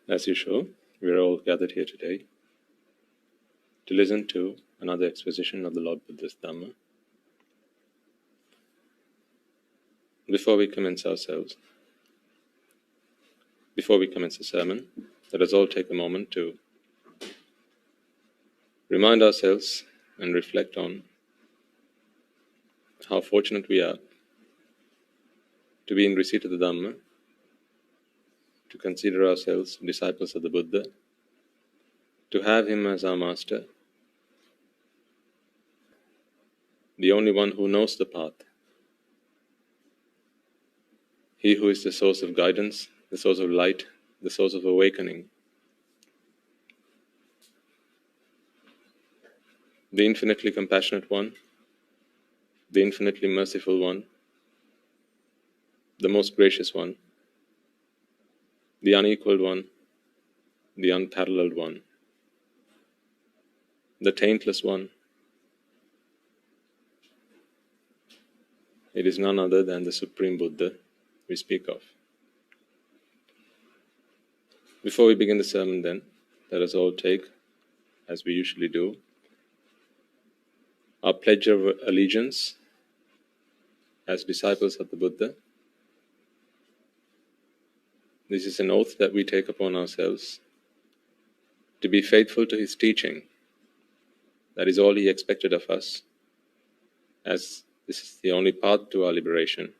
As usual, we are all gathered here today to listen to another exposition of the Lord Buddha's Dhamma. Before we commence the sermon, let us all take a moment to remind ourselves and reflect on how fortunate we are to be in receipt of the Dhamma, to consider ourselves disciples of the Buddha, to have him as our master, the only one who knows the path, he who is the source of guidance, the source of light, the source of awakening, the infinitely compassionate one, the infinitely merciful one, the most gracious one, the unequaled one, the unparalleled one, the taintless one. It is none other than the Supreme Buddha we speak of. Before we begin the sermon then, let us all take, as we usually do, our pledge of allegiance as disciples of the Buddha. This is an oath that we take upon ourselves to be faithful to his teaching. That is all he expected of us, as this is the only path to our liberation.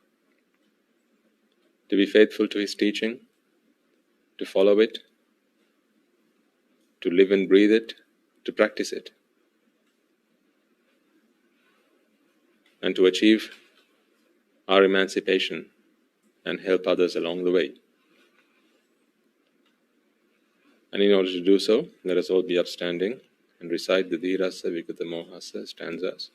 To be faithful to his teaching, to follow it, to live and breathe it, to practice it, and to achieve our emancipation and help others along the way. And in order to do so, let us all be upstanding and recite the Dhirasa Vikata Mohasa stanzas.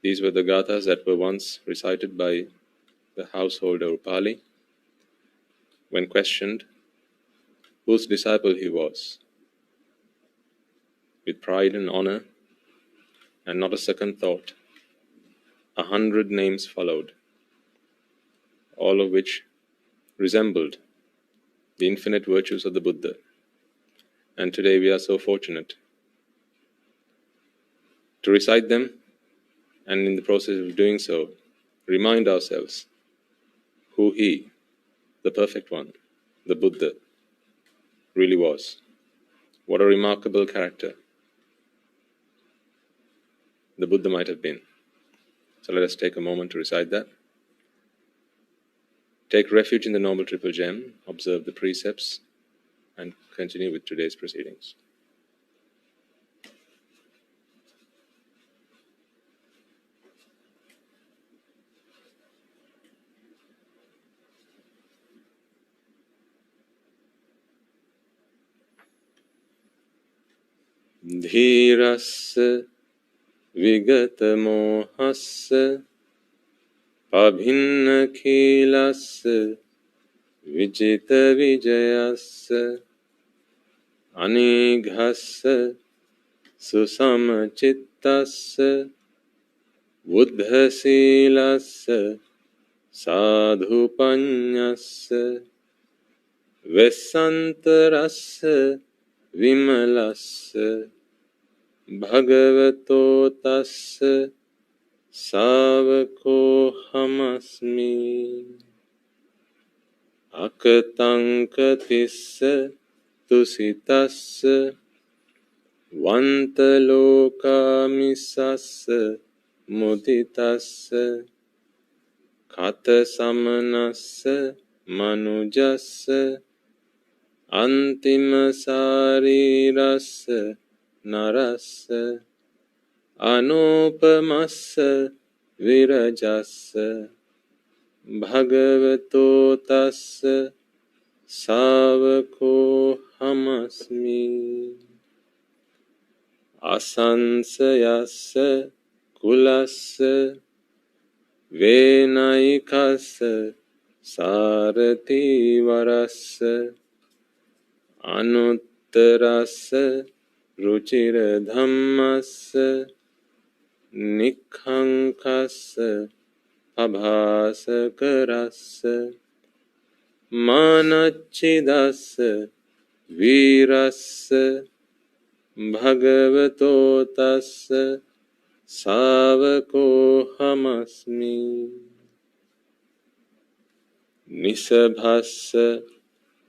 These were the gathas that were once recited by the householder Upali when questioned whose disciple he was. With pride and honor, and not a second thought, 100 names followed, all of which resembled the infinite virtues of the Buddha. And today we are so fortunate to recite them, and in the process of doing so, remind ourselves who he, the perfect one, the Buddha, really was. What a remarkable character the Buddha might have been. So let us take a moment to recite that. Take refuge in the Noble Triple Gem, observe the precepts, and continue with today's proceedings. Dhirassa vigata mohassa abhinna khilassa vijita vijayassa anighassa susamachitassa buddhasilassa sadhupanyassa vesantarassa vimalassa bhagavato tassa savako hamasmi akatanka tusitassa vantalokamissassa muditassa kata samanassa manujassa antima sarirassa narassa anupamassa virajassa bhagavato tassa savako hamasmi asansayassa kulassa venaikassa sarati varassa anuttarassa ruchira dhammassa nikhankassa abhasakarassa මානච්චිදස්ස වීරස්ස භගවතෝ තස්ස සාවකෝ හමස්මි. නිසභස්ස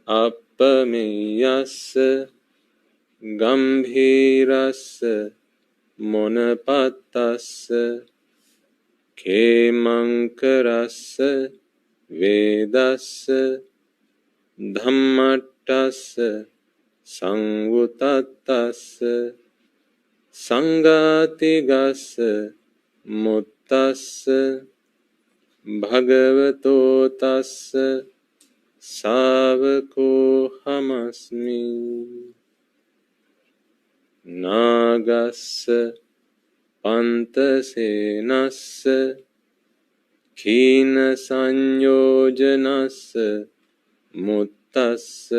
අප්පමෙයස්ස ගම්භීරස්ස මොනපත්තස්ස කේමංකරස්ස වේදස්ස ධම්මට්ටස්ස සංවුතත්තස්ස සංඝාතිගස්ස මුත්තස්ස භගවතෝ තස්ස සාවකෝ හමස්මි. නාගස්ස පන්තසේනස්ස කීන සංයෝජනස්ස මුත්තස්ස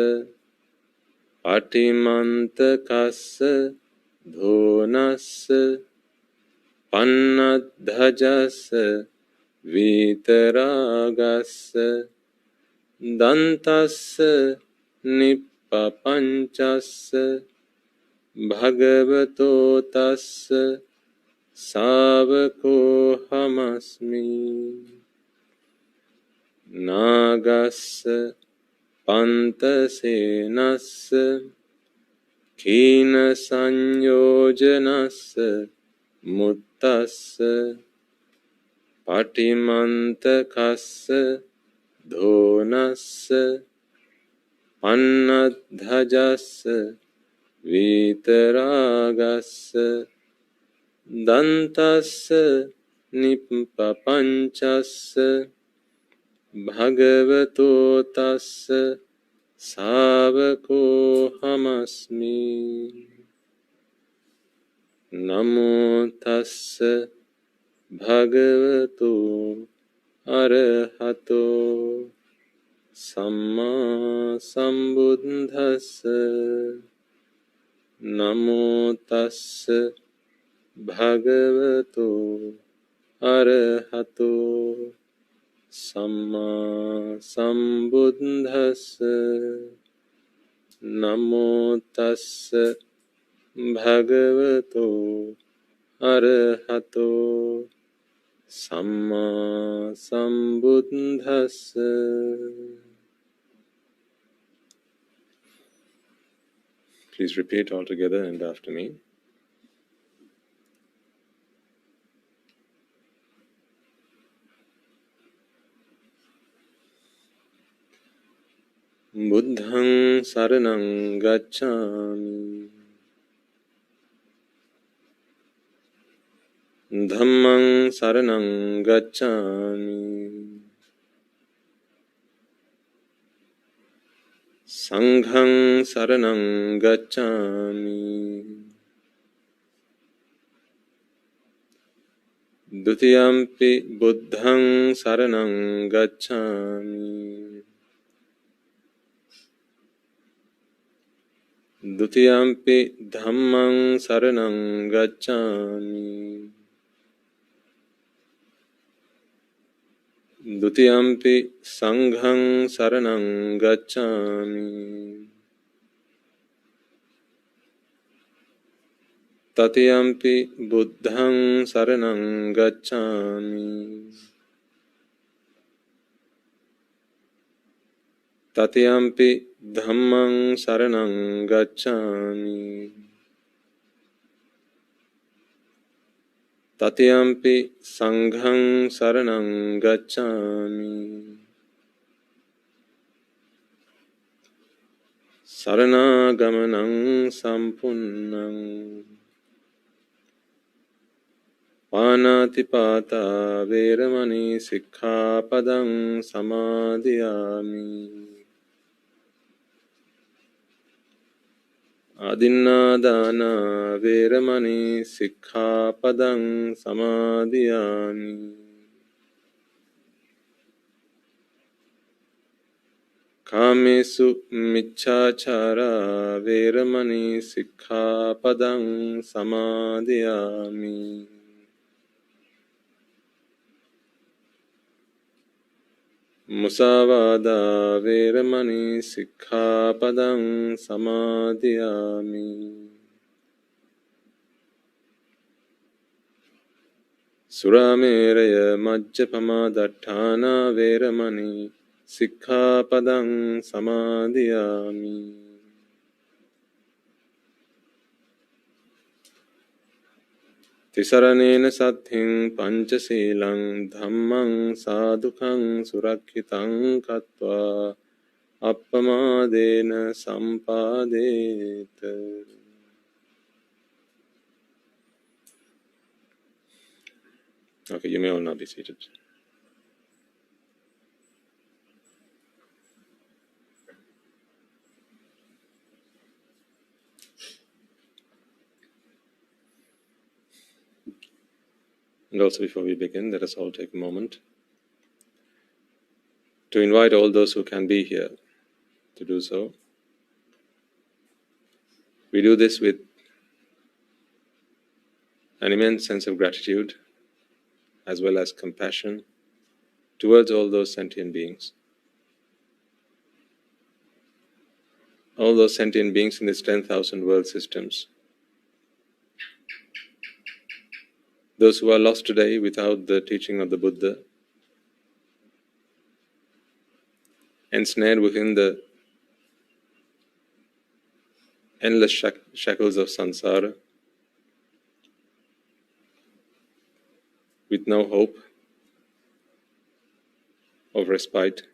පටිමන්තකස්ස ධෝනස්ස පන්නද්ධජස්ස විතරාගස්ස දන්තස්ස නිප්පපංචස්ස භගවතෝ තස්ස සාවකෝ හමස්මි. නාගස්ස පන්තසේනස්ස කීන සංයෝජනස්ස මුත්තස්ස පටිමන්තකස්ස ධෝනස්ස පන්නද්ධජස්ස විතරාගස්ස දන්තස්ස නිප්පපංචස්ස භගවතෝ තස්ස සාවකෝ හමස්මි. නමෝ තස්ස භගවතු අරහතෝ සම්මා සම්බුද්දස්ස. නමෝ තස්ස භගවතු අරහතෝ සම්මා සම්බුද්දස්ස. නමෝ තස්ස භගවතු අරහතෝ සම්මා සම්බුද්දස්ස. Please repeat all together and after me. බුද්ධං සරණං ගච්ඡාමි. ධම්මං සරණං ගච්ඡාමි. සංඝං සරණං ගච්ඡාමි. ဒုတိယံ පි බුද්ධං සරණං ගච්ඡාමි. ဒုတိယံ පි ධම්මං සරණං ගච්ඡාමි. ဒုတိယံ පි සංඝං සරණං ගච්ඡාමි. တတိယံ පි බුද්ධං සරණං ගච්ඡාමි. တတိယံ පි ධම්මං සරණං ගච්ඡාමි. တတိယံ පි සංඝං සරණං ගච්ඡාමි. සරණාගමනං සම්පුන්නං පාණාතිපාතා වේරමණී සික්ඛාපදං සමාදියාමි. අදින්නාදාන වේරමණී සික්ඛාපදං සමාදියාමි. කාමේසු මිච්ඡාචාරා වේරමණී සික්ඛාපදං සමාදියාමි. Musavada veramani sikkhapadang samadhiyami. Surameraya majjapama dattana veramani sikkhapadang samadhiyami. Tisaranena satthiṃ pañcasīlaṃ dhammaṃ sādhukaṃ surakkhitāṃ katva appamādena sampādeta. Okay, you may all now be seated. And also before we begin, let us all take a moment to invite all those who can be here to do so. We do this with an immense sense of gratitude as well as compassion towards all those sentient beings. All those sentient beings in these 10,000 world systems. Those who are lost today without the teaching of the Buddha, ensnared within the endless shackles of samsara, with no hope of respite.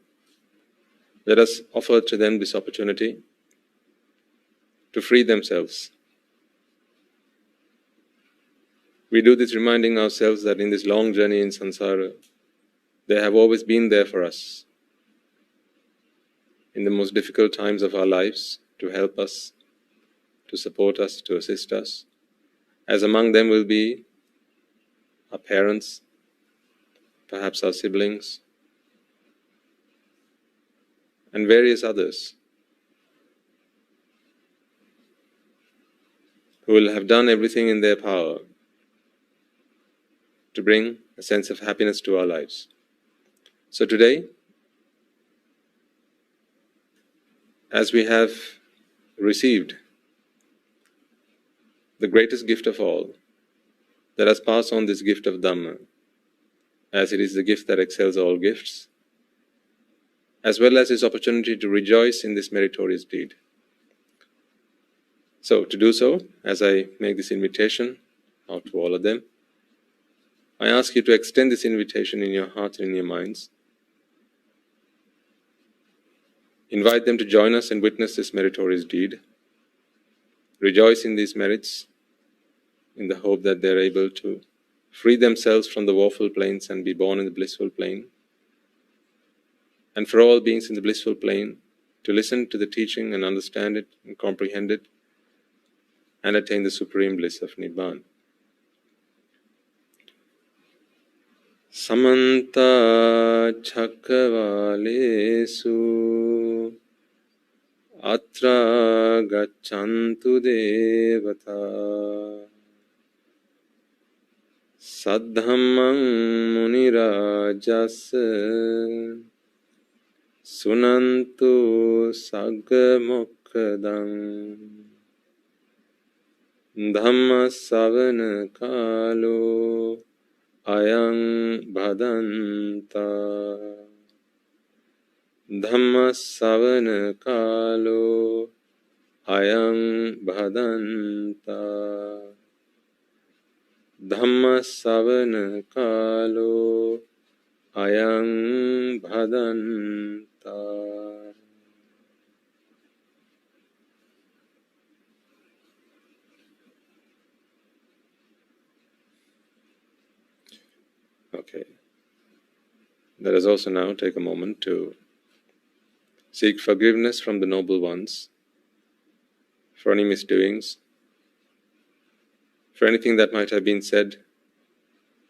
Let us offer to them this opportunity to free themselves. We do this reminding ourselves that in this long journey in samsara, they have always been there for us in the most difficult times of our lives, to help us, to support us, to assist us. As among them will be our parents, perhaps our siblings, and various others who will have done everything in their power to bring a sense of happiness to our lives. So today, as we have received the greatest gift of all, let us pass on this gift of Dhamma, as it is the gift that excels all gifts, as well as this opportunity to rejoice in this meritorious deed. So, to do so, as I make this invitation out to all of them, I ask you to extend this invitation in your hearts and in your minds. Invite them to join us and witness this meritorious deed. Rejoice in these merits, in the hope that they are able to free themselves from the woeful planes and be born in the blissful plane. And for all beings in the blissful plane, to listen to the teaching and understand it and comprehend it, and attain the supreme bliss of Nibbana. Samanta Chakravalesu Atra Gachantu Devata Saddhammang Munirajasa Sunantu Saggamokkadang Dhamma Savana Kalo Ayang Bhadanta Dhamma Savana Kalo Ayang Bhadanta Dhamma Savana Kalo Ayang Bhadanta. Okay. Let us also now take a moment to seek forgiveness from the Noble Ones for any misdoings, for anything that might have been said,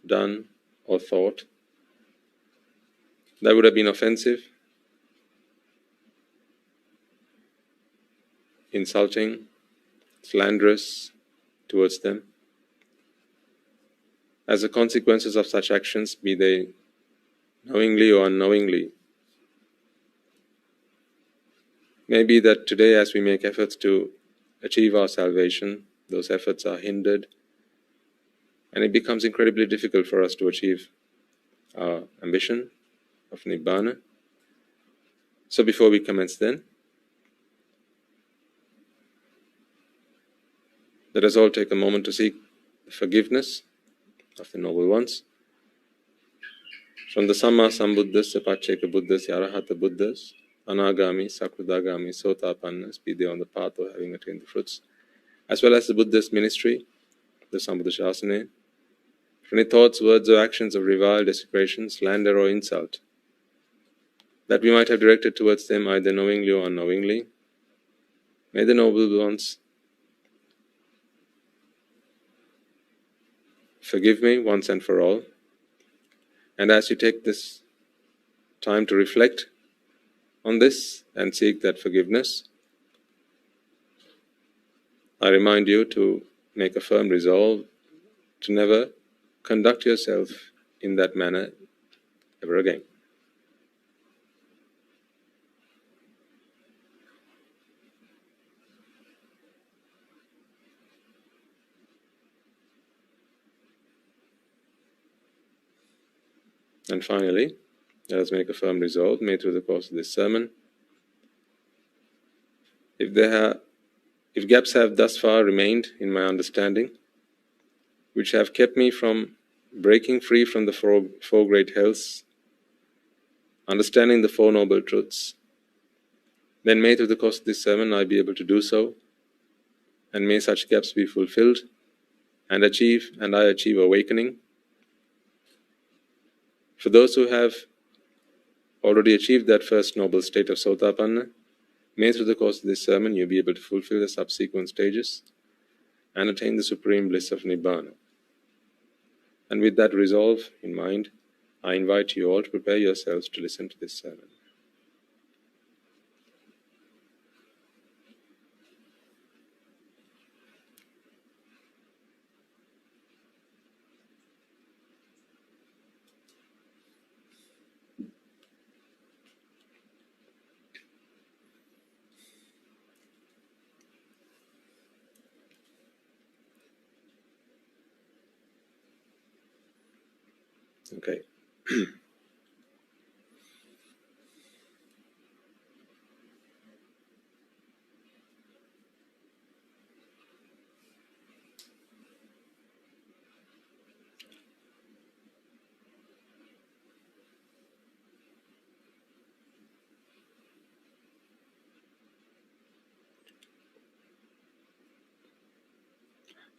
done, or thought that would have been offensive, insulting, slanderous towards them. As the consequences of such actions, be they knowingly or unknowingly, Maybe that today, as we make efforts to achieve our salvation, those efforts are hindered, and it becomes incredibly difficult for us to achieve our ambition of Nibbana. So before we commence then, let us all take a moment to seek the forgiveness of the Noble Ones, from the Samma Sambuddhas, Sapacheka Buddhas, Arahata Buddhas, Anagami, Sakradagami, Sotapannas, be they on the path of having attained the fruits, as well as the Buddhist ministry, the Sambuddha Shasana, for any thoughts, words, or actions of revile, desecration, slander, or insult that we might have directed towards them either knowingly or unknowingly. May the Noble Ones forgive me once and for all. And as you take this time to reflect on this and seek that forgiveness, I remind you to make a firm resolve to never conduct yourself in that manner ever again. And finally, let us make a firm resolve, may through the course of this sermon, if gaps have thus far remained in my understanding, which have kept me from breaking free from the four great healths, understanding the Four Noble Truths, then may through the course of this sermon I be able to do so, and may such gaps be fulfilled, and I achieve awakening. For those who have already achieved that first noble state of Sotapanna, may through the course of this sermon you be able to fulfill the subsequent stages and attain the supreme bliss of Nibbana. And with that resolve in mind, I invite you all to prepare yourselves to listen to this sermon. Okay.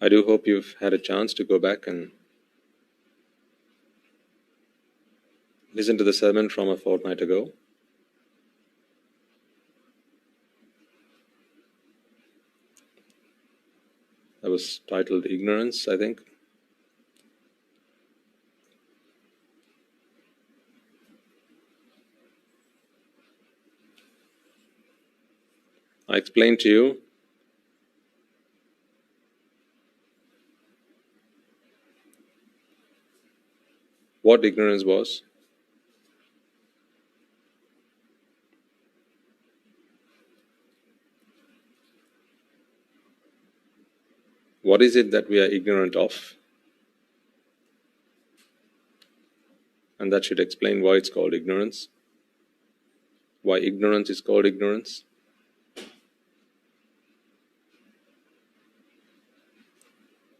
I do hope you've had a chance to go back and listen to the sermon from a fortnight ago. That was titled Ignorance, I think. I explained to you what ignorance was, what is it that we are ignorant of, and that should explain why it's called ignorance, why ignorance is called ignorance.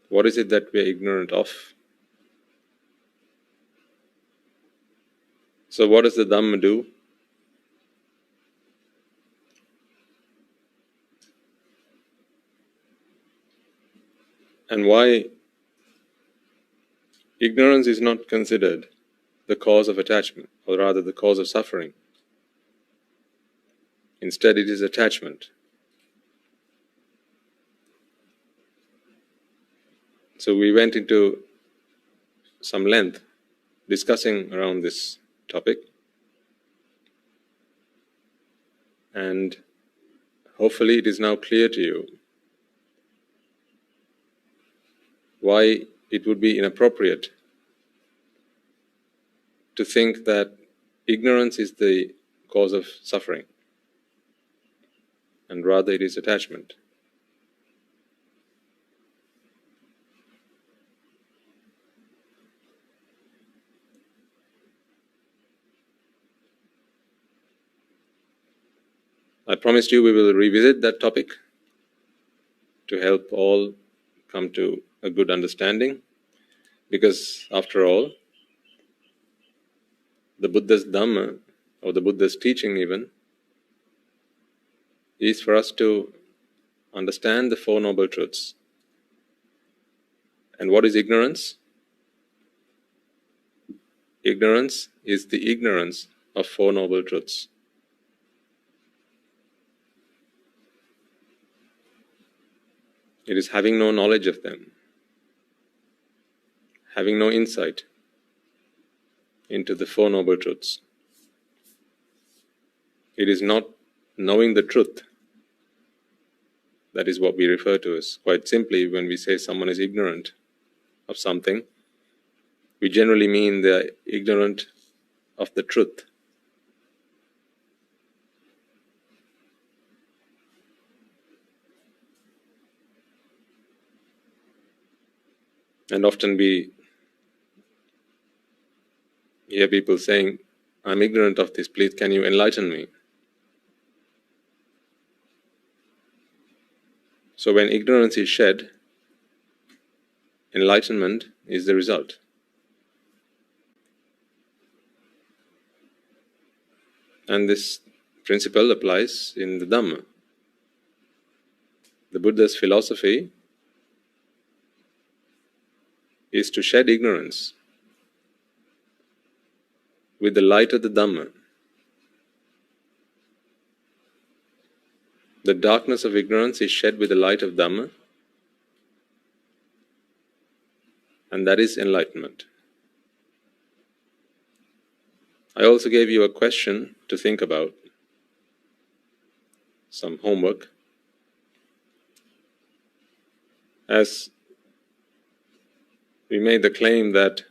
What is it that we are ignorant of? So what does the Dhamma do? And why ignorance is not considered the cause of attachment, or rather the cause of suffering. Instead, it is attachment. So we went into some length discussing around this topic, and hopefully it is now clear to you why it would be inappropriate to think that ignorance is the cause of suffering. and rather it is attachment. I promised you we will revisit that topic to help all come to a good understanding, because after all, the Buddha's Dhamma, or the Buddha's teaching even, is for us to understand the Four Noble Truths. And what is ignorance? Ignorance is the ignorance of Four Noble Truths. It is having no knowledge of them, having no insight into the Four Noble Truths. It is not knowing the truth. That is what we refer to as, quite simply, when we say someone is ignorant of something, we generally mean they are ignorant of the truth. And often we hear people saying, I'm ignorant of this, please can you enlighten me? So when ignorance is shed, enlightenment is the result. And this principle applies in the Dhamma. The Buddha's philosophy is to shed ignorance with the light of the Dhamma. The darkness of ignorance is shed with the light of Dhamma, and that is enlightenment. I also gave you a question to think about, some homework. As we made the claim that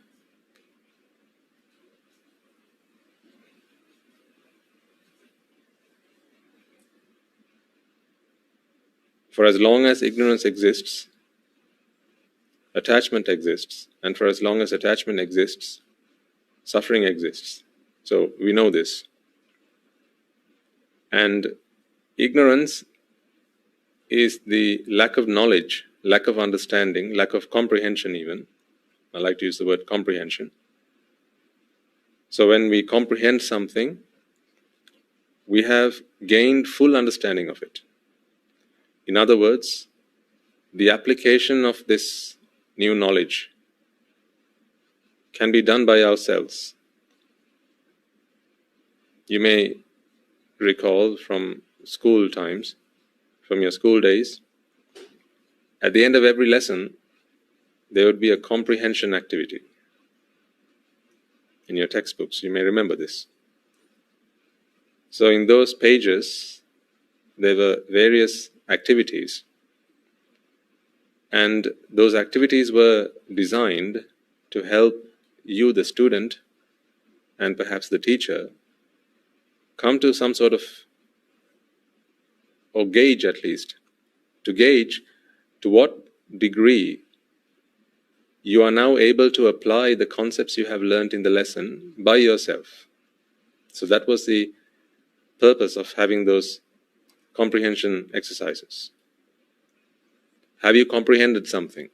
for as long as ignorance exists, attachment exists, and for as long as attachment exists, suffering exists. So we know this. And ignorance is the lack of knowledge, lack of understanding, lack of comprehension even. I like to use the word comprehension. So when we comprehend something, we have gained full understanding of it. In other words, the application of this new knowledge can be done by ourselves. You may recall from school times, from your school days, at the end of every lesson, there would be a comprehension activity. In your textbooks, you may remember this. So in those pages, there were various activities, and those activities were designed to help you, the student, and perhaps the teacher, come to some sort of, or gauge at least, to gauge to what degree you are now able to apply the concepts you have learnt in the lesson by yourself. So that was the purpose of having those comprehension exercises. Have you comprehended something?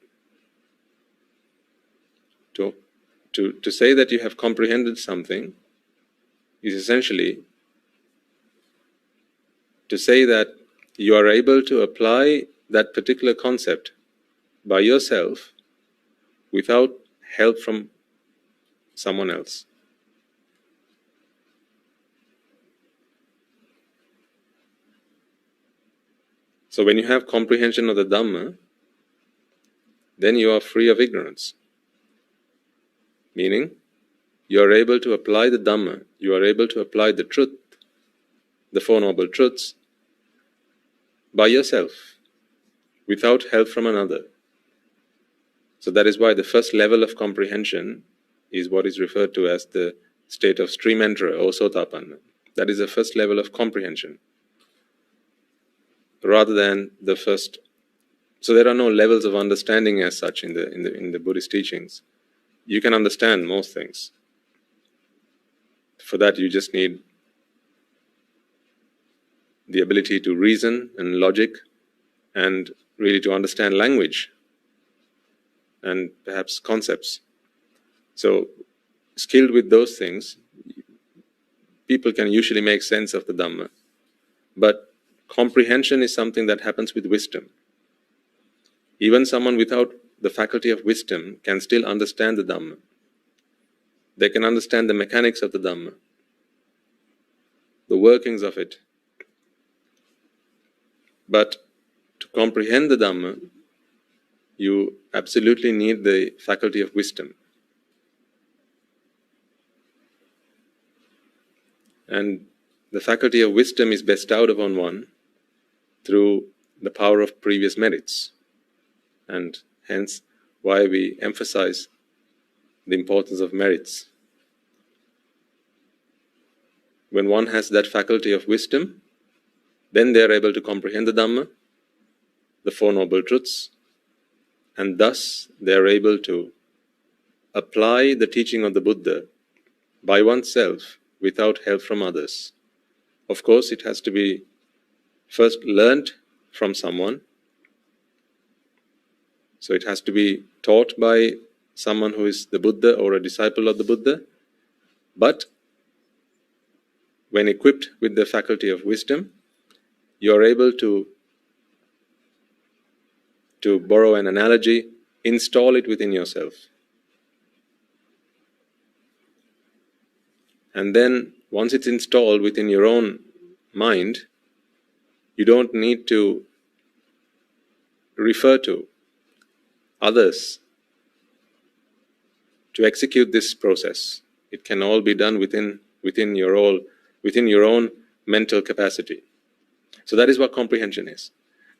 To say that you have comprehended something is essentially to say that you are able to apply that particular concept by yourself without help from someone else. So when you have comprehension of the Dhamma, then you are free of ignorance. Meaning, you are able to apply the Dhamma, you are able to apply the truth, the Four Noble Truths, by yourself, without help from another. So that is why the first level of comprehension is what is referred to as the state of stream enterer or sotapanna. That is the first level of comprehension. rather than the first. So there are no levels of understanding as such in the Buddhist teachings. You can understand most things. For that, you just need the ability to reason and logic, and really to understand language and perhaps concepts. So, skilled with those things, people can usually make sense of the Dhamma. But comprehension is something that happens with wisdom. Even someone without the faculty of wisdom can still understand the Dhamma. They can understand the mechanics of the Dhamma, the workings of it. But to comprehend the Dhamma, you absolutely need the faculty of wisdom. And the faculty of wisdom is bestowed upon one through the power of previous merits. And hence why we emphasize the importance of merits. When one has that faculty of wisdom, then they are able to comprehend the Dhamma, the Four Noble Truths, and thus they are able to apply the teaching of the Buddha by oneself without help from others. Of course, it has to be first learnt from someone. So it has to be taught by someone who is the Buddha or a disciple of the Buddha. But when equipped with the faculty of wisdom, you are able to borrow an analogy, install it within yourself. And then once it's installed within your own mind, you don't need to refer to others to execute this process. It can all be done within your own mental capacity. So that is what comprehension is.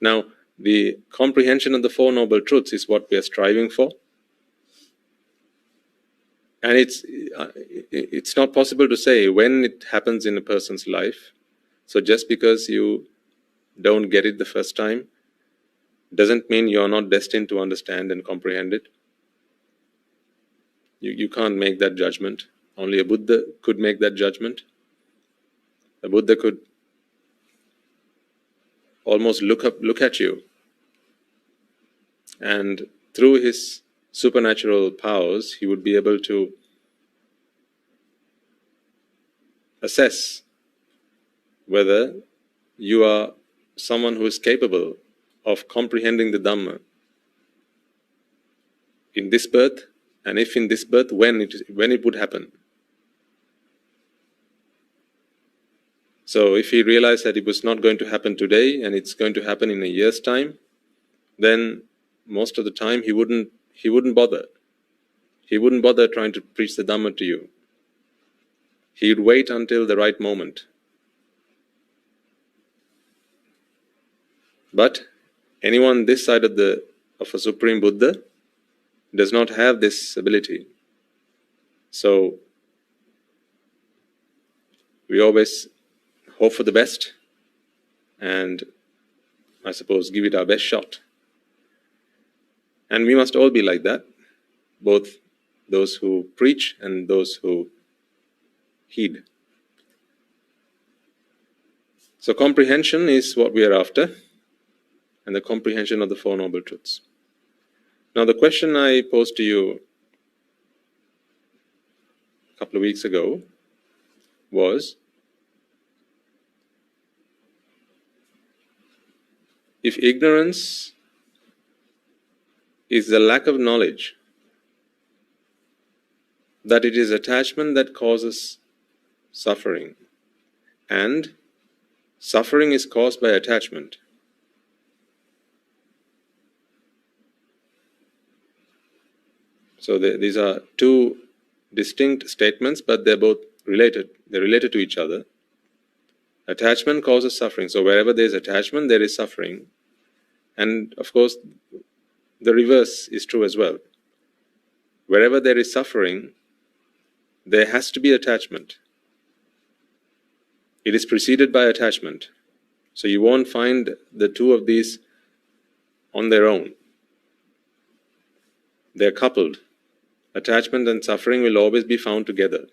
Now, the comprehension of the Four Noble Truths is what we are striving for. And it's not possible to say when it happens in a person's life. So just because you don't get it the first time doesn't mean you're not destined to understand and comprehend it. You can't make that judgment. Only a Buddha could make that judgment. A Buddha could almost look at you, and through his supernatural powers, he would be able to assess whether you are someone who is capable of comprehending the Dhamma in this birth, and if in this birth, when it would happen. So if he realized that it was not going to happen today and it's going to happen in a year's time, then most of the time he wouldn't bother. He wouldn't bother trying to preach the Dhamma to you. He would wait until the right moment. But anyone this side of a Supreme Buddha does not have this ability. So we always hope for the best and, I suppose, give it our best shot. And we must all be like that, both those who preach and those who heed. So comprehension is what we are after, and the comprehension of the Four Noble Truths. Now the question I posed to you a couple of weeks ago was, if ignorance is the lack of knowledge, that it is attachment that causes suffering, and suffering is caused by attachment. So these are two distinct statements, but they're both related. They're related to each other. Attachment causes suffering. So wherever there is attachment, there is suffering. And of course, the reverse is true as well. Wherever there is suffering, there has to be attachment. It is preceded by attachment. So you won't find the two of these on their own. They're coupled. Attachment and suffering will always be found together.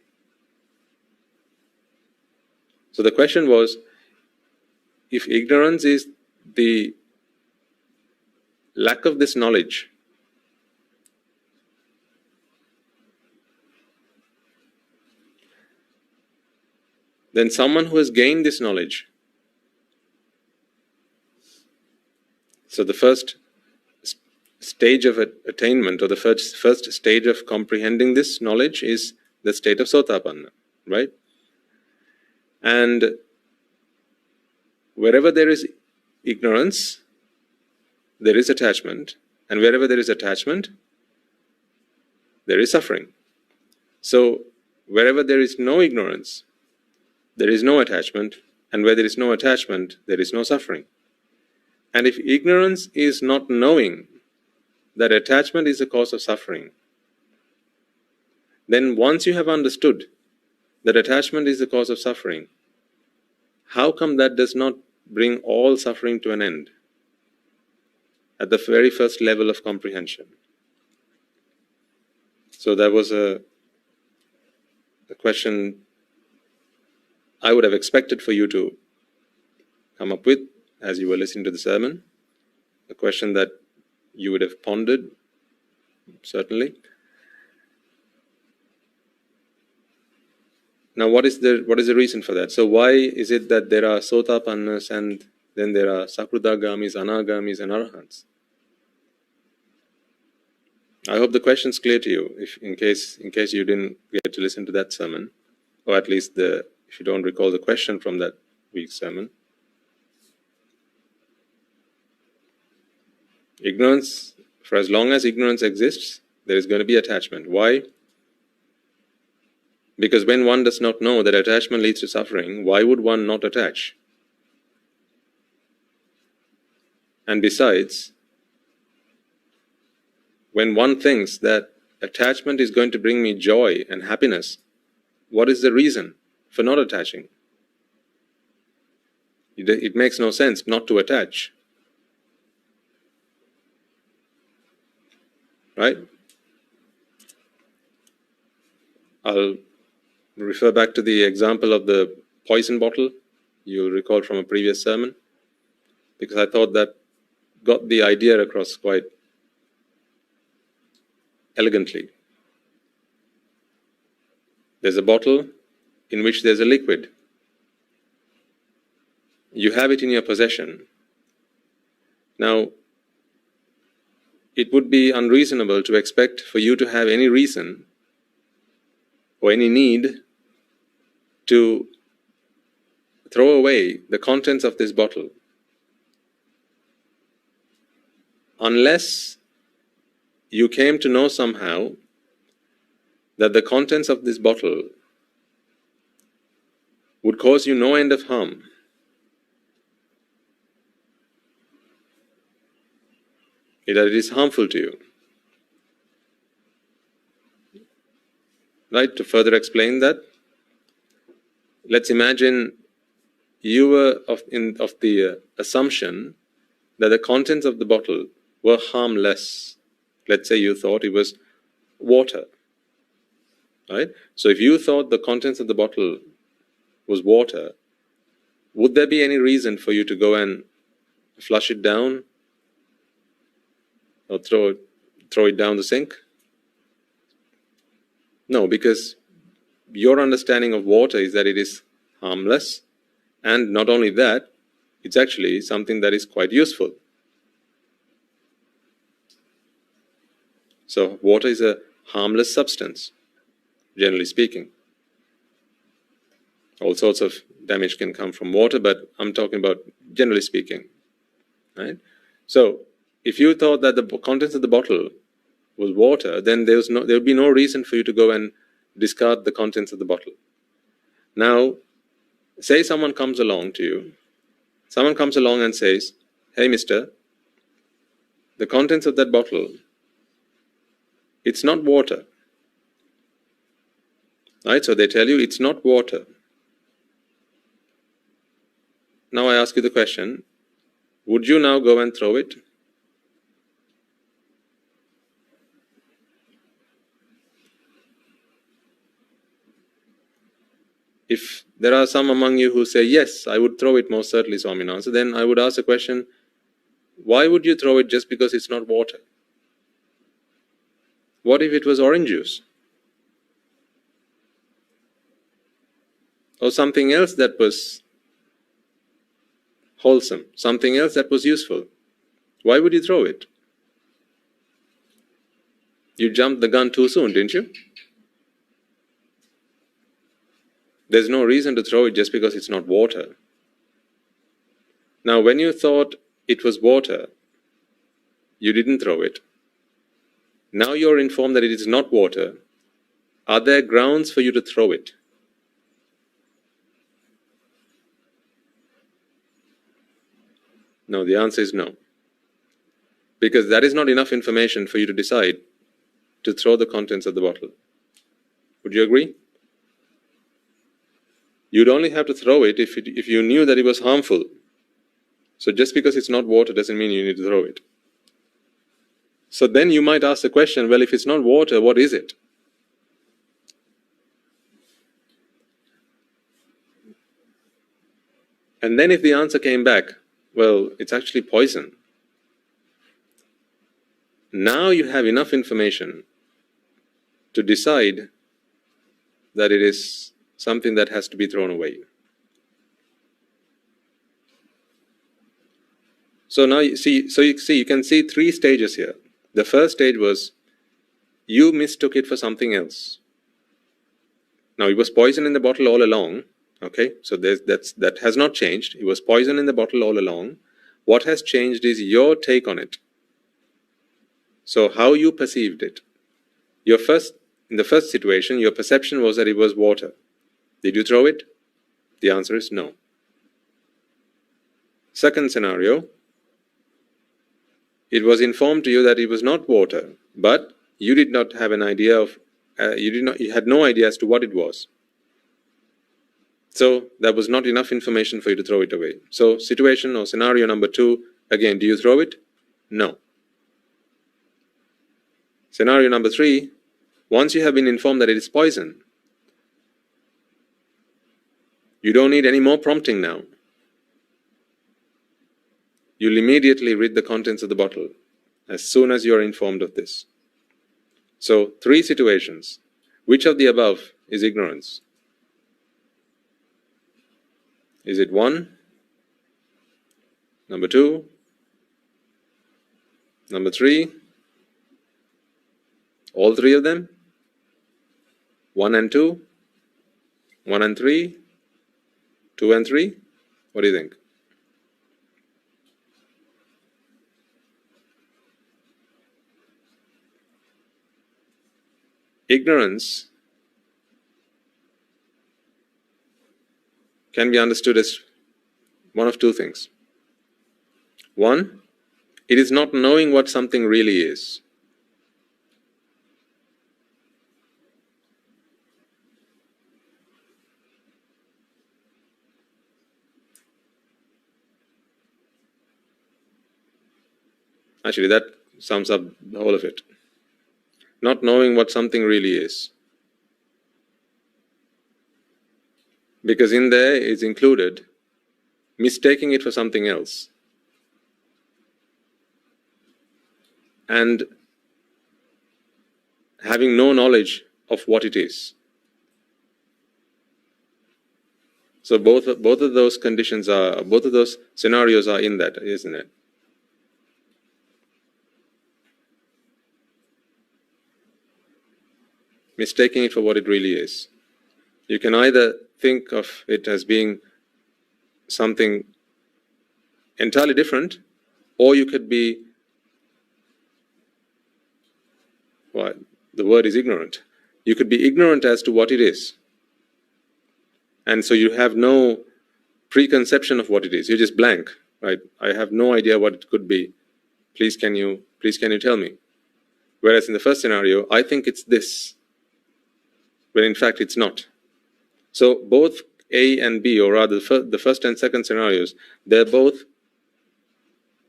So the question was, if ignorance is the lack of this knowledge, then someone who has gained this knowledge, so the first stage of attainment, or the first stage of comprehending this knowledge, is the state of Sotapanna, right? And wherever there is ignorance, there is attachment, and wherever there is attachment, there is suffering. So wherever there is no ignorance, there is no attachment, and where there is no attachment, there is no suffering. And if ignorance is not knowing that attachment is the cause of suffering, then once you have understood that attachment is the cause of suffering, how come that does not bring all suffering to an end at the very first level of comprehension? So that was a question I would have expected for you to come up with as you were listening to the sermon, a question that you would have pondered, certainly. Now, what is the reason for that? So why is it that there are Sotapannas and then there are Sakruddagamis, Anagamis and Arahants? I hope the question is clear to you, if in case you didn't get to listen to that sermon, or at least if you don't recall the question from that week's sermon. Ignorance, for as long as ignorance exists, there is going to be attachment. Why? Because when one does not know that attachment leads to suffering, why would one not attach? And besides, when one thinks that attachment is going to bring me joy and happiness, what is the reason for not attaching? It makes no sense not to attach. Right? I'll refer back to the example of the poison bottle you'll recall from a previous sermon, because I thought that got the idea across quite elegantly. There's a bottle in which there's a liquid. You have it in your possession. Now, it would be unreasonable to expect for you to have any reason or any need to throw away the contents of this bottle unless you came to know somehow that the contents of this bottle would cause you no end of harm. That it is harmful to you. Right? To further explain that, let's imagine you were of the assumption that the contents of the bottle were harmless. Let's say you thought it was water. Right? So if you thought the contents of the bottle was water, would there be any reason for you to go and flush it down or throw it down the sink? No, because your understanding of water is that it is harmless, and not only that, it's actually something that is quite useful. So water is a harmless substance, generally speaking. All sorts of damage can come from water, but I'm talking about generally speaking. Right? So if you thought that the contents of the bottle was water, then there would be no reason for you to go and discard the contents of the bottle. Now, say someone comes along to you. Someone comes along and says, "Hey, mister, the contents of that bottle, it's not water." Right? So they tell you it's not water. now I ask you the question, would you now go and throw it? If there are some among you who say, yes, I would throw it most certainly, Swaminathan, then I would ask the question, why would you throw it just because it's not water? What if it was orange juice? Or something else that was wholesome, something else that was useful? Why would you throw it? You jumped the gun too soon, didn't you? There's no reason to throw it just because it's not water. Now, when you thought it was water, you didn't throw it. Now you're informed that it is not water. Are there grounds for you to throw it? No, the answer is no. Because that is not enough information for you to decide to throw the contents of the bottle. Would you agree? You'd only have to throw it if you knew that it was harmful. So just because it's not water doesn't mean you need to throw it. So then you might ask the question, well, if it's not water, what is it? And then if the answer came back, well, it's actually poison. Now you have enough information to decide that it is something that has to be thrown away. So now you can see three stages here. The first stage was you mistook it for something else. Now it was poison in the bottle all along. Okay, so that has not changed. It was poison in the bottle all along. What has changed is your take on it. So how you perceived it. In the first situation, your perception was that it was water. Did you throw it? The answer is no. Second scenario, it was informed to you that it was not water, but you did not have an idea of, you had no idea as to what it was. So that was not enough information for you to throw it away. So situation or scenario number 2, again, do you throw it? No. Scenario number 3, once you have been informed that it is poison, you don't need any more prompting now. You'll immediately read the contents of the bottle as soon as you are informed of this. So 3 situations. Which of the above is ignorance? Is it 1? Number 2? Number 3? All 3 of them? 1 and 2? 1 and 3? 2 and 3? What do you think? Ignorance can be understood as one of 2 things. 1, it is not knowing what something really is. Actually, that sums up the whole of it. Not knowing what something really is. Because in there is included mistaking it for something else. And having no knowledge of what it is. So both of those conditions are, both of those scenarios are in that, isn't it? Mistaking it for what it really is. You can either think of it as being something entirely different, or you could be, well, the word is ignorant. You could be ignorant as to what it is. And so you have no preconception of what it is. You're just blank, right? I have no idea what it could be. Please can you tell me? Whereas in the first scenario, I think it's this, when in fact it's not. So both A and B, or rather the first and second scenarios, they're both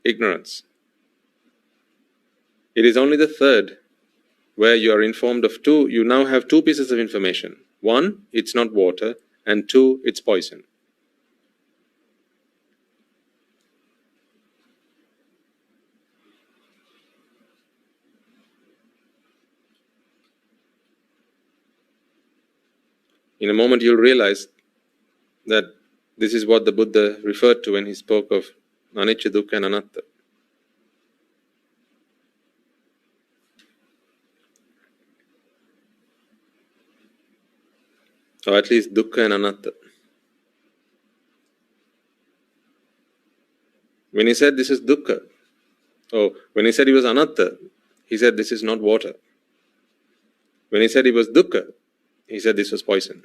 ignorance. It is only the third where you are informed of two. You now have two pieces of information. One, it's not water, and two, it's poison. In a moment, you'll realize that this is what the Buddha referred to when he spoke of anicca, dukkha, and anatta. Or at least dukkha and anatta. When he said this is dukkha, when he said he was anatta, he said this is not water. When he said he was dukkha, he said this was poison.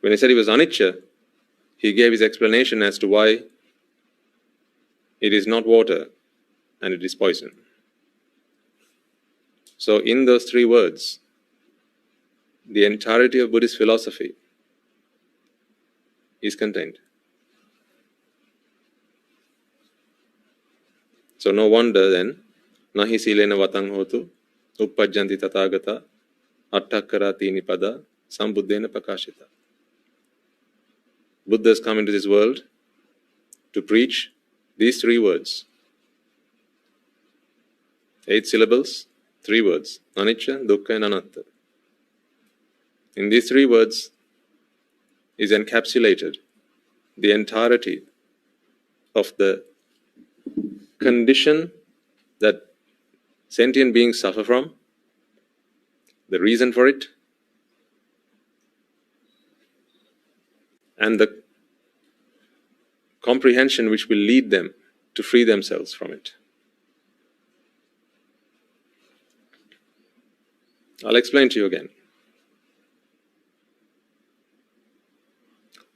When he said he was anicca, he gave his explanation as to why it is not water and it is poison. So in those three words, the entirety of Buddhist philosophy is contained. So no wonder then, nahi silena vatang hotu, uppajjanti tathagata, attakkarati nipada, sambuddhena prakashita. Buddhas come into this world to preach these three words. 8 syllables, 3 words. Anicca, dukkha, and anatta. In these 3 words is encapsulated the entirety of the condition that sentient beings suffer from, the reason for it, and the comprehension which will lead them to free themselves from it. I'll explain to you again.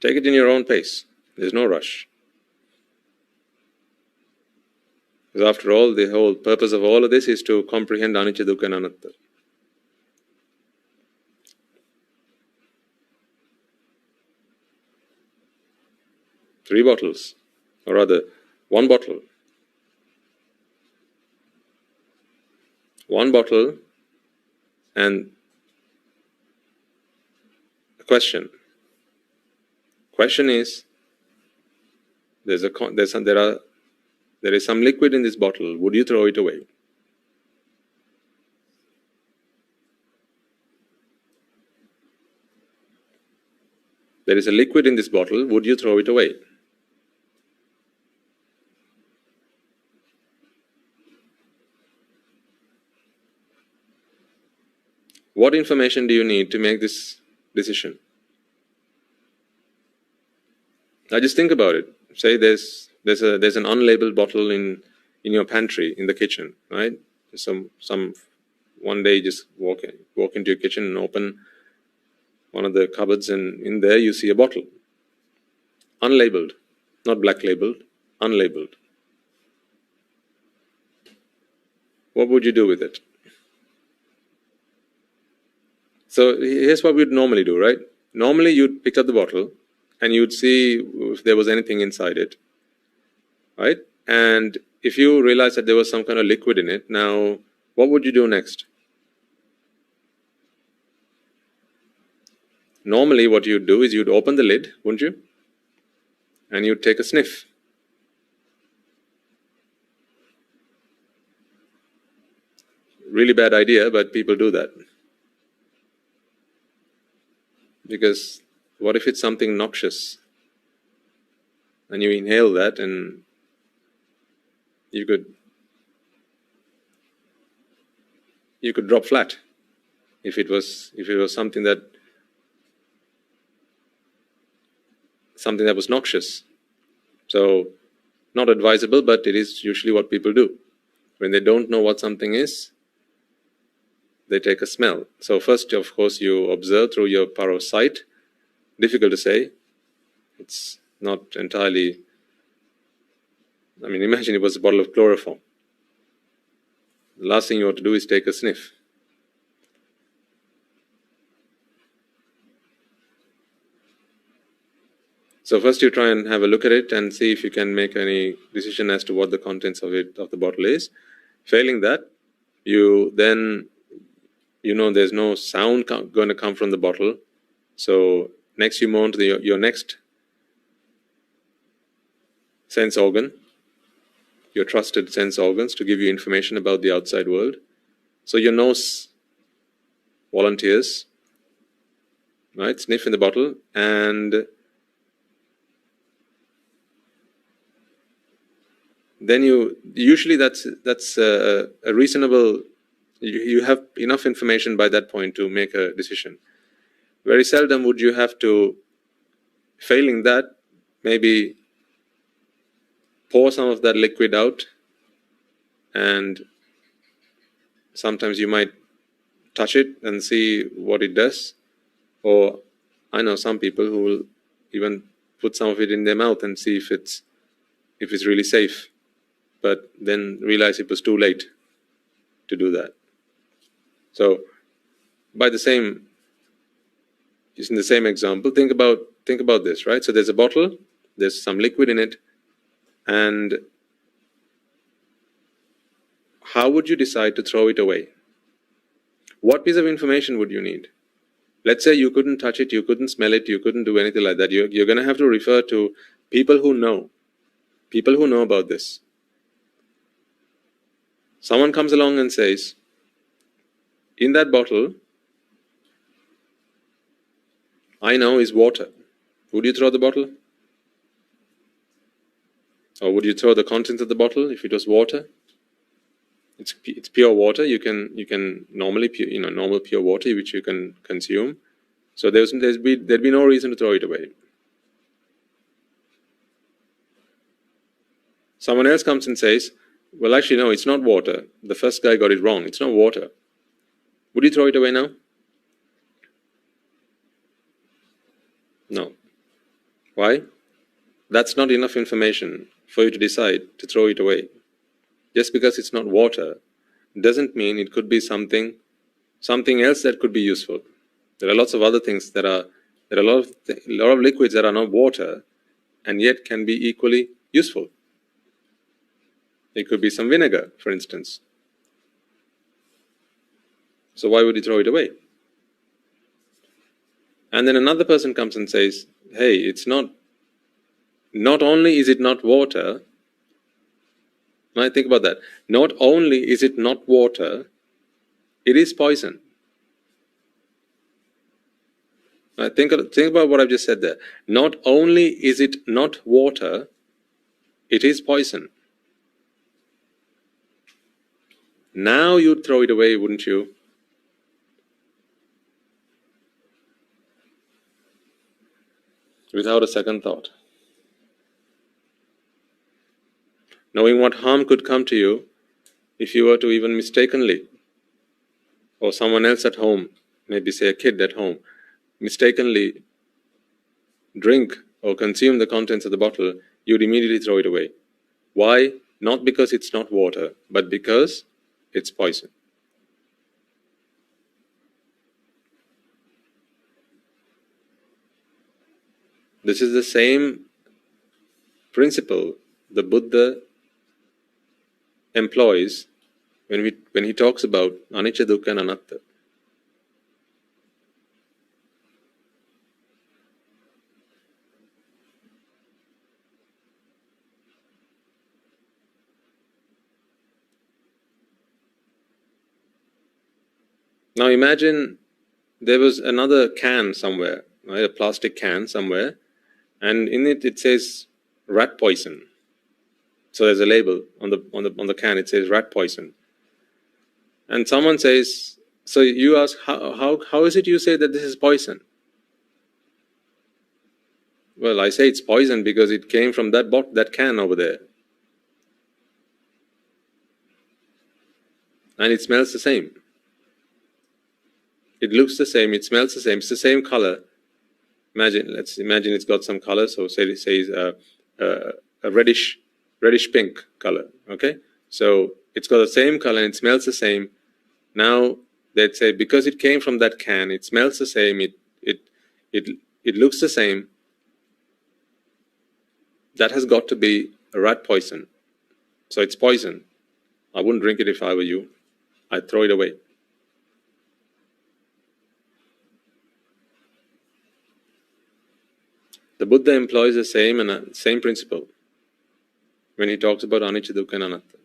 Take it in your own pace. There's no rush. Because after all, the whole purpose of all of this is to comprehend anicca, dukkha, and anatta. Three bottles, or rather, one bottle. One bottle and a question. Question is, there is some liquid in this bottle. Would you throw it away? There is a liquid in this bottle. Would you throw it away? What information do you need to make this decision? Now just think about it. Say there's an unlabeled bottle in your pantry in the kitchen, right? One day you just walk into your kitchen and open one of the cupboards, and in there you see a bottle, unlabeled, not black labeled, unlabeled. What would you do with it? So here's what we'd normally do, right? Normally you'd pick up the bottle and you'd see if there was anything inside it, right? And if you realize that there was some kind of liquid in it, now what would you do next? Normally what you'd do is you'd open the lid, wouldn't you? And you'd take a sniff. Really bad idea, but people do that. Because what if it's something noxious and you inhale that and you could drop flat if it was something that was noxious. So not advisable, but it is usually what people do. When they don't know what something is, they take a smell. So first, of course, you observe through your power of sight. Difficult to say. It's not entirely... imagine it was a bottle of chloroform. The last thing you ought to do is take a sniff. So first you try and have a look at it and see if you can make any decision as to what the contents of the bottle is. Failing that, you then, there's no sound going to come from the bottle. So next you move on to your next sense organ, your trusted sense organs, to give you information about the outside world. So your nose volunteers, right? Sniff in the bottle, and then usually that's a reasonable. You have enough information by that point to make a decision. Very seldom would you have to, failing that, maybe pour some of that liquid out, and sometimes you might touch it and see what it does. Or I know some people who will even put some of it in their mouth and see if it's really safe, but then realize it was too late to do that. So in the same example, think about this, right? So there's a bottle, there's some liquid in it, and how would you decide to throw it away? What piece of information would you need? Let's say you couldn't touch it, you couldn't smell it, you couldn't do anything like that. You're going to have to refer to people who know about this. Someone comes along and says, in that bottle, I know is water. Would you throw the bottle? Or would you throw the contents of the bottle if it was water? It's pure water. You can normally normal pure water which you can consume. So there'd be no reason to throw it away. Someone else comes and says, well, actually no, it's not water. The first guy got it wrong. It's not water. Would you throw it away now? No. Why? That's not enough information for you to decide to throw it away. Just because it's not water doesn't mean it could be something else that could be useful. There are lots of other things there are a lot of liquids that are not water and yet can be equally useful. It could be some vinegar, for instance. So why would you throw it away? And then another person comes and says, hey, it's not only is it not water. Now think about that. Not only is it not water, it is poison. Now think about what I've just said there. Not only is it not water, it is poison. Now you'd throw it away, wouldn't you? Without a second thought. Knowing what harm could come to you if you were to even mistakenly, or someone else at home, maybe say a kid at home, mistakenly drink or consume the contents of the bottle, you'd immediately throw it away. Why? Not because it's not water, but because it's poison. This is the same principle the Buddha employs when he talks about anicca, dukkha and anatta. Now imagine there was another can somewhere, right? A plastic can somewhere, and in it says rat poison. So there's a label on the can. It says rat poison. And someone says, so you ask, how is it you say that this is poison? Well, I say it's poison because it came from that can over there, and it smells the same. It looks the same. It smells the same. It's the same color. Let's imagine it's got some color. So say it says a reddish pink color. Okay, so it's got the same color and it smells the same. Now they'd say because it came from that can, it smells the same. It looks the same. that has got to be a rat poison. So it's poison. I wouldn't drink it if I were you. I'd throw it away. The Buddha employs the same principle when he talks about anicca, dukkha, and anatta.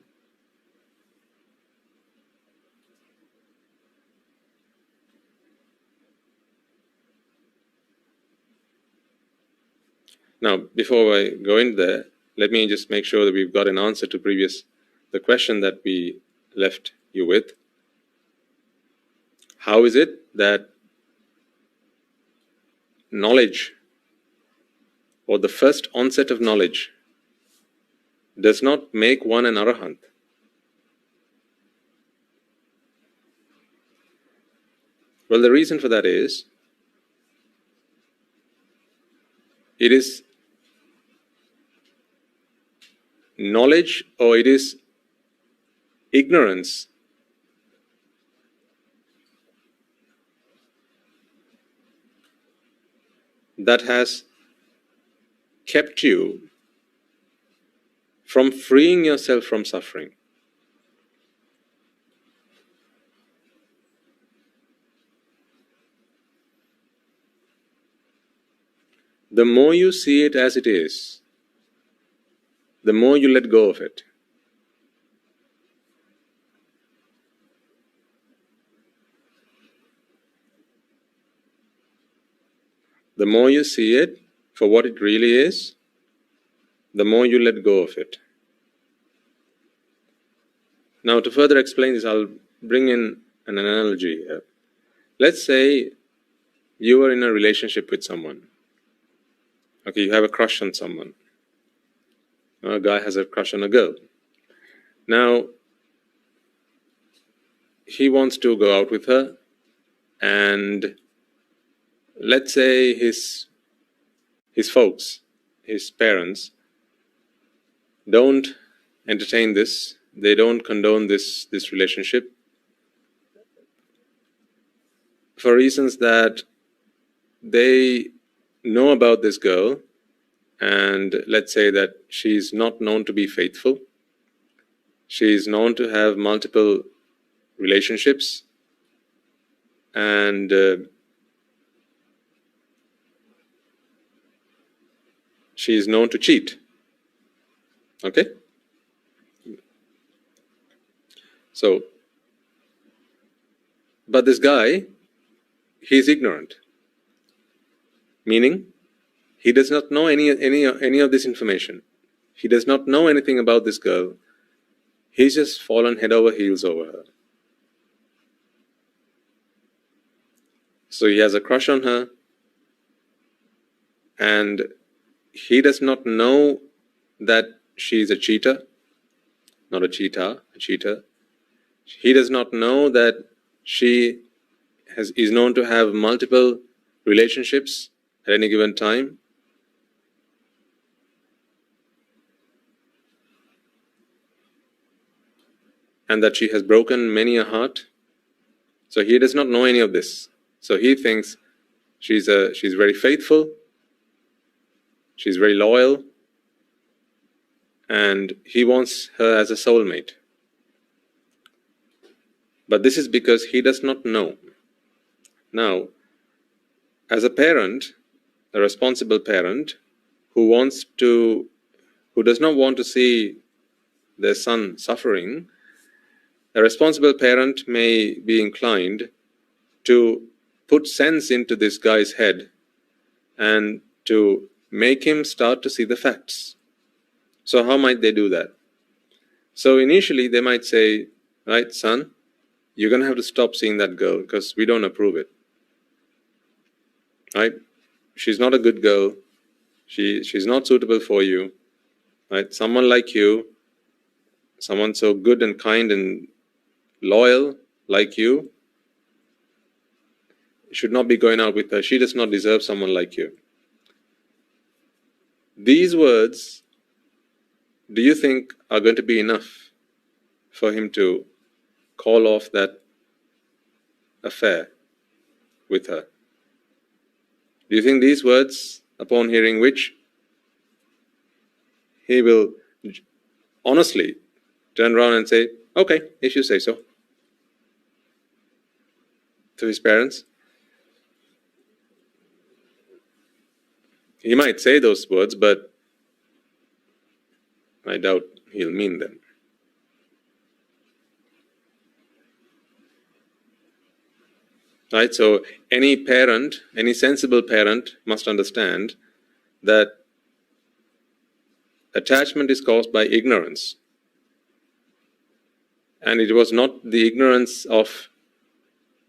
Now, before I go into there, let me just make sure that we've got an answer to the question that we left you with. How is it that knowledge, or the first onset of knowledge, does not make one an arahant? Well, the reason for that is, it is knowledge, or it is ignorance that has kept you from freeing yourself from suffering. The more you see it as it is, the more you let go of it. The more you see it for what it really is, the more you let go of it. Now, to further explain this, I'll bring in an analogy here. Let's say you are in a relationship with someone. Okay, you have a crush on someone. A guy has a crush on a girl. Now, he wants to go out with her, and let's say his folks, his parents, don't entertain this. They don't condone this relationship for reasons that they know about this girl, and let's say that she's not known to be faithful. She's known to have multiple relationships, and she's known to cheat. Okay? So, but this guy, he's ignorant. Meaning, he does not know any of this information. He does not know anything about this girl. He's just fallen head over heels over her. So he has a crush on her, and he does not know that she's a cheater, not a cheetah, a cheater. He does not know that she is known to have multiple relationships at any given time. And that she has broken many a heart. So he does not know any of this. So he thinks she's very faithful, she's very loyal, and he wants her as a soulmate. But this is because he does not know. Now, as a parent, a responsible parent who does not want to see their son suffering, a responsible parent may be inclined to put sense into this guy's head and to make him start to see the facts. So how might they do that? So initially they might say, right, son, you're going to have to stop seeing that girl because we don't approve it. Right? She's not a good girl. She's not suitable for you. Right? Someone like you, someone so good and kind and loyal like you, should not be going out with her. She does not deserve someone like you. These words, do you think are going to be enough for him to call off that affair with her? Do you think these words, upon hearing which, he will honestly turn around and say, okay, if you say so, to his parents. He might say those words, but I doubt he'll mean them. Right? So any parent, any sensible parent must understand that attachment is caused by ignorance. And it was not the ignorance of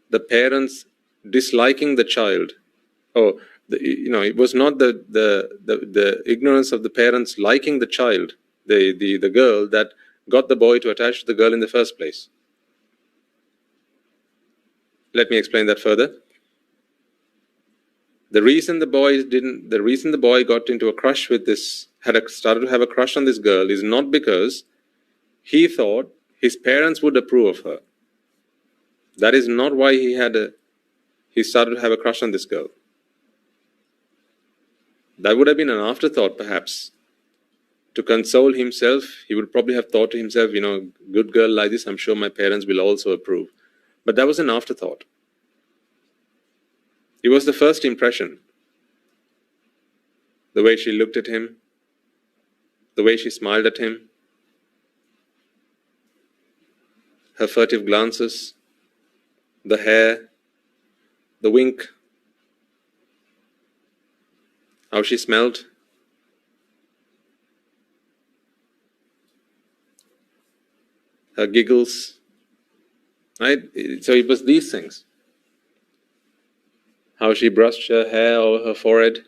the parents disliking the child. It was not the ignorance of the parents liking the child, the girl, that got the boy to attach to the girl in the first place. Let me explain that further. The reason the boy got into a crush with this, started to have a crush on this girl, is not because he thought his parents would approve of her. That is not why he started to have a crush on this girl. That would have been an afterthought, perhaps. To console himself, he would probably have thought to himself, good girl like this, I'm sure my parents will also approve. But that was an afterthought. It was the first impression. The way she looked at him, the way she smiled at him, her furtive glances, the hair, the wink, how she smelled. Her giggles, right? So it was these things. How she brushed her hair over her forehead.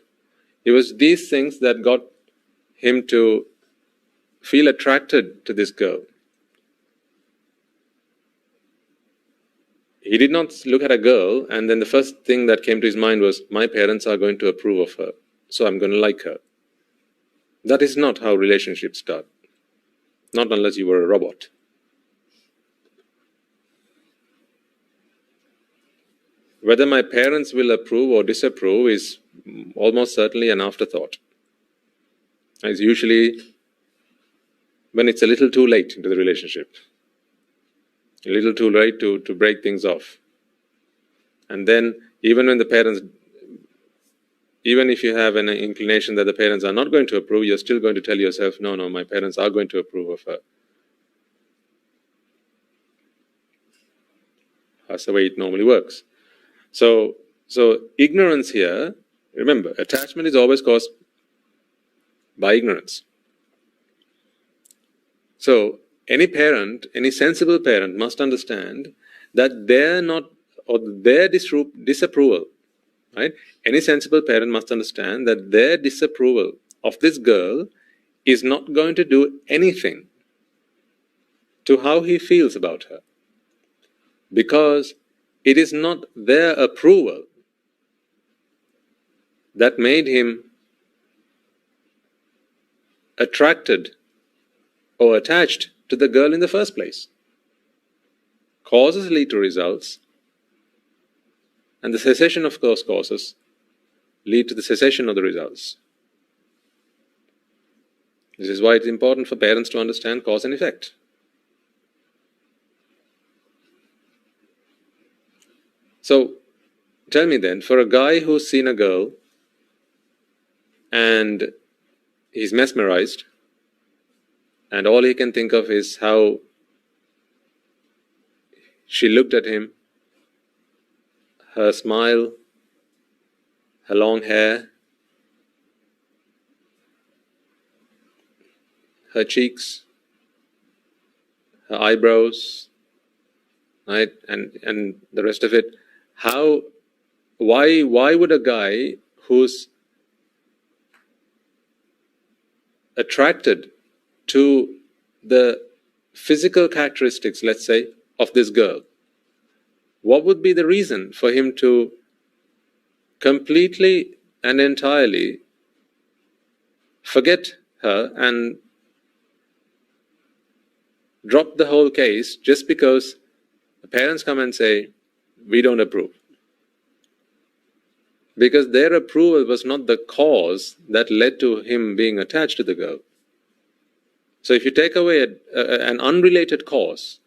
It was these things that got him to feel attracted to this girl. He did not look at a girl and then the first thing that came to his mind was, my parents are going to approve of her, so I'm going to like her. That is not how relationships start. Not unless you were a robot. Whether my parents will approve or disapprove is almost certainly an afterthought. It's usually when it's a little too late into the relationship. A little too late to break things off. And then even if you have an inclination that the parents are not going to approve, you're still going to tell yourself, no, my parents are going to approve of her. That's the way it normally works. So ignorance here, remember, attachment is always caused by ignorance. So any sensible parent must understand that their disapproval, right? Any sensible parent must understand that their disapproval of this girl is not going to do anything to how he feels about her. Because it is not their approval that made him attracted or attached to the girl in the first place. Causes lead to results, and the cessation of those causes lead to the cessation of the results. This is why it's important for parents to understand cause and effect. So, tell me then, for a guy who's seen a girl and he's mesmerized, and all he can think of is how she looked at him, her smile, her long hair, her cheeks, her eyebrows, right, and the rest of it. Why would a guy who's attracted to the physical characteristics, let's say, of this girl, what would be the reason for him to completely and entirely forget her and drop the whole case just because the parents come and say, we don't approve? Because their approval was not the cause that led to him being attached to the girl. So if you take away an unrelated cause,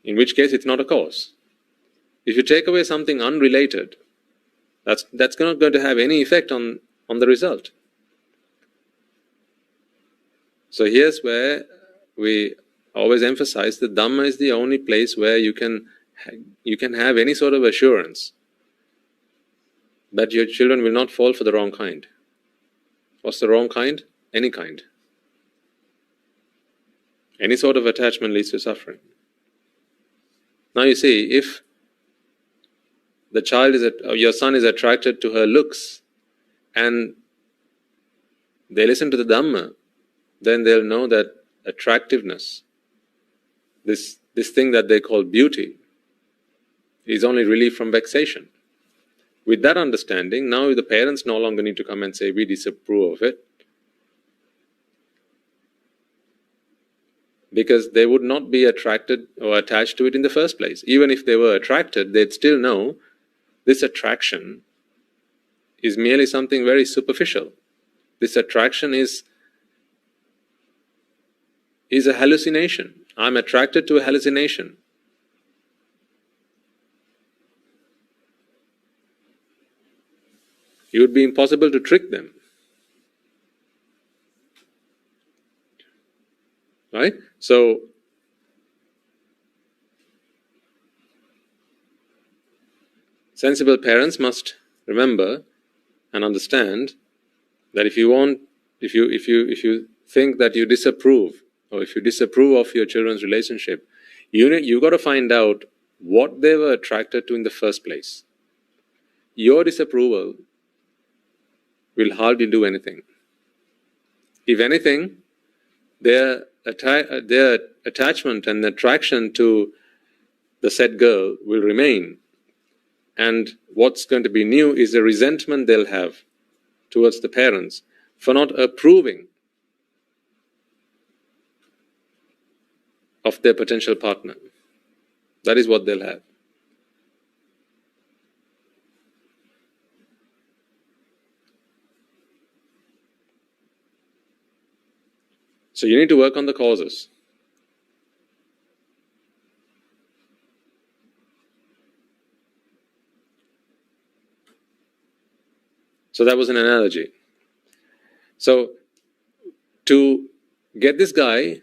in which case it's not a cause. If you take away something unrelated, that's not going to have any effect on the result. So here's where we always emphasize that Dhamma is the only place where you can have any sort of assurance that your children will not fall for the wrong kind. What's the wrong kind? Any kind. Any sort of attachment leads to suffering. Now you see, if the child your son is attracted to her looks and they listen to the Dhamma, then they'll know that attractiveness, this thing that they call beauty, is only relief from vexation. With that understanding, now the parents no longer need to come and say, we disapprove of it. Because they would not be attracted or attached to it in the first place. Even if they were attracted, they'd still know this attraction is merely something very superficial. This attraction is a hallucination. I'm attracted to a hallucination. It would be impossible to trick them. Right? So, sensible parents must remember and understand that if you think that you disapprove, or if you disapprove of your children's relationship, you got to find out what they were attracted to in the first place. Your disapproval will hardly do anything. If anything, their attachment and attraction to the said girl will remain. And what's going to be new is the resentment they'll have towards the parents for not approving of their potential partner. That is what they'll have. So you need to work on the causes. So that was an analogy. So to get this guy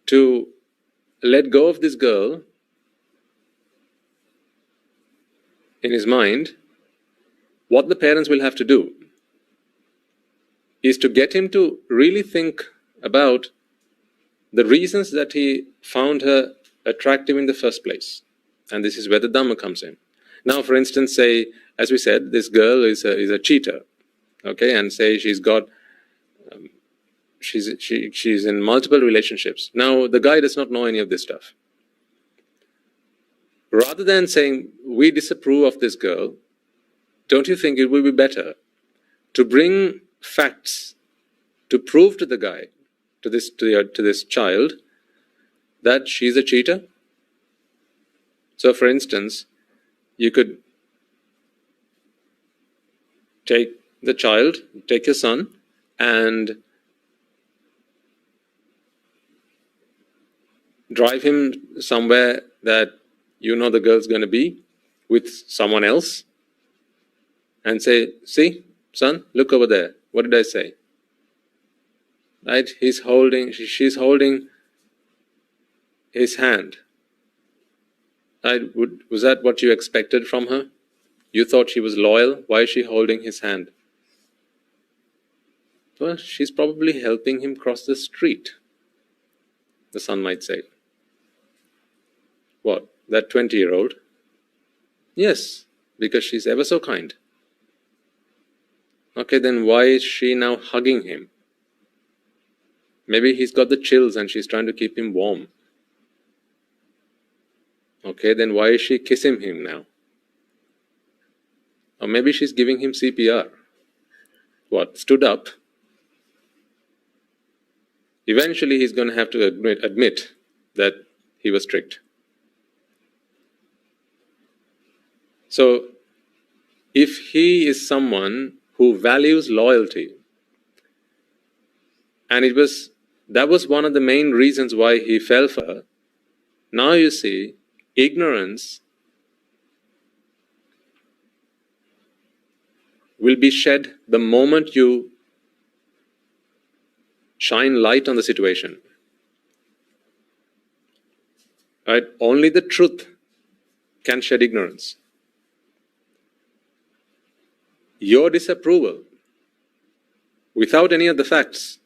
to let go of this girl in his mind, what the parents will have to do is to get him to really think about the reasons that he found her attractive in the first place. And this is where the Dhamma comes in. Now, for instance, say, as we said, this girl is a cheater, okay, and say she's got, she's in multiple relationships. Now, the guy does not know any of this stuff. Rather than saying, we disapprove of this girl, don't you think it would be better to bring facts to prove to the guy, to this child, that she's a cheater? So, for instance, you could take your son, and drive him somewhere that you know the girl's going to be with someone else, and say, see, son, look over there. What did I say? Right? She's holding his hand. Was that what you expected from her? You thought she was loyal. Why is she holding his hand? Well, she's probably helping him cross the street, the son might say. What? That 20-year-old? Yes, because she's ever so kind. Okay, then why is she now hugging him? Maybe he's got the chills and she's trying to keep him warm. Okay, then why is she kissing him now? Or maybe she's giving him CPR. What? Stood up? Eventually he's going to have to admit that he was tricked. So, if he is someone who values loyalty, And that was one of the main reasons why he fell for her. Now you see, ignorance will be shed the moment you shine light on the situation. Right? Only the truth can shed ignorance. Your disapproval, without any of the facts,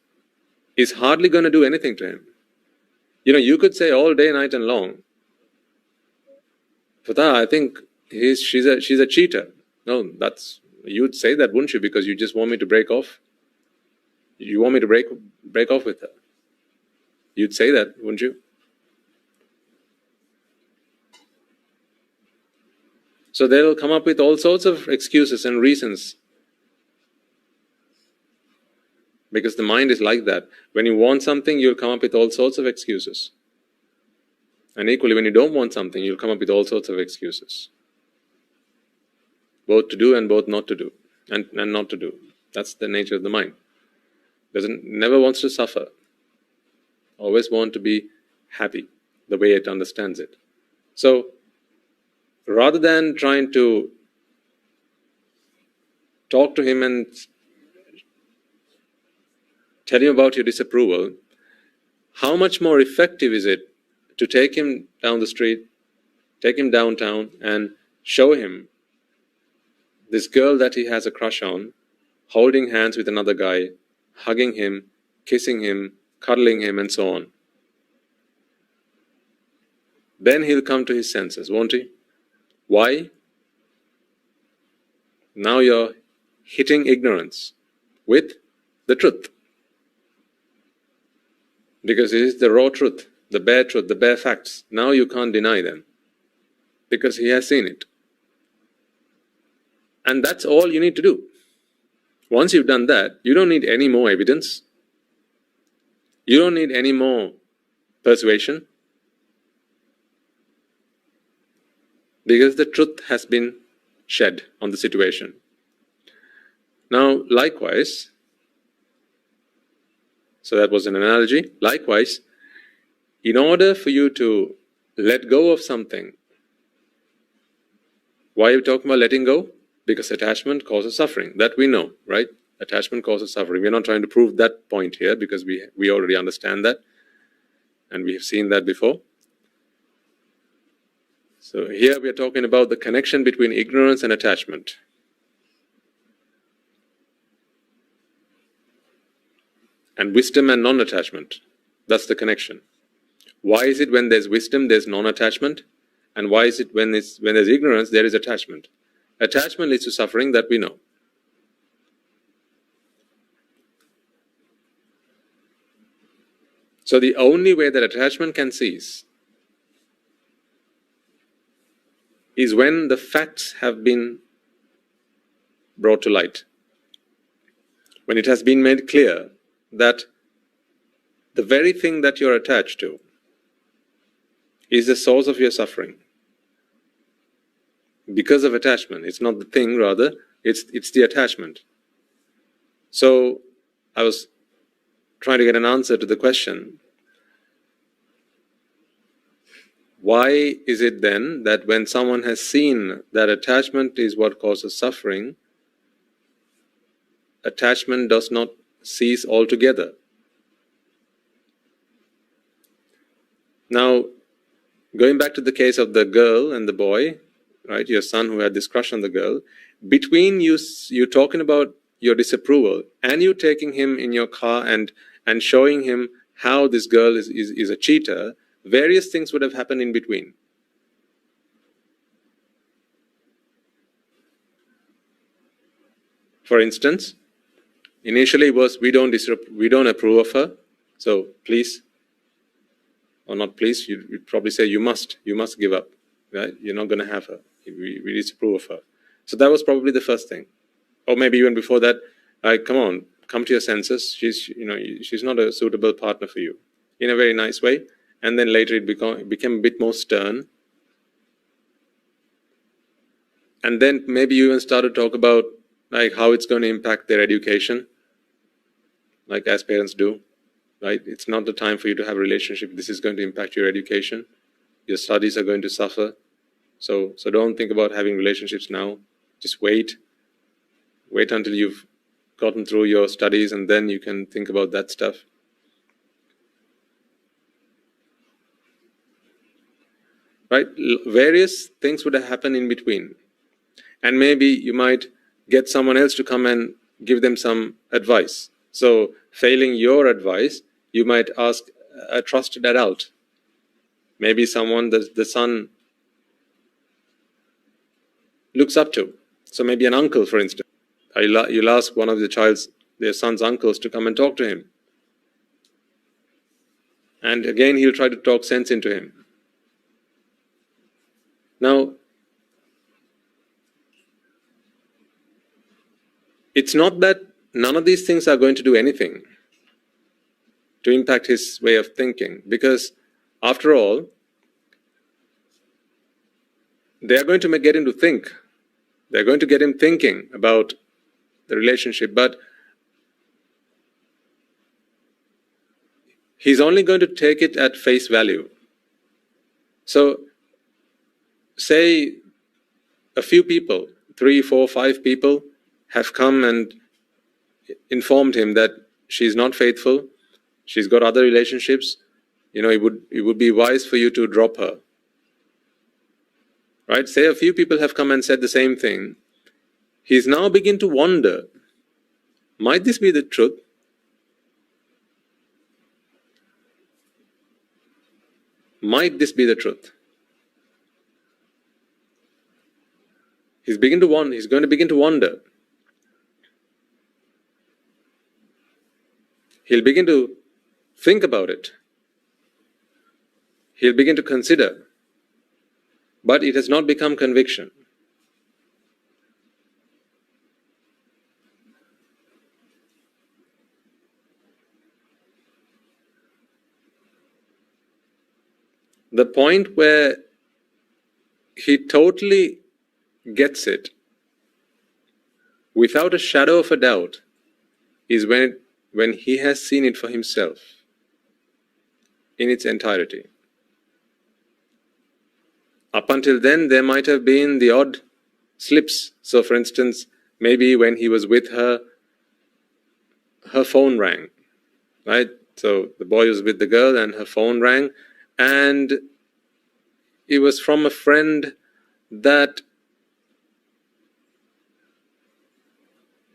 is hardly going to do anything to him. You could say all day, night and long, Fatah, I think she's a cheater. No, you'd say that, wouldn't you? Because you just want me to break off. You want me to break off with her. You'd say that, wouldn't you? So they'll come up with all sorts of excuses and reasons. Because the mind is like that. When you want something, you'll come up with all sorts of excuses. And equally, when you don't want something, you'll come up with all sorts of excuses. Both to do and both not to do. And not to do. That's the nature of the mind. Never wants to suffer. Always want to be happy, the way it understands it. So, rather than trying to talk to him and tell him about your disapproval, how much more effective is it to take him down the street, take him downtown, and show him this girl that he has a crush on, holding hands with another guy, hugging him, kissing him, cuddling him, and so on. Then he'll come to his senses, won't he? Why? Now you're hitting ignorance with the truth. Because it is the raw truth, the bare facts. Now you can't deny them. Because he has seen it. And that's all you need to do. Once you've done that, you don't need any more evidence. You don't need any more persuasion. Because the truth has been shed on the situation. Now, likewise, so that was an analogy. Likewise, in order for you to let go of something, why are we talking about letting go? Because attachment causes suffering. That we know, right? Attachment causes suffering. We're not trying to prove that point here because we already understand that. And we have seen that before. So here we are talking about the connection between ignorance and attachment. And wisdom and non-attachment. That's the connection. Why is it when there's wisdom, there's non-attachment? And why is it when there's ignorance, there is attachment? Attachment leads to suffering, that we know. So the only way that attachment can cease is when the facts have been brought to light. When it has been made clear that the very thing that you're attached to is the source of your suffering. Because of attachment. It's not the thing, rather, it's the attachment. So, I was trying to get an answer to the question, why is it then that when someone has seen that attachment is what causes suffering, attachment does not cease altogether? Now, going back to the case of the girl and the boy, right, your son who had this crush on the girl, between you talking about your disapproval and you taking him in your car and showing him how this girl is a cheater, various things would have happened in between. For instance, initially it was we don't approve of her, so please, or not please, you'd probably say you must give up, right? You're not going to have her. We disapprove of her. So that was probably the first thing. Or maybe even before that, come to your senses. She's not a suitable partner for you, in a very nice way. And then later it became a bit more stern. And then maybe you even started to talk about how it's going to impact their education, like as parents do. right? It's not the time for you to have a relationship. This is going to impact your education. Your studies are going to suffer. So don't think about having relationships now. Just wait. Wait until you've gotten through your studies, and then you can think about that stuff. Right? Various things would have happened in between. And maybe you might get someone else to come and give them some advice. So failing your advice, you might ask a trusted adult. Maybe someone the son looks up to. So maybe an uncle, for instance. You'll ask one of their son's uncles to come and talk to him. And again, he'll try to talk sense into him. Now, it's not that none of these things are going to do anything to impact his way of thinking, because after all, they are going to get him to think. They're going to get him thinking about the relationship, but he's only going to take it at face value. So, say a few people, 3, 4, 5 people, have come and informed him that she's not faithful, she's got other relationships, it would be wise for you to drop her. Right? Say a few people have come and said the same thing. He's now begin to wonder, might this be the truth? Might this be the truth? He's going to begin to wonder. He'll begin to think about it. He'll begin to consider. But it has not become conviction. The point where he totally gets it without a shadow of a doubt is when he has seen it for himself in its entirety. Up until then, there might have been the odd slips. So for instance, maybe when he was with her, her phone rang, right? So the boy was with the girl and her phone rang, and it was from a friend that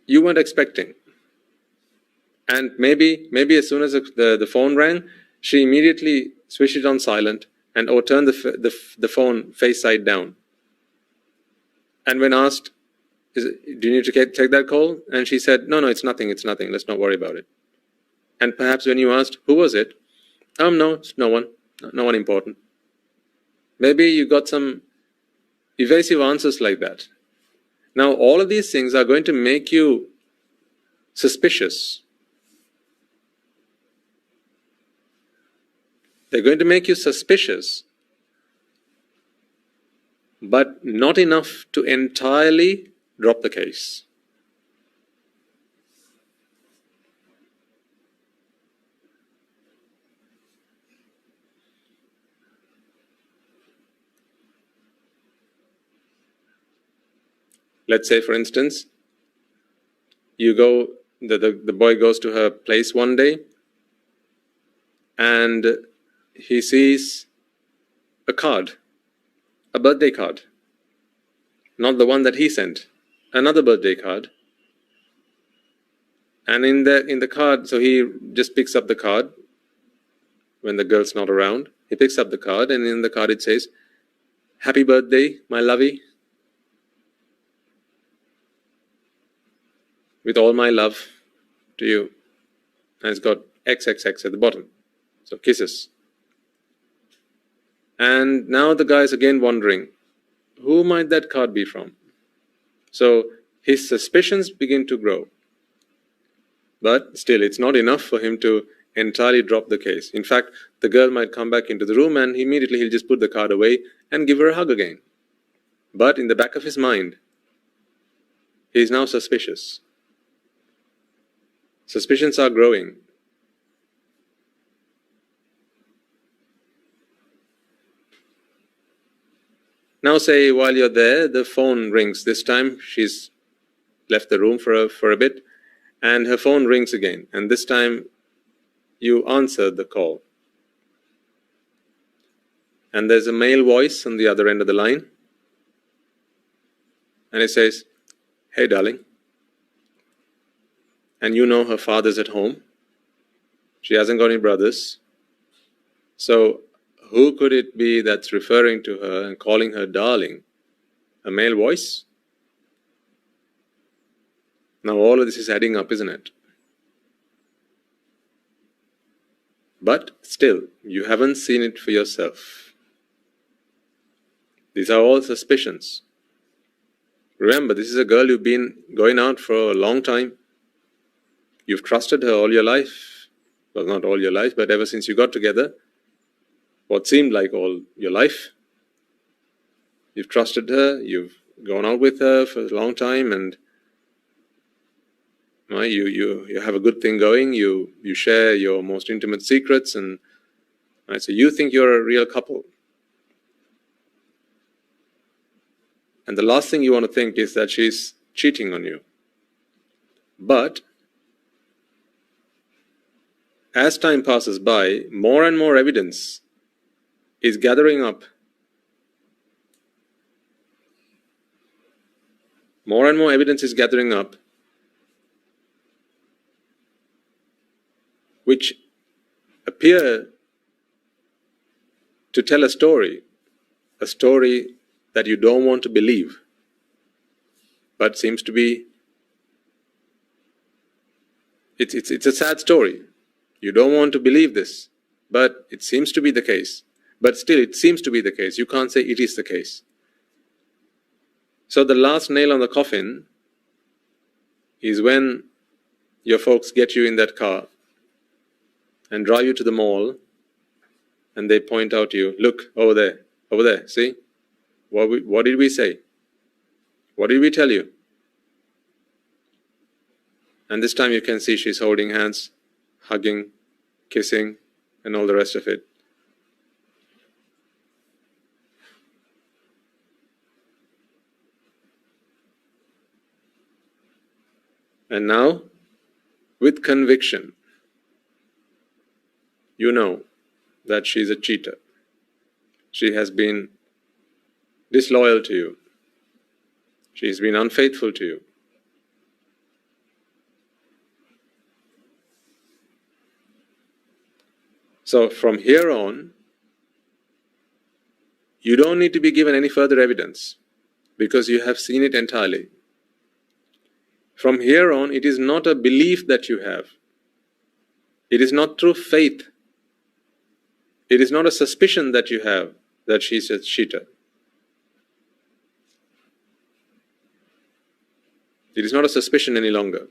you weren't expecting. And maybe as soon as the phone rang, she immediately switched it on silent or turned the phone face side down. And when asked, do you need to take that call? And she said, no, it's nothing, let's not worry about it. And perhaps when you asked, who was it? No, it's no one important. Maybe you got some evasive answers like that. Now, all of these things are going to make you suspicious. They're going to make you suspicious, but not enough to entirely drop the case. Let's say, for instance, the boy goes to her place one day, and he sees a card, a birthday card, not the one that he sent, another birthday card. And in the card, so he just picks up the card when the girl's not around. He picks up the card, and in the card it says, "Happy birthday, my lovey. With all my love to you." And it's got XXX at the bottom. So kisses. And now the guy's again wondering, who might that card be from? So his suspicions begin to grow. But still, it's not enough for him to entirely drop the case. In fact, the girl might come back into the room and immediately he'll just put the card away and give her a hug again. But in the back of his mind, he's now suspicious. Suspicions are growing. Now say while you're there, the phone rings. This time she's left the room for a bit, and her phone rings again. And this time you answer the call. And there's a male voice on the other end of the line. And it says, "Hey, darling." And you know her father's at home. She hasn't got any brothers. So who could it be that's referring to her and calling her darling? A male voice? Now all of this is adding up, isn't it? But still, you haven't seen it for yourself. These are all suspicions. Remember, this is a girl you've been going out for a long time. You've trusted her all your life. Well, not all your life, but ever since you got together, what seemed like all your life. You've trusted her, you've gone out with her for a long time, and you have a good thing going. You share your most intimate secrets, and so you think you're a real couple. And the last thing you want to think is that she's cheating on you. But as time passes by, more and more evidence is gathering up. More and more evidence is gathering up which appear to tell a story that you don't want to believe, but seems to be, it's a sad story. You don't want to believe this, but it seems to be the case. But still, it seems to be the case. You can't say it is the case. So the last nail on the coffin is when your folks get you in that car and drive you to the mall, and they point out to you, "Look, over there, see? What did we say? What did we tell you?" And this time you can see she's holding hands, hugging, kissing, and all the rest of it. And now, with conviction, you know that she's a cheater. She has been disloyal to you. She's been unfaithful to you. So from here on, you don't need to be given any further evidence because you have seen it entirely. From here on, it is not a belief that you have. It is not through faith. It is not a suspicion that you have that she's a cheater. It is not a suspicion any longer.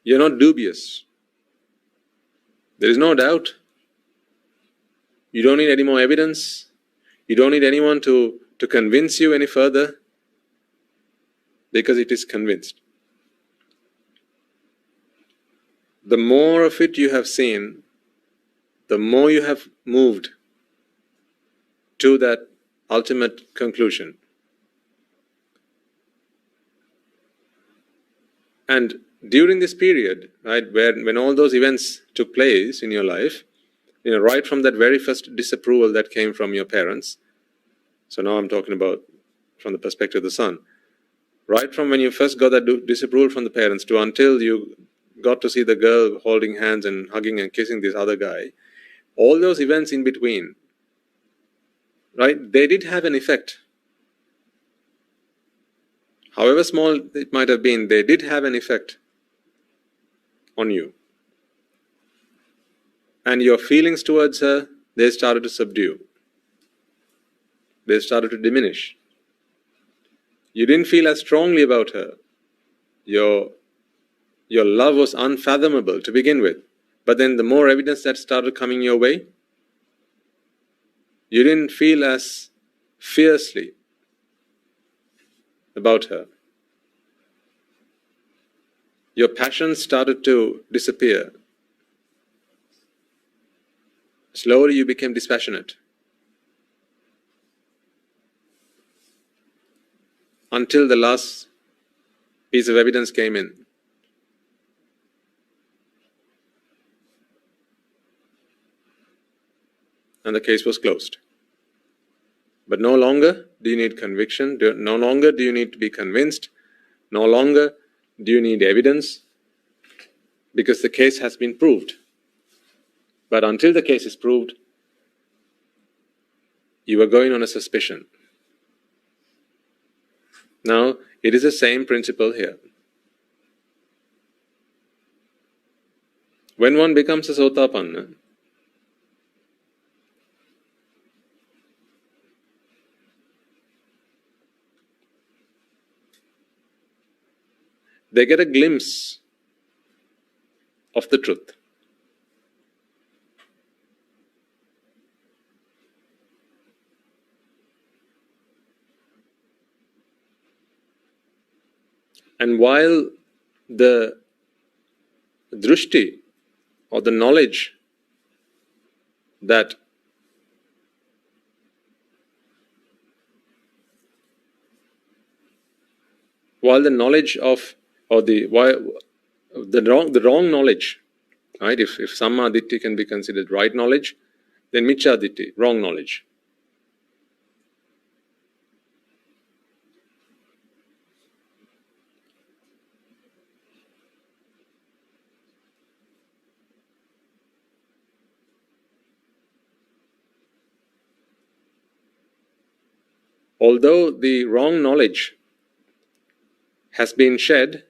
You're not dubious. There is no doubt. You don't need any more evidence. You don't need anyone to convince you any further, because it is convinced. The more of it you have seen, the more you have moved to that ultimate conclusion. And during this period, right, when all those events took place in your life, right from that very first disapproval that came from your parents, so now I'm talking about from the perspective of the son, right from when you first got that disapproval from the parents to until you got to see the girl holding hands and hugging and kissing this other guy, all those events in between, right, they did have an effect. However small it might have been, they did have an effect on you. And your feelings towards her, they started to subdue. They started to diminish. You didn't feel as strongly about her. Your love was unfathomable to begin with. But then the more evidence that started coming your way, you didn't feel as fiercely about her. Your passion started to disappear. Slowly you became dispassionate. until the last piece of evidence came in. And the case was closed. But no longer do you need conviction, no longer do you need to be convinced, no longer do you need evidence, because the case has been proved. But until the case is proved, you are going on a suspicion. Now, it is the same principle here. When one becomes a Sotapanna, they get a glimpse of the truth. And while the drushti, or the knowledge that the wrong knowledge, right? If samma ditthi can be considered right knowledge, then miccha ditthi, wrong knowledge. Although the wrong knowledge has been shed,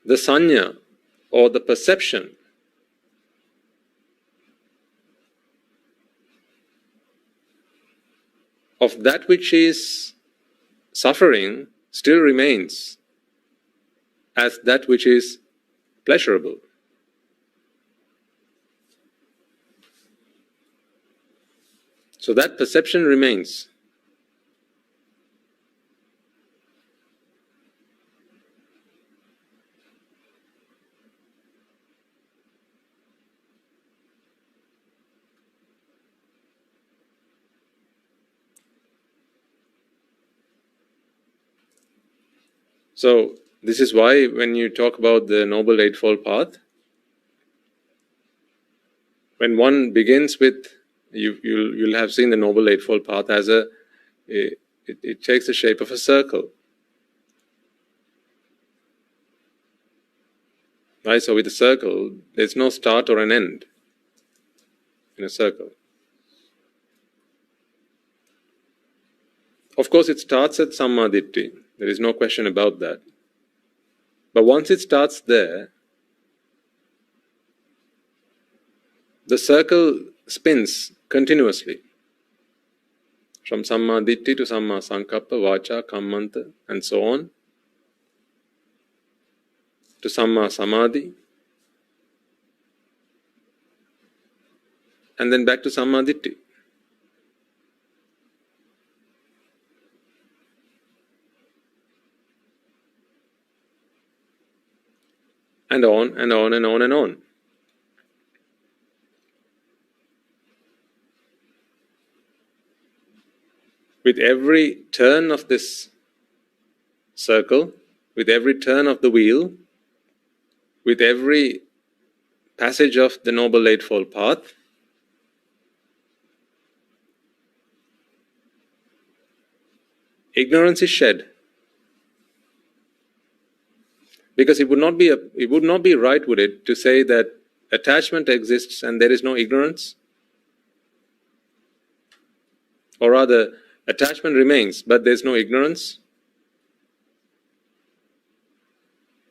the sanya, or the perception, of that which is suffering still remains as that which is pleasurable. So that perception remains. So this is why when you talk about the Noble Eightfold Path, when one begins with, you'll have seen the Noble Eightfold Path as it takes the shape of a circle. Right? So with a circle, there's no start or an end in a circle. Of course, it starts at samma ditthi. There is no question about that. But once it starts there, the circle spins continuously. From samma ditthi to samma sankappa, vacha, kammanta, and so on, to samma samadhi, and then back to samma ditthi. And on and on and on and on. With every turn of this circle, with every turn of the wheel, with every passage of the Noble Eightfold Path, ignorance is shed. Because it would not be right, would it, to say that attachment exists and there is no ignorance? Or rather, attachment remains, but there's no ignorance?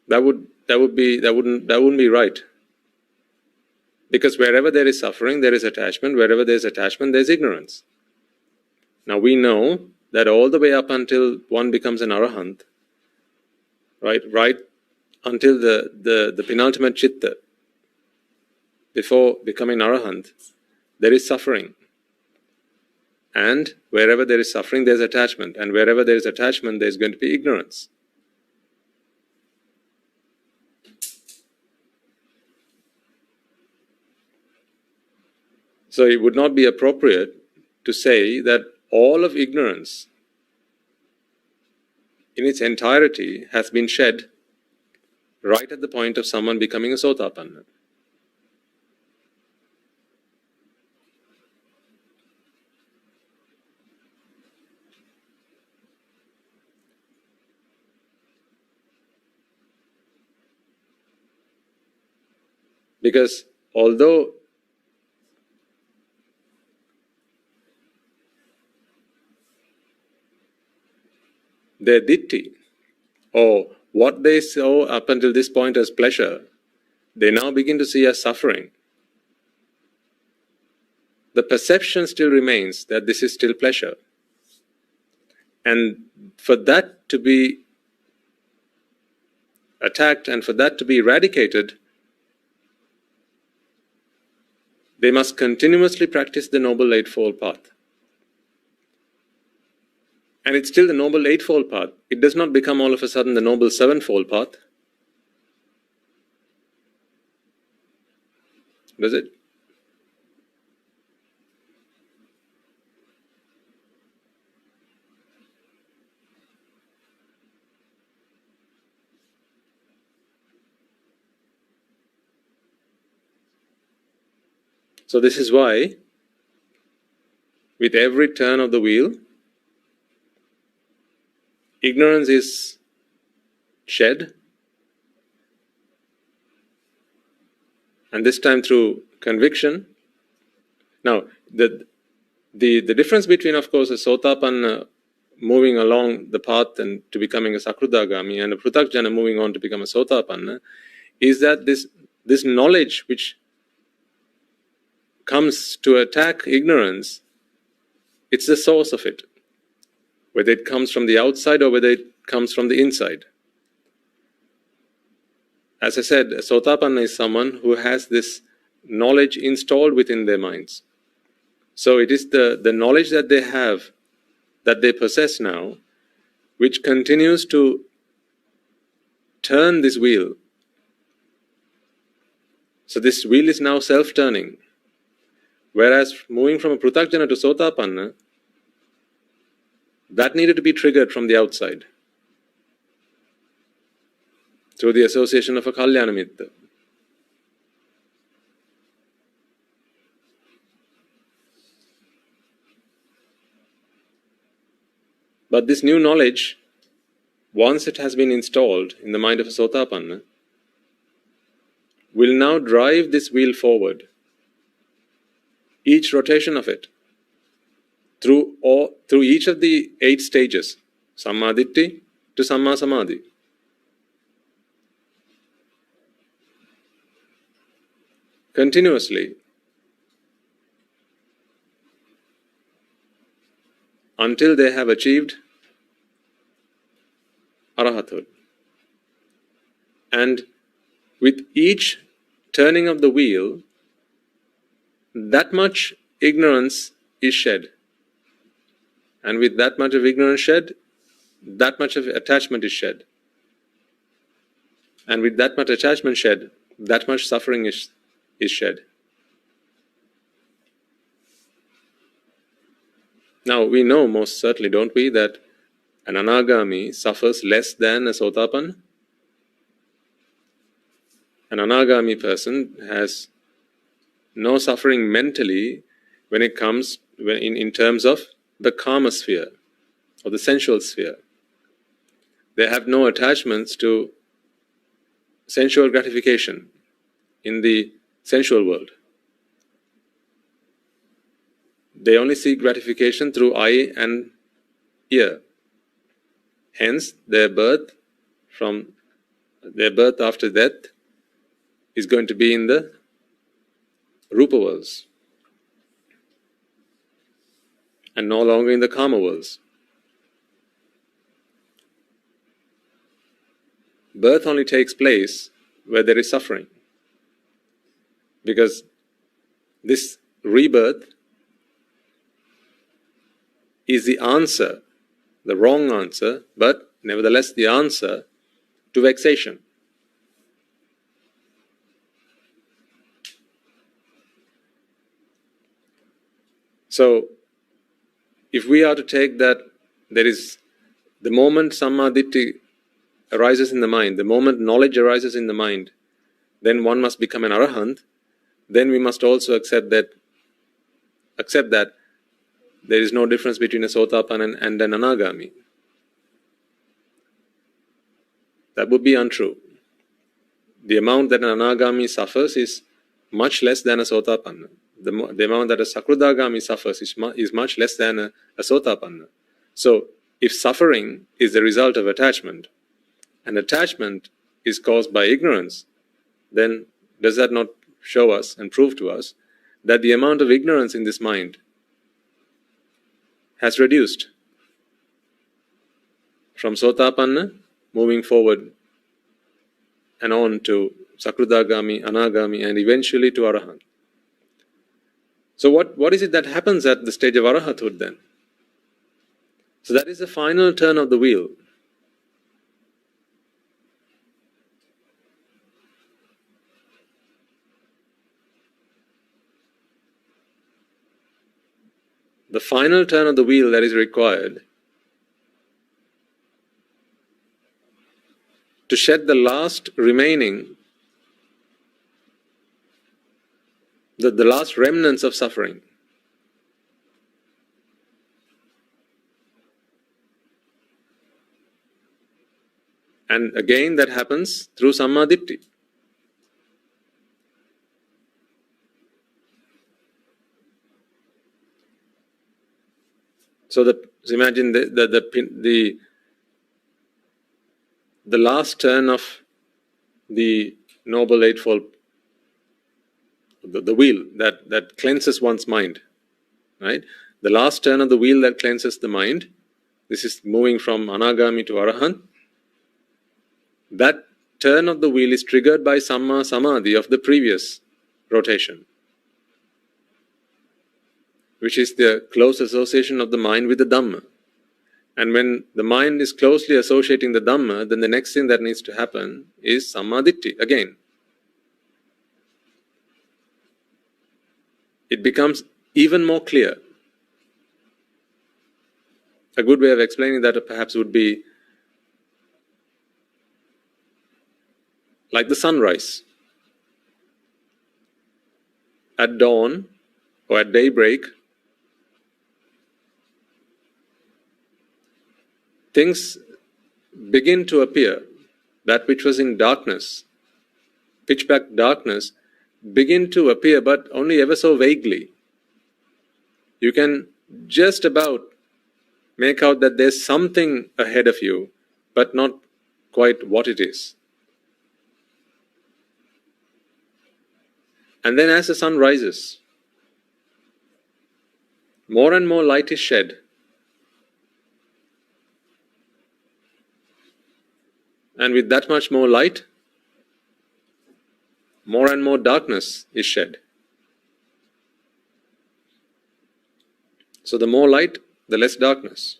That wouldn't be right. Because wherever there is suffering, there is attachment. Wherever there is attachment, there is ignorance. Now we know that all the way up until one becomes an arahant, right until the penultimate chitta, before becoming arahant, there is suffering. And wherever there is suffering, there is attachment. And wherever there is attachment, there is going to be ignorance. So it would not be appropriate to say that all of ignorance in its entirety has been shed right at the point of someone becoming a Sotapanna. Because although their ditti, or what they saw up until this point as pleasure, they now begin to see as suffering. The perception still remains that this is still pleasure. And for that to be attacked and for that to be eradicated, they must continuously practice the Noble Eightfold Path. And it's still the Noble Eightfold Path. It does not become all of a sudden the Noble Sevenfold Path. Does it? So this is why, with every turn of the wheel, ignorance is shed, and this time through conviction. Now, the difference between, of course, a Sotapanna moving along the path and to becoming a Sakruddhagami and a Pruthakjana moving on to become a Sotapanna is that this knowledge which comes to attack ignorance, it's the source of it, whether it comes from the outside or whether it comes from the inside. As I said, a Sotapanna is someone who has this knowledge installed within their minds. So it is the knowledge that they have, that they possess now, which continues to turn this wheel. So this wheel is now self-turning. Whereas moving from a Pruthakjana to Sotapanna, that needed to be triggered from the outside through the association of a Kalyanamitta. But this new knowledge, once it has been installed in the mind of a Sotapanna, will now drive this wheel forward. Each rotation of it, through each of the 8 stages, Sammaditthi to Samma Samadhi. Continuously, until they have achieved Arahathood. And with each turning of the wheel, that much ignorance is shed. And with that much of ignorance shed, that much of attachment is shed. And with that much attachment shed, that much suffering is shed. Now, we know most certainly, don't we, that an Anagami suffers less than a Sotapanna? An Anagami person has no suffering mentally when it comes in terms of the karma sphere or the sensual sphere. They have no attachments to sensual gratification in the sensual world. They only seek gratification through eye and ear. Hence, their birth after death is going to be in the Rupa worlds and no longer in the Kama worlds. Birth only takes place where there is suffering, because this rebirth is the answer, the wrong answer, but nevertheless the answer to vexation. So, if we are to take that there is the moment Sammaditthi arises in the mind, the moment knowledge arises in the mind, then one must become an arahant, then we must also accept that there is no difference between a Sotapanna and an Anagami. That would be untrue. The amount that an Anagami suffers is much less than a Sotapanna. The amount that a Sakrodagami suffers is much less than a Sotapanna. So, if suffering is the result of attachment, and attachment is caused by ignorance, then does that not show us and prove to us that the amount of ignorance in this mind has reduced from Sotapanna moving forward and on to Sakrodagami, Anagami, and eventually to Arahant. So what is it that happens at the stage of Arahathood then? So that is the final turn of the wheel. The final turn of the wheel that is required to shed the last remaining, the last remnants of suffering. And again that happens through Sammaditthi. So imagine the last turn of the Noble Eightfold, the wheel that cleanses one's mind, right? The last turn of the wheel that cleanses the mind, this is moving from Anagami to Arahant. That turn of the wheel is triggered by Samma Samadhi of the previous rotation, which is the close association of the mind with the Dhamma. And when the mind is closely associating the Dhamma, then the next thing that needs to happen is Sammaditthi again. It becomes even more clear. A good way of explaining that perhaps would be like the sunrise. At dawn or at daybreak, things begin to appear. That which was in darkness, pitch black darkness, begin to appear, but only ever so vaguely. You can just about make out that there's something ahead of you, but not quite what it is. And then as the sun rises, more and more light is shed. And with that much more light, more and more darkness is shed. So the more light, the less darkness.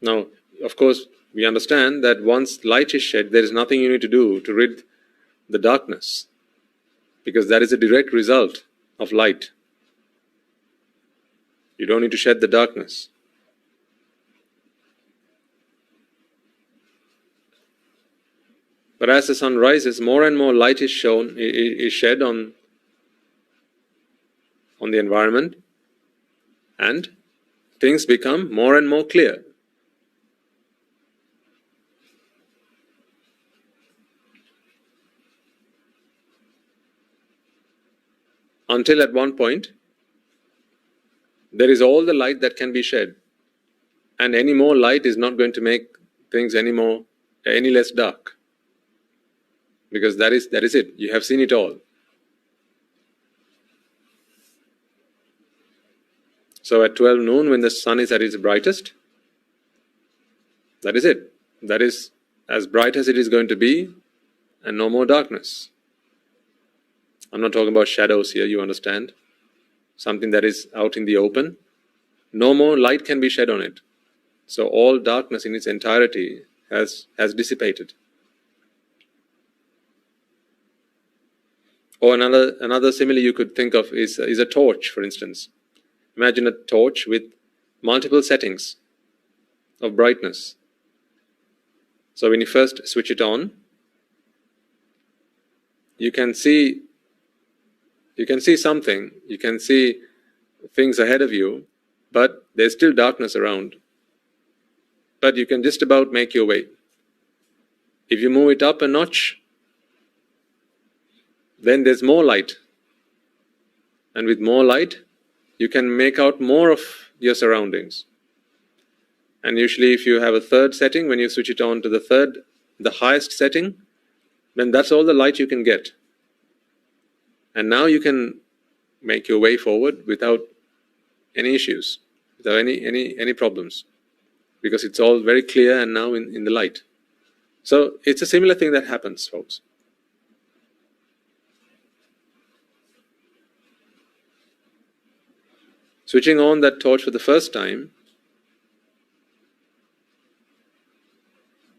Now, of course, we understand that once light is shed, there is nothing you need to do to rid the darkness, because that is a direct result of light. You don't need to shed the darkness. But as the sun rises, more and more light is shed on the environment, and things become more and more clear. Until at one point, there is all the light that can be shed, and any more light is not going to make things any less dark. Because that is it. You have seen it all. So at 12 noon, when the sun is at its brightest, that is it. That is as bright as it is going to be, and no more darkness. I'm not talking about shadows here, you understand. Something that is out in the open. No more light can be shed on it. So all darkness in its entirety has dissipated. Or another simile you could think of is a torch, for instance. Imagine a torch with multiple settings of brightness. So when you first switch it on, you can see something, you can see things ahead of you, but there's still darkness around. But you can just about make your way. If you move it up a notch, then there's more light. And with more light, you can make out more of your surroundings. And usually if you have a third setting, when you switch it on to the highest setting, then that's all the light you can get. And now you can make your way forward without any issues, without any problems, because it's all very clear and now in the light. So it's a similar thing that happens, folks. Switching on that torch for the first time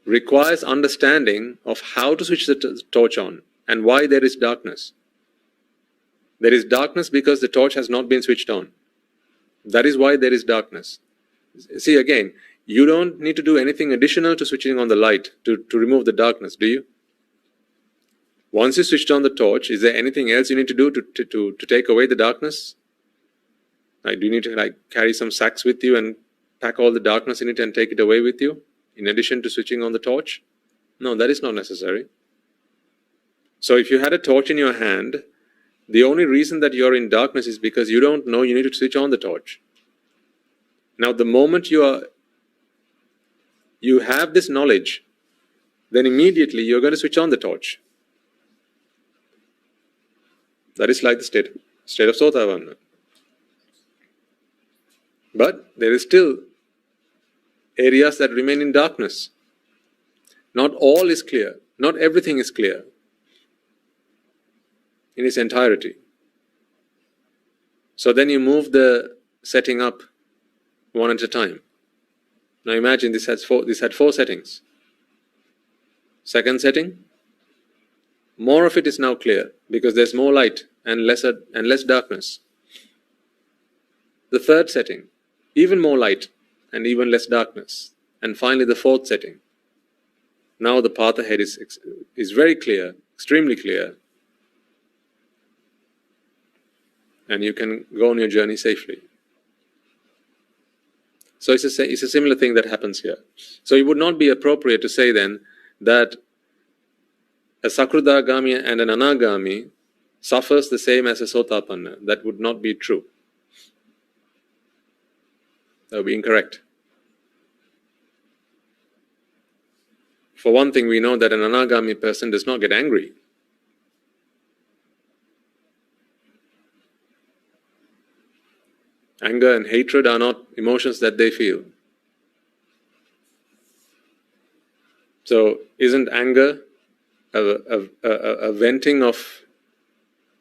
requires understanding of how to switch the torch on and why there is darkness. There is darkness because the torch has not been switched on. That is why there is darkness. See, again, you don't need to do anything additional to switching on the light to remove the darkness, do you? Once you switched on the torch, is there anything else you need to do to take away the darkness? Like, do you need to carry some sacks with you and pack all the darkness in it and take it away with you, in addition to switching on the torch? No, that is not necessary. So if you had a torch in your hand, the only reason that you're in darkness is because you don't know you need to switch on the torch. Now, the moment you have this knowledge, then immediately you're going to switch on the torch. That is like the state of Sotavanna. But there is still areas that remain in darkness. Not all is clear. Not everything is clear in its entirety. So then you move the setting up one at a time. Now imagine this had four settings. Second setting, more of it is now clear because there's more light and less darkness. The third setting, even more light and even less darkness. And finally the fourth setting. Now the path ahead is very clear, extremely clear, and you can go on your journey safely. So it's a similar thing that happens here. So it would not be appropriate to say then that a Sakradagami and an Anagami suffers the same as a Sotapanna. That would not be true. That would be incorrect. For one thing, we know that an Anagami person does not get angry. Anger and hatred are not emotions that they feel. So isn't anger a venting of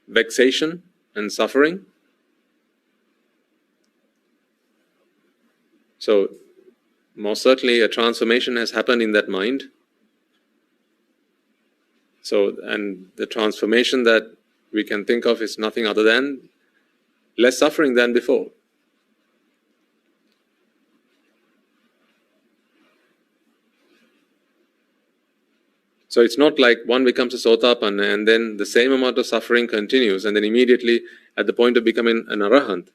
vexation and suffering? So most certainly a transformation has happened in that mind. So, and the transformation that we can think of is nothing other than less suffering than before. So it's not like one becomes a Sotapanna and then the same amount of suffering continues and then immediately at the point of becoming an Arahant,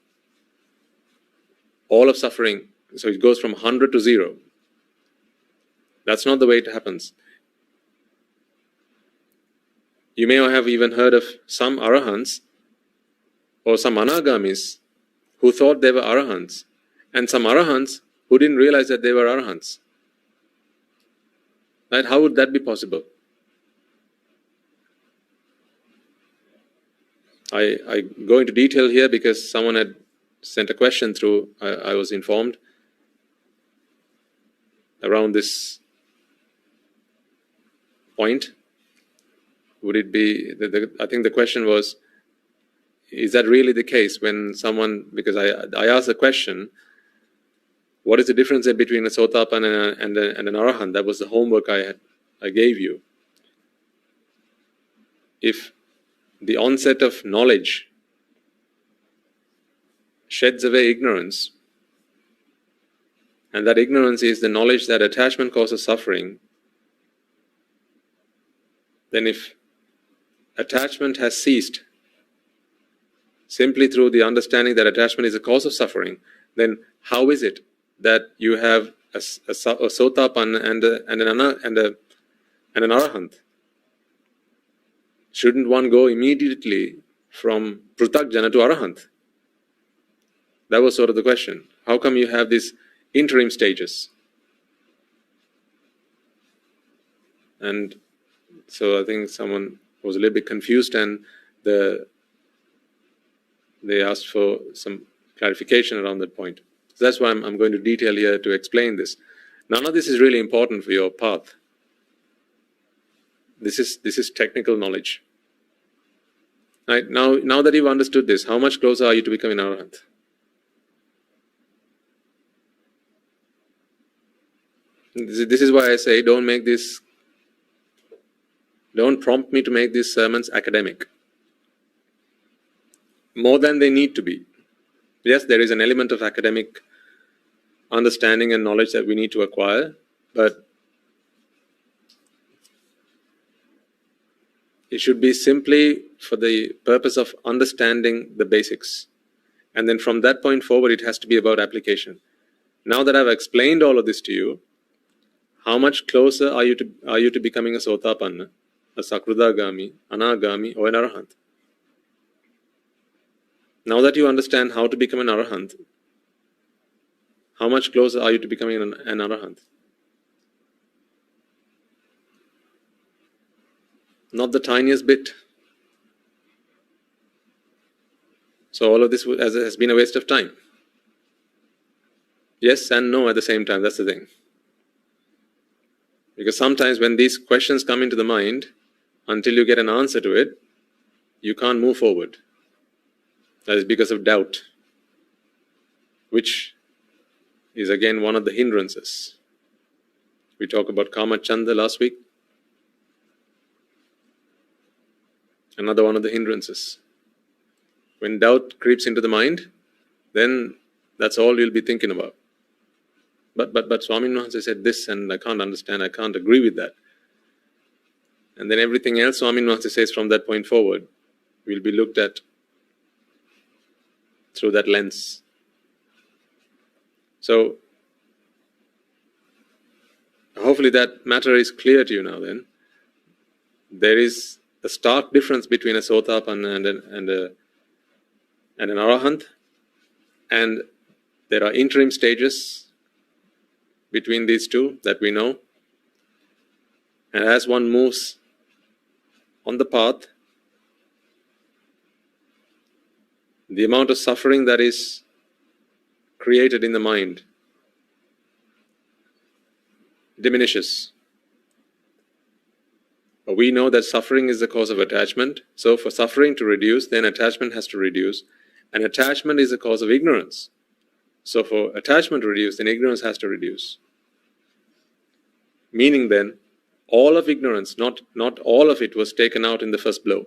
all of suffering, so it goes from 100 to 0. That's not the way it happens. You may have even heard of some Arahants or some Anagamis who thought they were Arahants, and some Arahants who didn't realize that they were Arahants. Right? How would that be possible? I go into detail here because someone had sent a question through, I was informed, around this point. Would it be, I think the question was, is that really the case when someone, because I asked the question, what is the difference between a Sotapanna and an Arahant? That was the homework I gave you. If the onset of knowledge sheds away ignorance, and that ignorance is the knowledge that attachment causes suffering, then if attachment has ceased simply through the understanding that attachment is a cause of suffering, then how is it that you have a sotapanna and an arahant? Shouldn't one go immediately from pruthakjana to arahant? That was sort of the question. How come you have these interim stages? And so I think someone was a little bit confused, and they asked for some clarification around that point. So that's why I'm going to detail here to explain this. None of this is really important for your path. This is technical knowledge. Right? Now that you've understood this, how much closer are you to becoming an arahant? This is why I say don't prompt me to make these sermons academic. More than they need to be. Yes, there is an element of academic understanding and knowledge that we need to acquire, but it should be simply for the purpose of understanding the basics. And then from that point forward, it has to be about application. Now that I've explained all of this to you, how much closer are you to becoming a sotapanna, a sakridagami, anagami, or an arahant? Now that you understand how to become an arahant, how much closer are you to becoming an arahant? Not the tiniest bit. So all of this has been a waste of time. Yes and no at the same time, that's the thing. Because sometimes when these questions come into the mind, until you get an answer to it, you can't move forward. That is because of doubt, which is again one of the hindrances. We talked about Kama Chanda last week. Another one of the hindrances. When doubt creeps into the mind, then that's all you'll be thinking about. But Swami Wahanse said this, and I can't understand, I can't agree with that. And then everything else Swami Wahanse says from that point forward will be looked at through that lens. So, hopefully that matter is clear to you now then. There is a stark difference between a sotapanna and an arahant, and there are interim stages between these two that we know. And as one moves on the path, the amount of suffering that is created in the mind diminishes. But we know that suffering is the cause of attachment. So for suffering to reduce, then attachment has to reduce. And attachment is the cause of ignorance. So for attachment to reduce, then ignorance has to reduce. Meaning then, all of ignorance, not all of it was taken out in the first blow.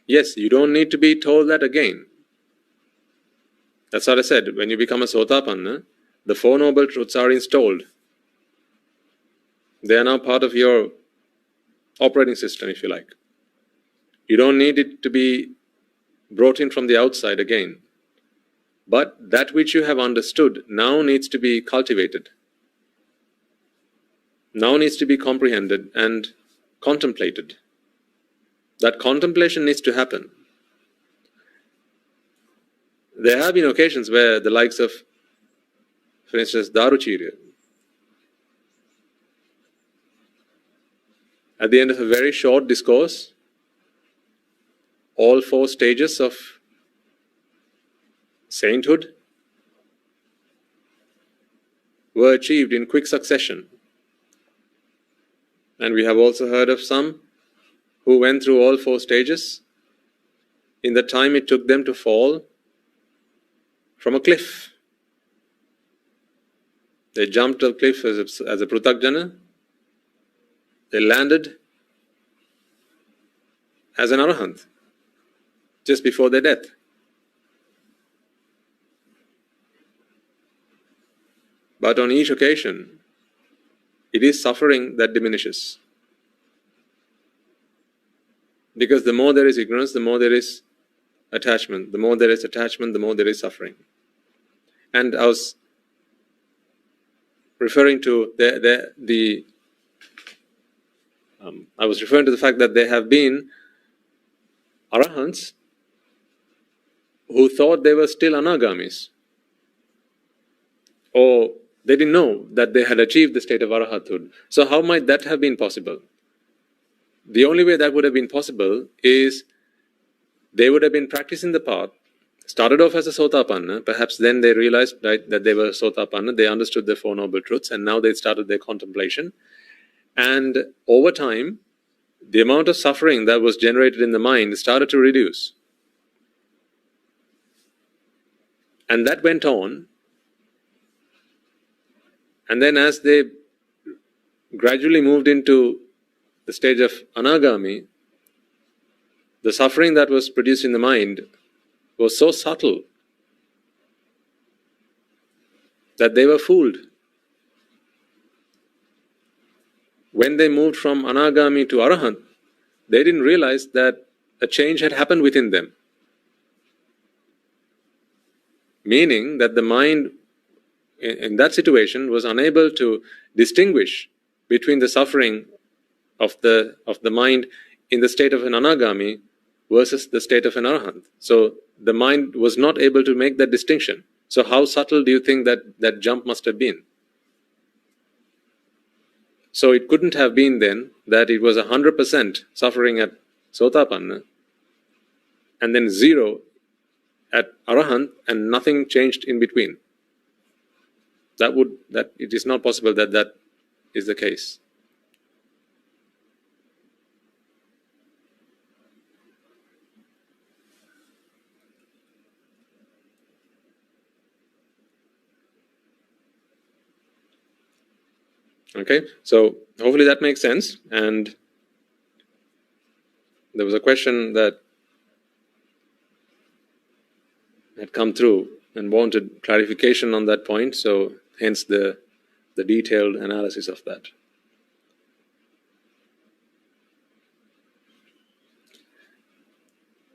Yes, you don't need to be told that again. That's what I said. When you become a sotapanna, the Four Noble Truths are installed. They are now part of your operating system, if you like. You don't need it to be brought in from the outside again. But that which you have understood now needs to be cultivated. Now needs to be comprehended and contemplated. That contemplation needs to happen. There have been occasions where the likes of, for instance, Daruchirya, at the end of a very short discourse, all four stages of sainthood were achieved in quick succession. And we have also heard of some who went through all four stages in the time it took them to fall from a cliff. They jumped a cliff as a pruthakjana, they landed as an arahant just before their death. But on each occasion, it is suffering that diminishes. Because the more there is ignorance, the more there is attachment. The more there is attachment, the more there is suffering. And I was referring to I was referring to the fact that there have been arahants who thought they were still anagamis, or they didn't know that they had achieved the state of arahathood. So how might that have been possible? The only way that would have been possible is they would have been practicing the path, started off as a sotapanna, perhaps then they realized that they were sotapanna, they understood the Four Noble Truths, and now they started their contemplation. And over time, the amount of suffering that was generated in the mind started to reduce. And that went on. And then as they gradually moved into the stage of anagami, the suffering that was produced in the mind was so subtle that they were fooled. When they moved from anagami to arahant, they didn't realize that a change had happened within them. Meaning that the mind in that situation was unable to distinguish between the suffering of the mind in the state of an anagami versus the state of an arahant. So the mind was not able to make that distinction. So how subtle do you think that jump must have been? So it couldn't have been then that it was 100% suffering at sotapanna and then 0 at arahant and nothing changed in between. That it is not possible that is the case. Okay, so hopefully that makes sense. And there was a question that had come through and wanted clarification on that point, so hence the detailed analysis of that.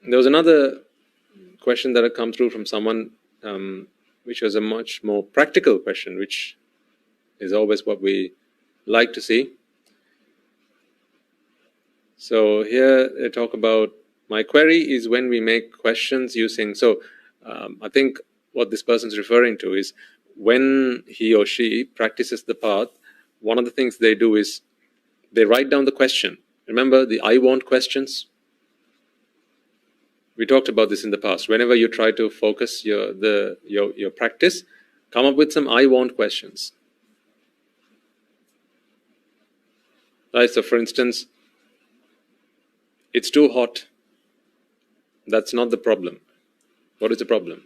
There was another question that had come through from someone, which was a much more practical question, which is always what we like to see. So here they talk about, my query is when we make questions using, so I think what this person is referring to is when he or she practices the path, one of the things they do is they write down the question. Remember the I want questions? We talked about this in the past. Whenever you try to focus your practice, come up with some I want questions. Right, so for instance, it's too hot. That's not the problem. What is the problem?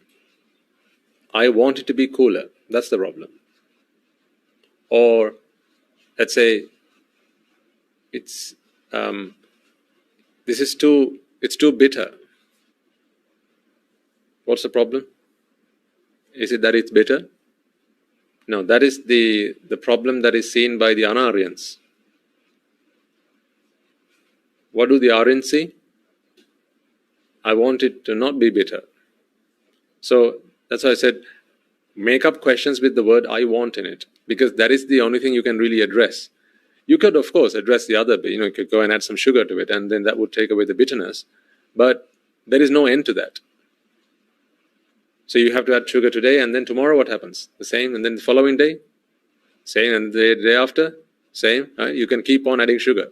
I want it to be cooler. That's the problem. Or let's say it's too bitter. What's the problem? Is it that it's bitter? No, that is the problem that is seen by the Anaryans. What do the Aryans see? I want it to not be bitter. So that's why I said, make up questions with the word I want in it, because that is the only thing you can really address. You could, of course, address the other bit. You could go and add some sugar to it, and then that would take away the bitterness. But there is no end to that. So you have to add sugar today, and then tomorrow what happens? The same, and then the following day? Same, and the day after? Same. Right? You can keep on adding sugar.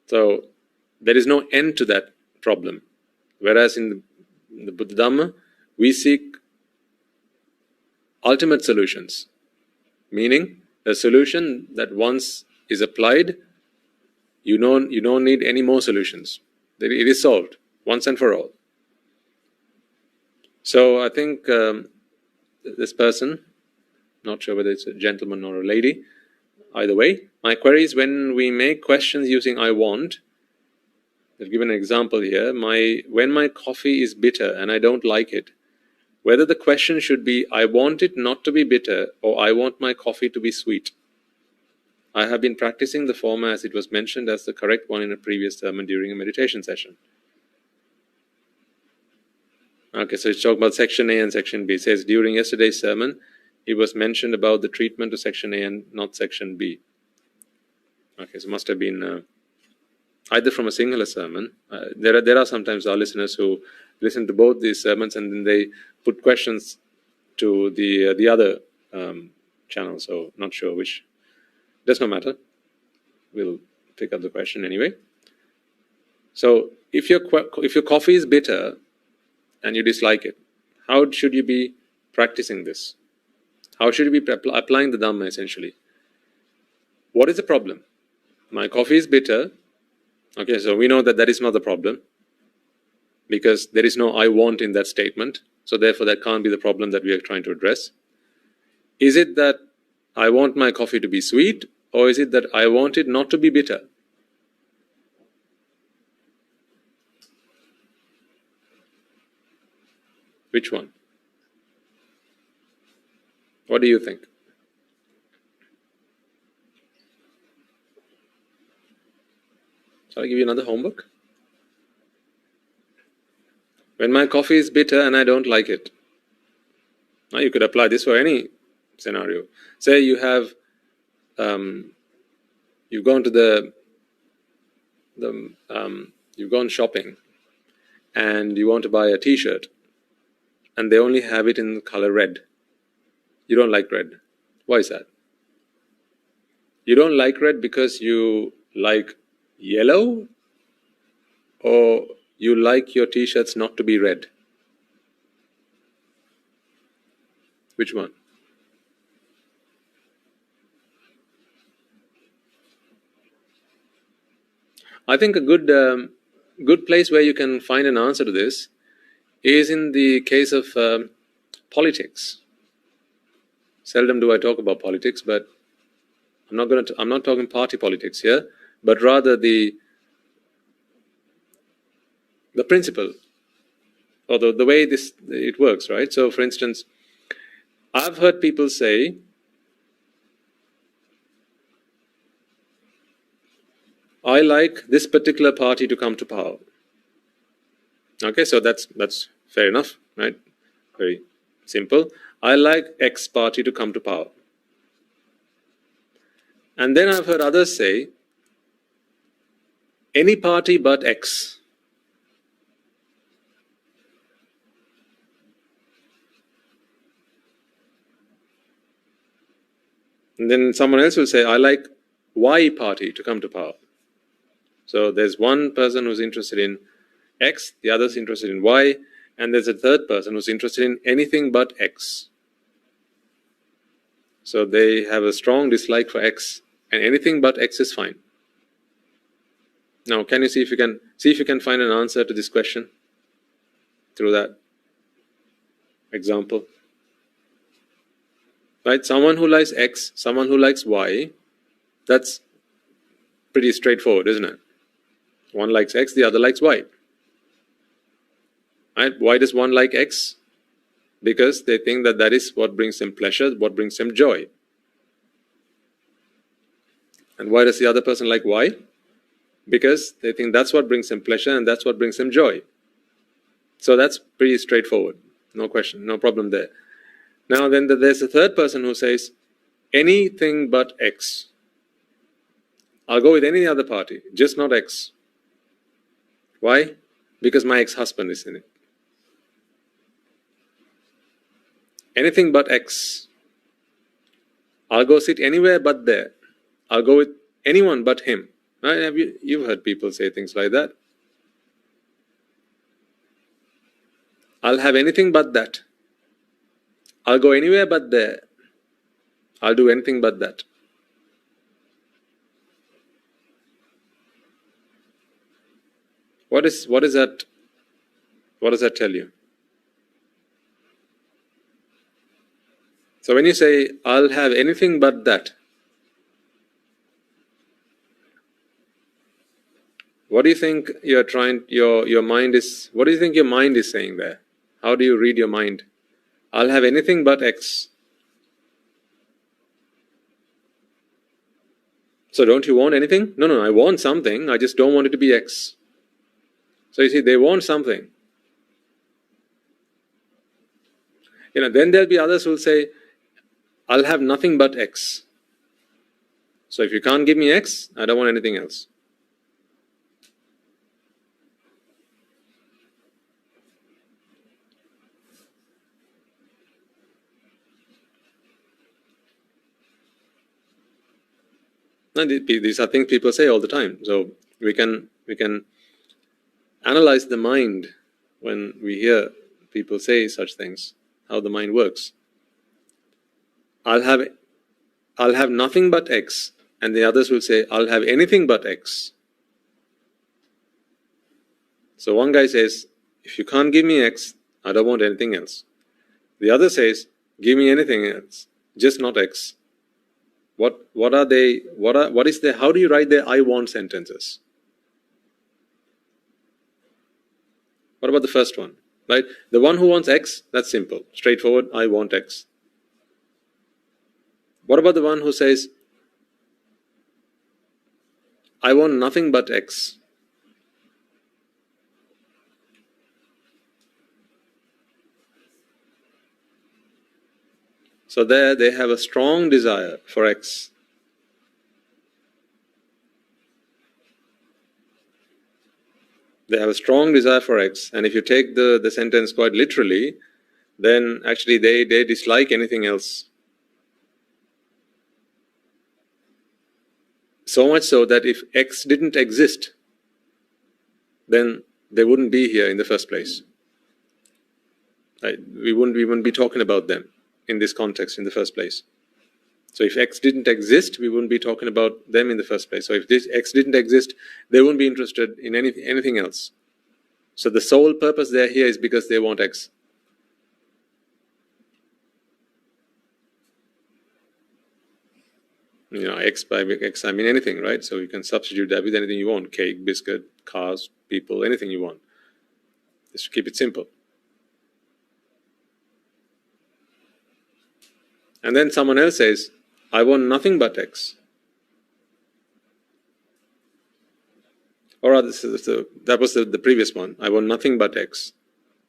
So there is no end to that problem. Whereas in the Buddha Dhamma, we seek ultimate solutions. Meaning, a solution that once is applied, you don't need any more solutions. It is solved once and for all. So I think this person, not sure whether it's a gentleman or a lady, either way, my query is when we make questions using I want, I've given an example here, when my coffee is bitter and I don't like it, whether the question should be I want it not to be bitter or I want my coffee to be sweet. I have been practicing the former as it was mentioned as the correct one in a previous sermon during a meditation session. Okay, so it's talking about section A and section B. It says during yesterday's sermon, it was mentioned about the treatment to section A and not section B. Okay, so it must have been either from a singular sermon. There are sometimes our listeners who listen to both these sermons and then they put questions to the other channel. So not sure which. Does not matter. We'll pick up the question anyway. So if your coffee is bitter and you dislike it, how should you be practicing this? How should you be applying the Dhamma essentially? What is the problem? My coffee is bitter. Okay, so we know that that is not the problem because there is no I want in that statement. So therefore that can't be the problem that we are trying to address. Is it that I want my coffee to be sweet, or is it that I want it not to be bitter? Which one? What do you think? Shall I give you another homework? When my coffee is bitter and I don't like it. Now you could apply this for any scenario. Say you have you've gone to you've gone shopping and you want to buy a t-shirt and they only have it in the color red. You don't like red. Why is that? You don't like red because you like yellow, or you like your t-shirts not to be red? Which one? I think a good place where you can find an answer to this is in the case of politics. Seldom do I talk about politics, but I'm not talking party politics here, but rather the principle or the way it works, right? So, for instance, I've heard people say, I like this particular party to come to power. Okay, so that's fair enough, right? Very simple. I like X party to come to power. And then I've heard others say, any party but X. And then someone else will say, I like Y party to come to power. So there's one person who's interested in X, the other's interested in Y, and there's a third person who's interested in anything but X. So they have a strong dislike for X, and anything but X is fine. Now, can you see if you can find an answer to this question through that example? Right? Someone who likes X, someone who likes Y, that's pretty straightforward, isn't it? One likes X, the other likes Y. Right? Why does one like X? Because they think that that is what brings them pleasure, what brings them joy. And why does the other person like Y? Because they think that's what brings them pleasure and that's what brings them joy. So that's pretty straightforward. No question, no problem there. Now then there's a third person who says, anything but X. I'll go with any other party, just not X. Why? Because my ex-husband is in it. Anything but X. I'll go sit anywhere but there. I'll go with anyone but him. Right? You've heard people say things like that. I'll have anything but that. I'll go anywhere but there. I'll do anything but that. What does that tell you? So when you say, I'll have anything but that, what do you think your mind is, what do you think your mind is saying there? How do you read your mind? I'll have anything but X. So don't you want anything? No, I want something, I just don't want it to be X. So you see, they want something. Then there'll be others who will say, I'll have nothing but X. So if you can't give me X, I don't want anything else. And these are things people say all the time. So we can analyze the mind when we hear people say such things, how the mind works. I'll have nothing but X, and the others will say, I'll have anything but X. So one guy says, if you can't give me X, I don't want anything else. The other says, give me anything else, just not X. What are they? What is their? How do you write their I want sentences? What about the first one? Right? The one who wants X, that's simple, straightforward, I want X. What about the one who says, I want nothing but X? So there they have a strong desire for X. They have a strong desire for X, and if you take the sentence quite literally, then actually they dislike anything else. So much so that if X didn't exist, then they wouldn't be here in the first place. Right? We wouldn't be talking about them in this context in the first place. So if X didn't exist, we wouldn't be talking about them in the first place. So if this X didn't exist, they wouldn't be interested in anything else. So the sole purpose they're here is because they want X. X by X, I mean anything, right? So you can substitute that with anything you want. Cake, biscuit, cars, people, anything you want. Just to keep it simple. And then someone else says, I want nothing but X. Or rather, that was the previous one. I want nothing but X.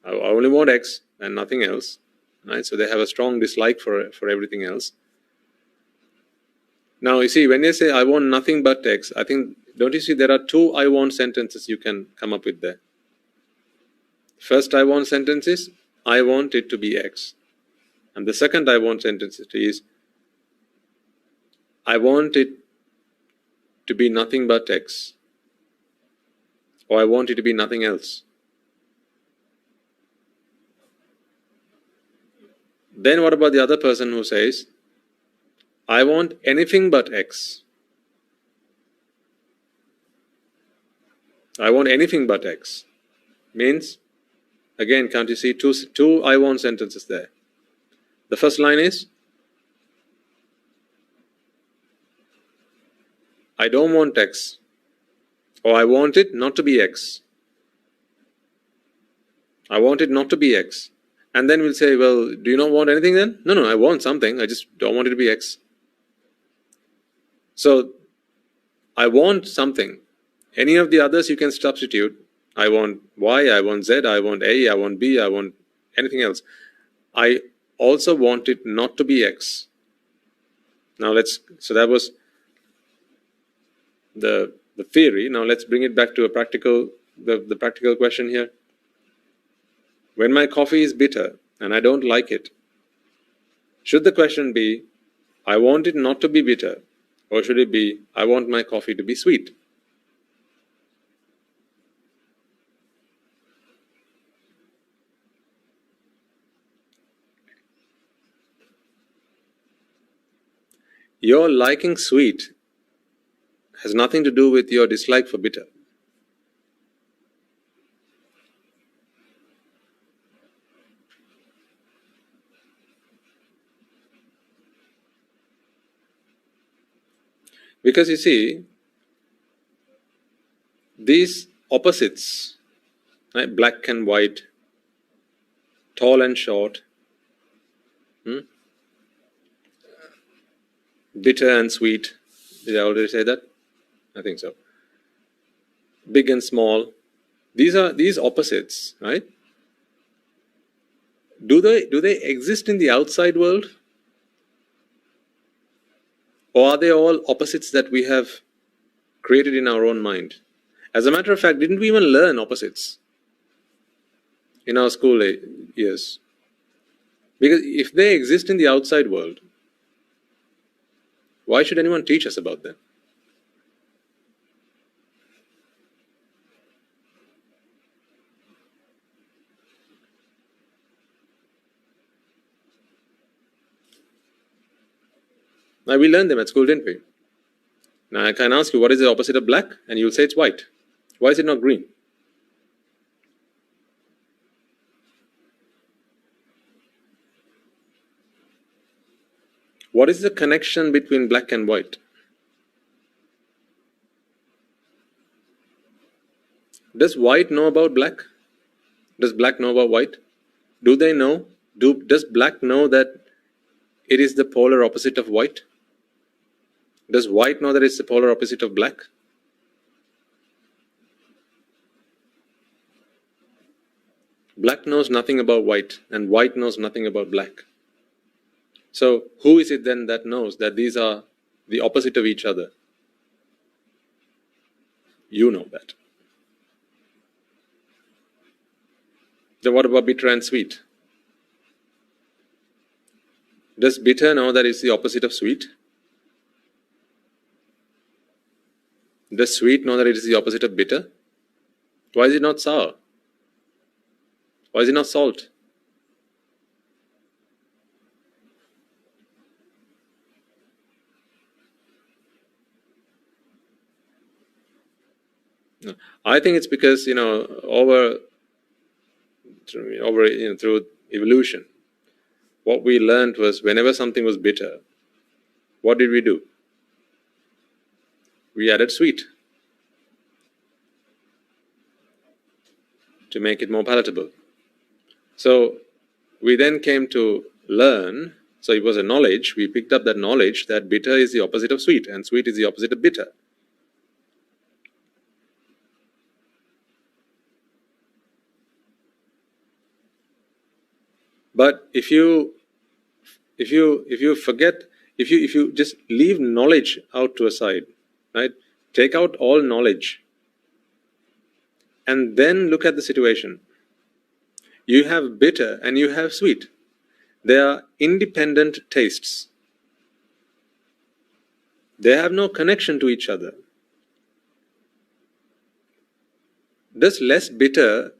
I only want X and nothing else. Right? So they have a strong dislike for everything else. Now you see, when they say I want nothing but X, I think, don't you see there are two I want sentences you can come up with there. First I want sentence is, I want it to be X. And the second I want sentence is, I want it to be nothing but X. Or I want it to be nothing else. Then what about the other person who says, I want anything but X. I want anything but X. Means, again, can't you see two I want sentences there? The first line is, I don't want X. Or I want it not to be X. I want it not to be X. And then we'll say, well, do you not want anything then? No, I want something. I just don't want it to be X. So, I want something. Any of the others you can substitute. I want Y, I want Z, I want A, I want B, I want anything else. I also want it not to be X. Now so that was the theory. Now let's bring it back to the practical question here. When my coffee is bitter and I don't like it, should the question be, I want it not to be bitter, or should it be, I want my coffee to be sweet? Your liking sweet has nothing to do with your dislike for bitter. Because you see, these opposites, right, black and white, tall and short, bitter and sweet. Did I already say that? I think so. Big and small. These are these opposites, right? Do they exist in the outside world? Or are they all opposites that we have created in our own mind? As a matter of fact, didn't we even learn opposites in our school years? Because if they exist in the outside world, why should anyone teach us about them? Now, we learned them at school, didn't we? Now I can ask you, what is the opposite of black? And you'll say it's white. Why is it not green? What is the connection between black and white? Does white know about black? Does black know about white? Do they know? Does black know that it is the polar opposite of white? Does white know that it's the polar opposite of black? Black knows nothing about white, and white knows nothing about black. So who is it then that knows that these are the opposite of each other? You know that. Then what about bitter and sweet? Does bitter know that it's the opposite of sweet? Does sweet know that it is the opposite of bitter? Why is it not sour? Why is it not salt? No. I think it's because, through evolution, what we learned was whenever something was bitter, what did we do? We added sweet to make it more palatable. So we then came to learn, so it was a knowledge, we picked up that knowledge that bitter is the opposite of sweet and sweet is the opposite of bitter. But if you forget, if you just leave knowledge out to a side, right? Take out all knowledge and then look at the situation. You have bitter and you have sweet. They are independent tastes. They have no connection to each other. Does less bitter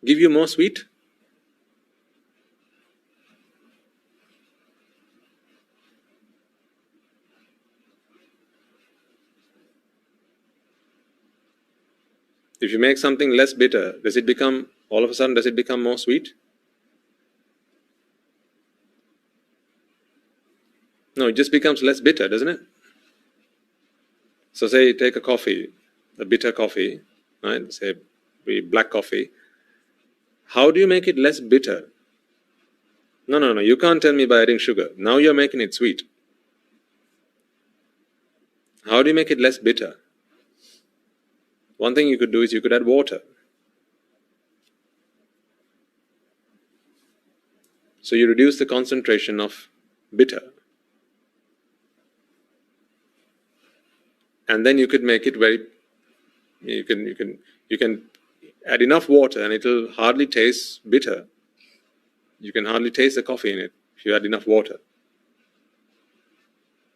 give you more sweet? If you make something less bitter, all of a sudden, does it become more sweet? No, it just becomes less bitter, doesn't it? So say you take a coffee, a bitter coffee, right? Say black coffee. How do you make it less bitter? No, you can't tell me by adding sugar. Now you're making it sweet. How do you make it less bitter? One thing you could do is you could add water. So you reduce the concentration of bitter. And then you could make it you can add enough water and it'll hardly taste bitter. You can hardly taste the coffee in it if you add enough water.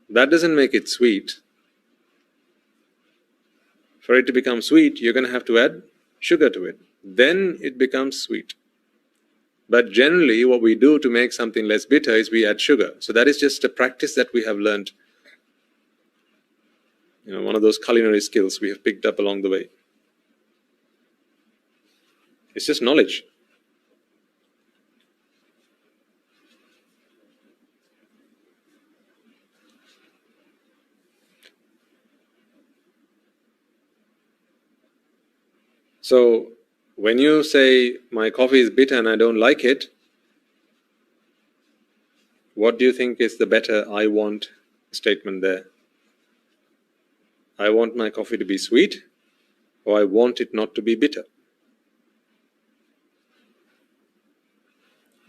That doesn't make it sweet. For it to become sweet, you're going to have to add sugar to it. Then it becomes sweet. But generally, what we do to make something less bitter is we add sugar. So that is just a practice that we have learned. One of those culinary skills we have picked up along the way. It's just knowledge. So when you say my coffee is bitter and I don't like it, what do you think is the better I want statement there? I want my coffee to be sweet, or I want it not to be bitter.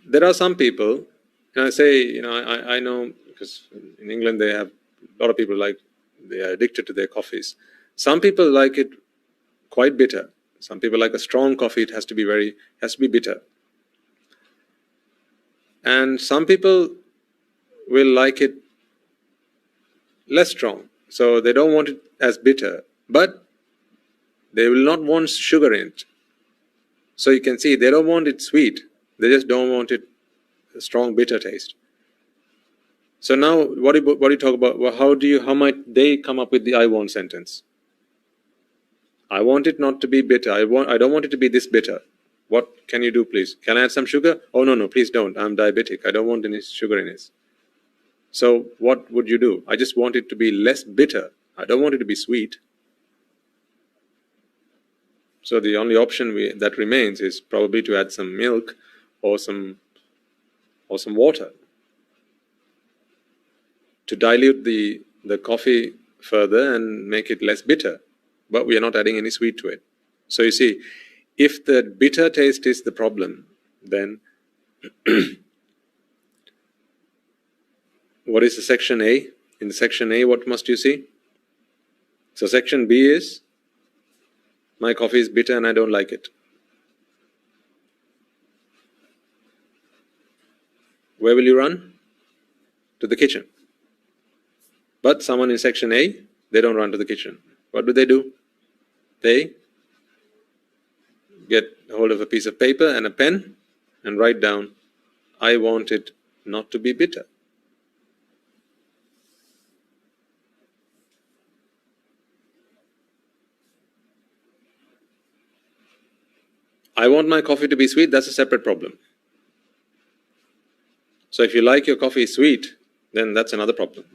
There are some people, and I say, I know, because in England they have a lot of people they are addicted to their coffees. Some people like it quite bitter. Some people like a strong coffee, it has to be bitter. And some people will like it less strong. So they don't want it as bitter, but they will not want sugar in it. So you can see they don't want it sweet. They just don't want it a strong bitter taste. So now what do you talk about? Well, how might they come up with the I want sentence? I want it not to be bitter. I don't want it to be this bitter. What can you do, please? Can I add some sugar? Oh, no, please don't. I'm diabetic. I don't want any sugar in it. So what would you do? I just want it to be less bitter. I don't want it to be sweet. So the only option that remains is probably to add some milk or some water to dilute the coffee further and make it less bitter. But we are not adding any sweet to it. So you see, if the bitter taste is the problem, then what is the section A? In the section A, what must you see? So section B is, my coffee is bitter and I don't like it. Where will you run? To the kitchen. But someone in section A, they don't run to the kitchen. What do? They get hold of a piece of paper and a pen and write down, I want it not to be bitter. I want my coffee to be sweet, that's a separate problem. So if you like your coffee sweet, then that's another problem.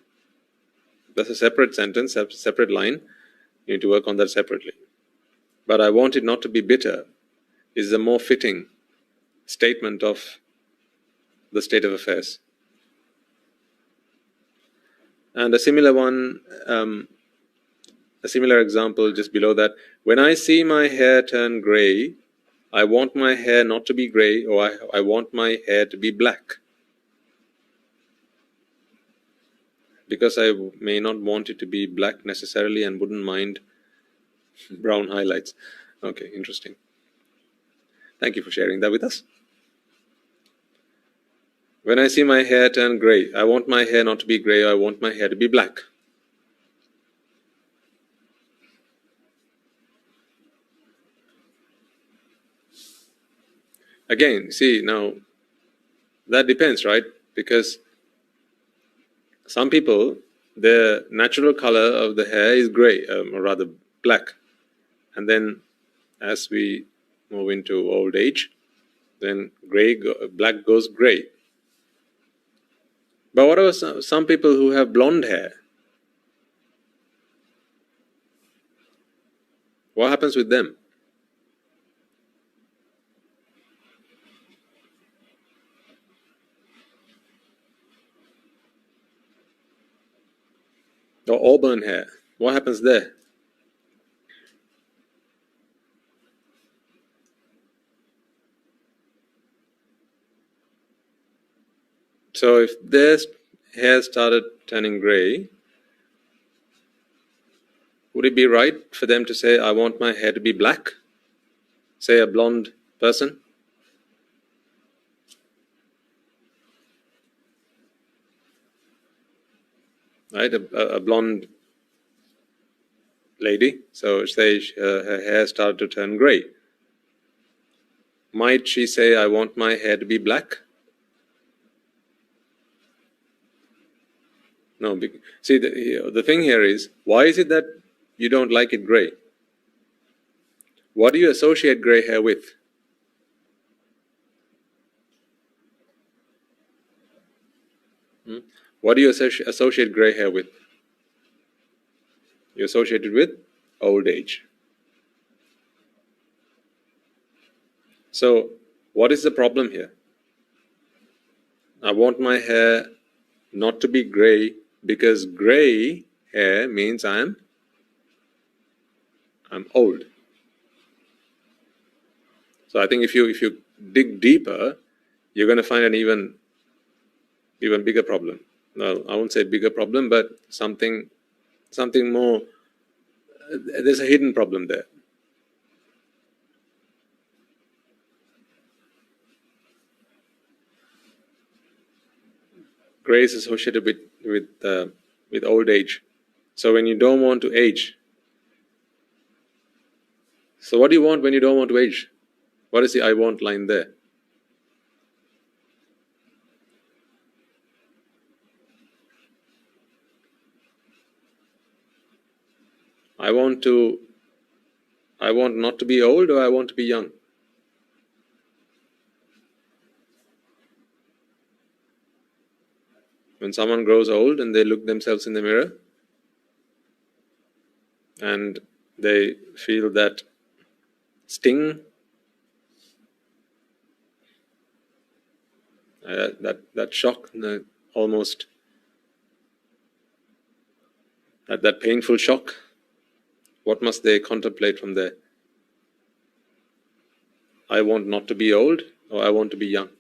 That's a separate sentence, a separate line. You need to work on that separately. But I want it not to be bitter is a more fitting statement of the state of affairs. And a similar one, a similar example just below that, when I see my hair turn grey, I want my hair not to be grey, or I want my hair to be black. Because I may not want it to be black necessarily and wouldn't mind brown highlights. Okay, interesting. Thank you for sharing that with us. When I see my hair turn grey, I want my hair not to be grey, I want my hair to be black. Again, see, now that depends, right? Because some people, their natural color of the hair is grey, or rather black. And then as we move into old age, then black goes grey. But what about some people who have blonde hair? What happens with them? Or auburn hair? What happens there? So if their hair started turning grey, would it be right for them to say, I want my hair to be black? Say a blonde person? Right, a blonde lady, so say her hair started to turn grey. Might she say, I want my hair to be black? No, see, the thing here is, why is it that you don't like it grey? What do you associate grey hair with? What do you associate grey hair with? You associate it with old age. So, what is the problem here? I want my hair not to be gray because gray hair means I'm old. So I think if you dig deeper, you're going to find an even bigger problem. Well, I won't say bigger problem, but something more. There's a hidden problem there. Gray is associated with old age. So when you don't want to age, so what do you want when you don't want to age? What is the I want line there? I want not to be old, or I want to be young. When someone grows old and they look themselves in the mirror and they feel that sting, that shock, almost that painful shock, what must they contemplate from there? I want not to be old, or I want to be young.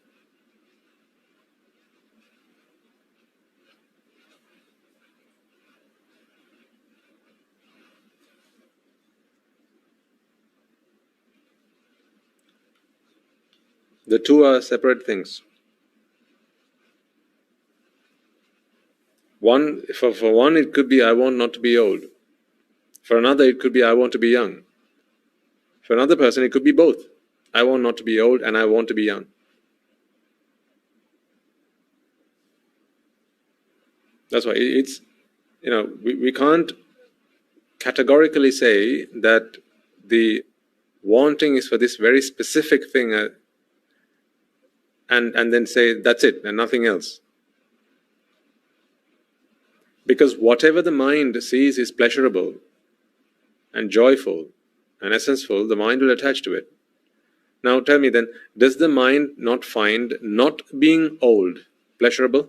The two are separate things. For one, it could be I want not to be old. For another, it could be I want to be young. For another person, it could be both. I want not to be old and I want to be young. That's why it's, we can't categorically say that the wanting is for this very specific thing and then say that's it and nothing else. Because whatever the mind sees is pleasurable and joyful and essential, the mind will attach to it. Now tell me then, does the mind not find not being old pleasurable?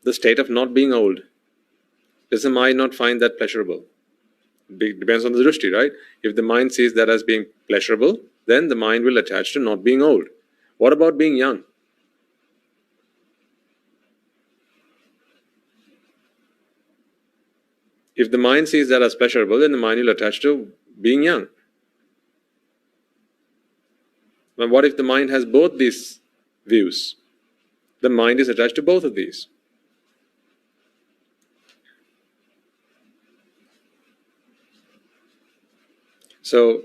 The state of not being old. Does the mind not find that pleasurable? It depends on the drishti, right? If the mind sees that as being pleasurable, then the mind will attach to not being old. What about being young? If the mind sees that as pleasurable, then the mind will attach to being young. But what if the mind has both these views? The mind is attached to both of these. So,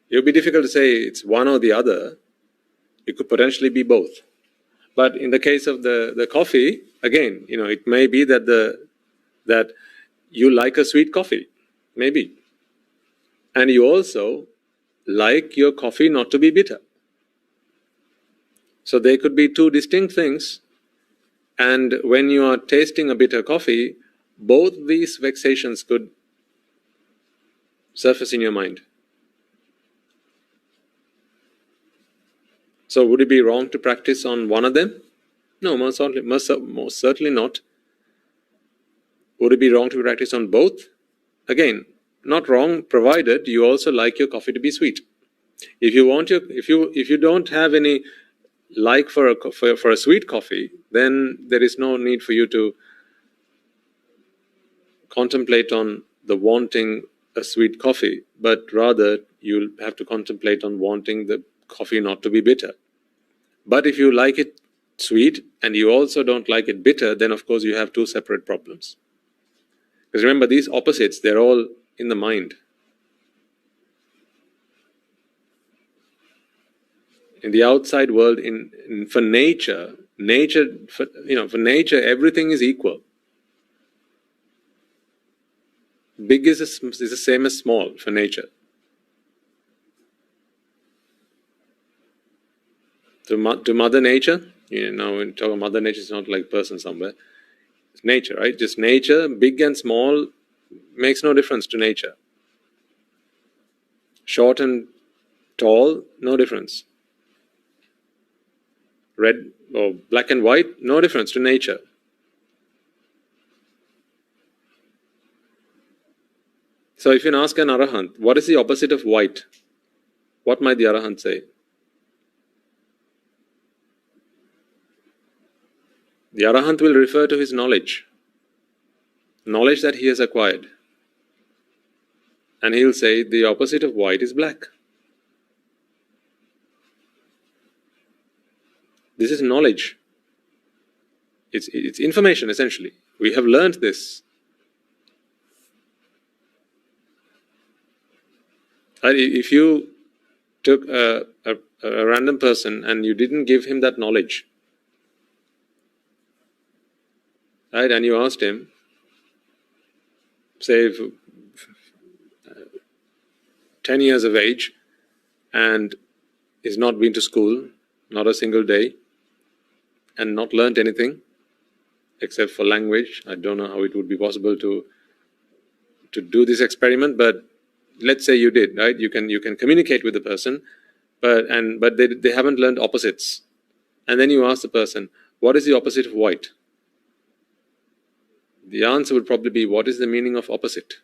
it would be difficult to say it's one or the other. It could potentially be both. But in the case of the coffee, again, it may be that you like a sweet coffee, maybe. And you also like your coffee not to be bitter. So they could be two distinct things. And when you are tasting a bitter coffee, both these vexations could surface in your mind. So would it be wrong to practice on one of them? No, most certainly not. Would it be wrong to practice on both? Again, not wrong, provided you also like your coffee to be sweet. If you don't have any like for a sweet coffee, then there is no need for you to contemplate on the wanting a sweet coffee, but rather you'll have to contemplate on wanting the coffee not to be bitter. But if you like it sweet and you also don't like it bitter, then of course you have two separate problems. Because remember, these opposites, they're all in the mind. In the outside world, for nature, everything is equal. Big is the same as small for nature. To Mother Nature, now when we talk about Mother Nature, it's not like a person somewhere. It's nature, right? Just nature, big and small, makes no difference to nature. Short and tall, no difference. Red or black and white, no difference to nature. So if you ask an Arahant, what is the opposite of white? What might the Arahant say? The Arahant will refer to his knowledge that he has acquired. And he'll say the opposite of white is black. This is knowledge. It's information, essentially. We have learned this. If you took a random person and you didn't give him that knowledge, right, and you asked him, say, 10 years of age, and he's not been to school, not a single day, and not learnt anything except for language. I don't know how it would be possible to do this experiment, but let's say you did, right? You can communicate with the person, but they haven't learned opposites. And then you ask the person, what is the opposite of white? The answer would probably be, what is the meaning of opposite?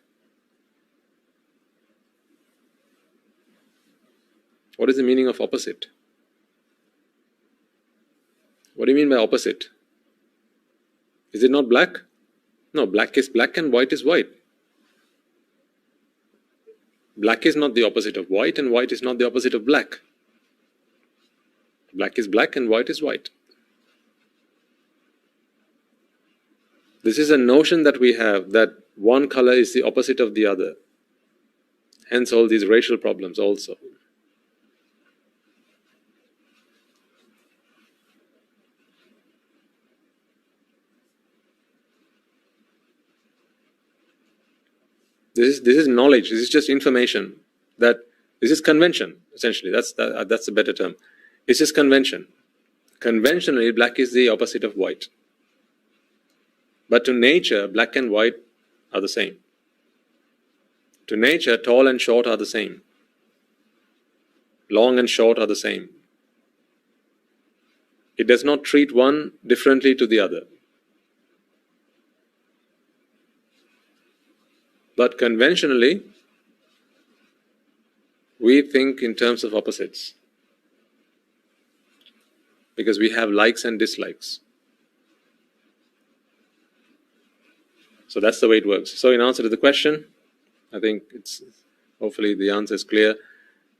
What is the meaning of opposite? What do you mean by opposite? Is it not black? No, black is black and white is white. Black is not the opposite of white, and white is not the opposite of black. Black is black and white is white. This is a notion that we have, that one color is the opposite of the other. Hence all these racial problems also. This is knowledge. This is just information. This is convention, essentially. That's a better term. It's just convention. Conventionally, black is the opposite of white. But to nature, black and white are the same. To nature, tall and short are the same. Long and short are the same. It does not treat one differently to the other. But conventionally, we think in terms of opposites, because we have likes and dislikes. So that's the way it works. So in answer to the question, I think hopefully the answer is clear.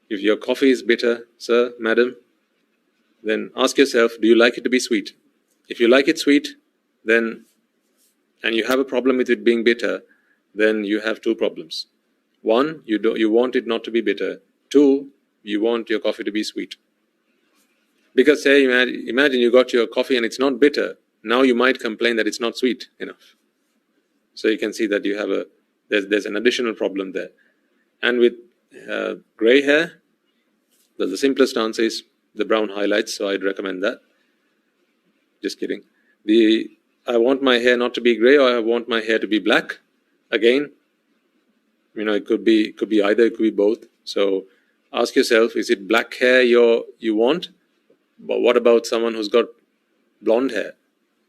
If your coffee is bitter, sir, madam, then ask yourself, do you like it to be sweet? If you like it sweet, then, and you have a problem with it being bitter, then you have two problems. One, you want it not to be bitter. Two, you want your coffee to be sweet. Because say, imagine you got your coffee and it's not bitter. Now you might complain that it's not sweet enough. So you can see that you have there's an additional problem there. And with gray hair, the simplest answer is the brown highlights, so I'd recommend that. Just kidding. I want my hair not to be gray, or I want my hair to be black. Again, it could be either, it could be both. So ask yourself, is it black hair you want? But what about someone who's got blonde hair?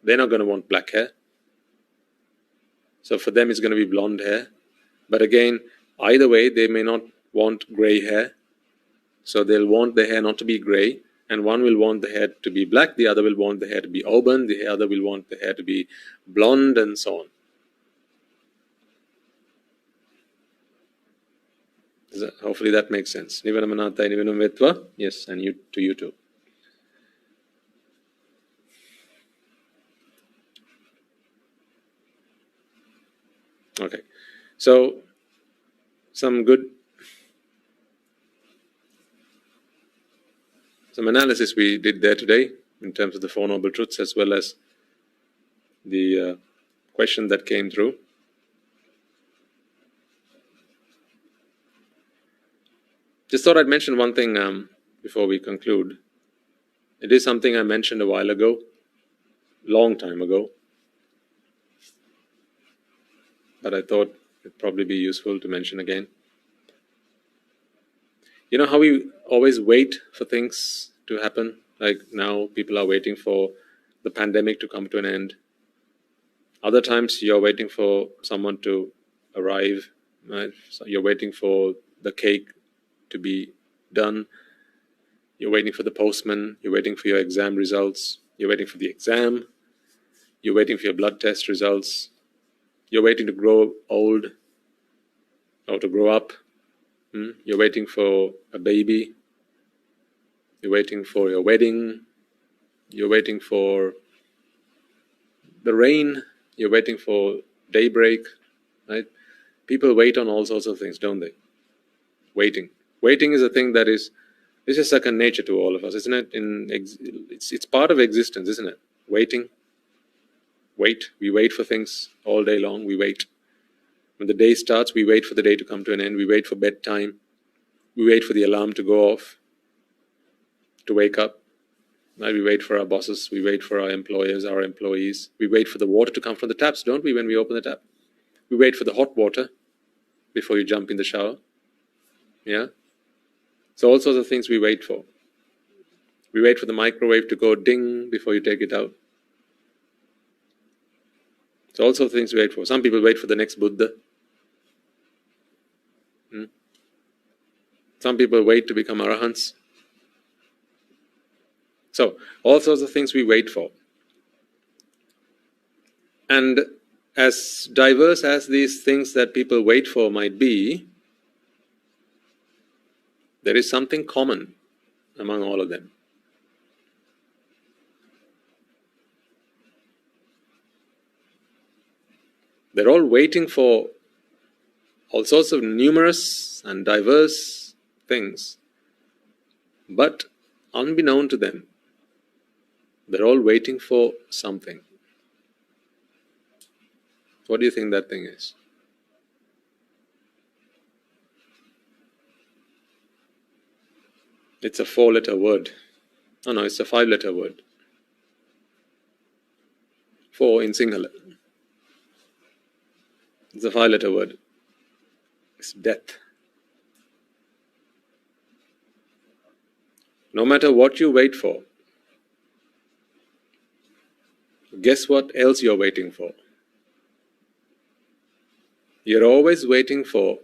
They're not going to want black hair. So for them it's going to be blonde hair. But again, either way, they may not want gray hair. So they'll want the hair not to be gray, and one will want the hair to be black, the other will want the hair to be auburn, the other will want the hair to be blonde, and so on. Hopefully that makes sense. Nibbana manata nibbana vetva. Yes, and to you too. Okay, so some analysis we did there today in terms of the Four Noble Truths, as well as the question that came through. Just thought I'd mention one thing before we conclude. It is something I mentioned a while ago, long time ago, but I thought it'd probably be useful to mention again. You know how we always wait for things to happen? Like now people are waiting for the pandemic to come to an end. Other times you're waiting for someone to arrive, right? So you're waiting for the cake to be done. You're waiting for the postman. You're waiting for your exam results. You're waiting for the exam. You're waiting for your blood test results. You're waiting to grow old or to grow up. You're waiting for a baby. You're waiting for your wedding. You're waiting for the rain. You're waiting for daybreak, right? People wait on all sorts of things, don't they? Waiting. Waiting is a thing that is just second nature to all of us, isn't it? It's part of existence, isn't it? Waiting. Wait. We wait for things all day long. We wait. When the day starts, we wait for the day to come to an end. We wait for bedtime. We wait for the alarm to go off, to wake up. Right? We wait for our bosses. We wait for our employers, our employees. We wait for the water to come from the taps, don't we, when we open the tap? We wait for the hot water before you jump in the shower. Yeah? So all sorts of things we wait for. We wait for the microwave to go ding before you take it out. So all sorts of things we wait for. Some people wait for the next Buddha. Some people wait to become arahants. So all sorts of things we wait for. And as diverse as these things that people wait for might be, there is something common among all of them. They're all waiting for all sorts of numerous and diverse things, but unbeknown to them, they're all waiting for something. What do you think that thing is? It's a 4-letter word. Oh no, it's a 5-letter word. 4 in Sinhala. It's a 5-letter word. It's death. No matter what you wait for, guess what else you're waiting for? You're always waiting for,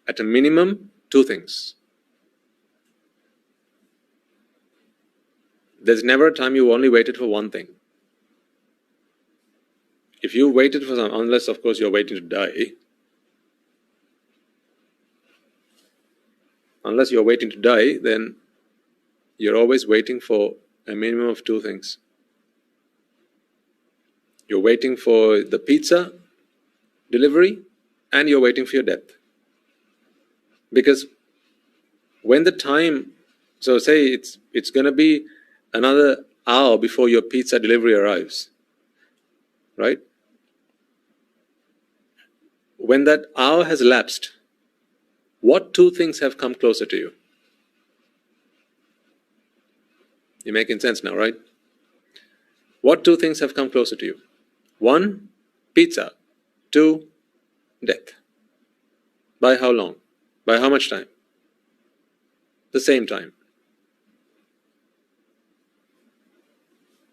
at a minimum, 2 things. There's never a time you only waited for one thing. If you waited for some, unless of course you're waiting to die, unless you're waiting to die, then you're always waiting for a minimum of 2 things. You're waiting for the pizza delivery and you're waiting for your death. Because when the time, so say it's going to be another hour before your pizza delivery arrives, right? When that hour has elapsed, what 2 things have come closer to you? You're making sense now, right? What 2 things have come closer to you? 1, pizza. 2, death. By how long? By how much time? The same time.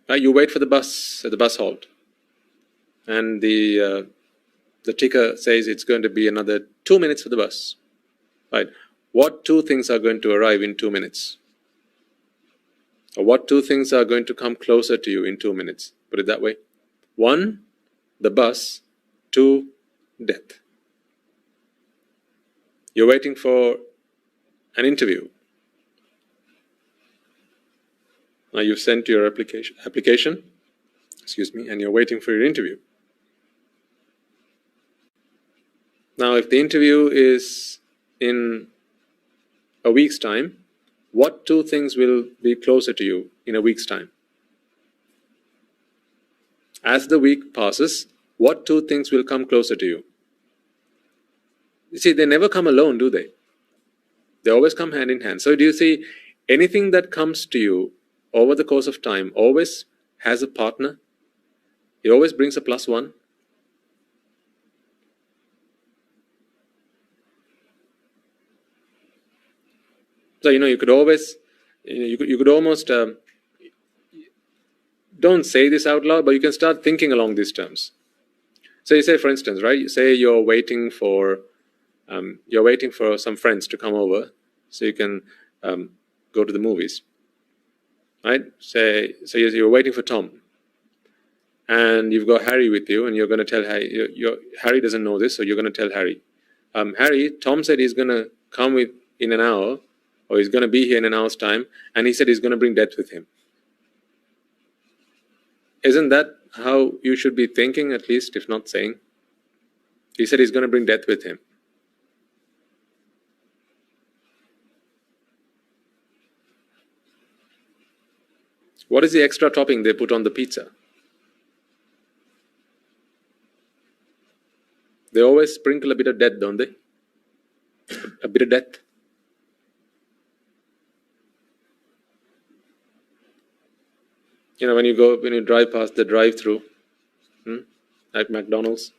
Right? You wait for the bus at the bus halt, and the ticker says it's going to be another 2 minutes for the bus. Right? What 2 things are going to arrive in 2 minutes? Or what 2 things are going to come closer to you in 2 minutes? Put it that way. 1, the bus. 2, death. You're waiting for an interview. Now you've sent your application, and you're waiting for your interview. Now if the interview is in a week's time, what 2 things will be closer to you in a week's time? As the week passes, what 2 things will come closer to you? You see, they never come alone, do they? They always come hand in hand. So do you see, anything that comes to you over the course of time always has a partner? It always brings a +1. So, you could always, you could almost, don't say this out loud, but you can start thinking along these terms. So you say, for instance, right, you say you're waiting for some friends to come over so you can go to the movies, right? So you're waiting for Tom, and you've got Harry with you, and you're going to tell Harry. Harry doesn't know this, so you're going to tell Harry. Harry, Tom said he's going to come in an hour, or he's going to be here in an hour's time, and he said he's going to bring death with him. Isn't that how you should be thinking, at least, if not saying? He said he's going to bring death with him. What is the extra topping they put on the pizza? They always sprinkle a bit of death, don't they? A bit of death. When you drive past the drive-through at McDonald's,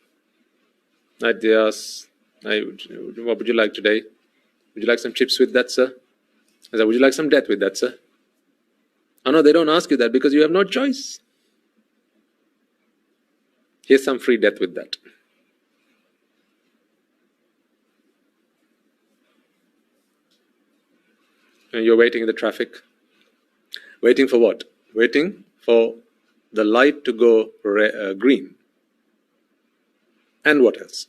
they ask, what would you like today? Would you like some chips with that, sir? I said, would you like some death with that, sir? Oh no, they don't ask you that because you have no choice. Here's some free death with that. And you're waiting in the traffic. Waiting for what? Waiting for the light to go green. And what else?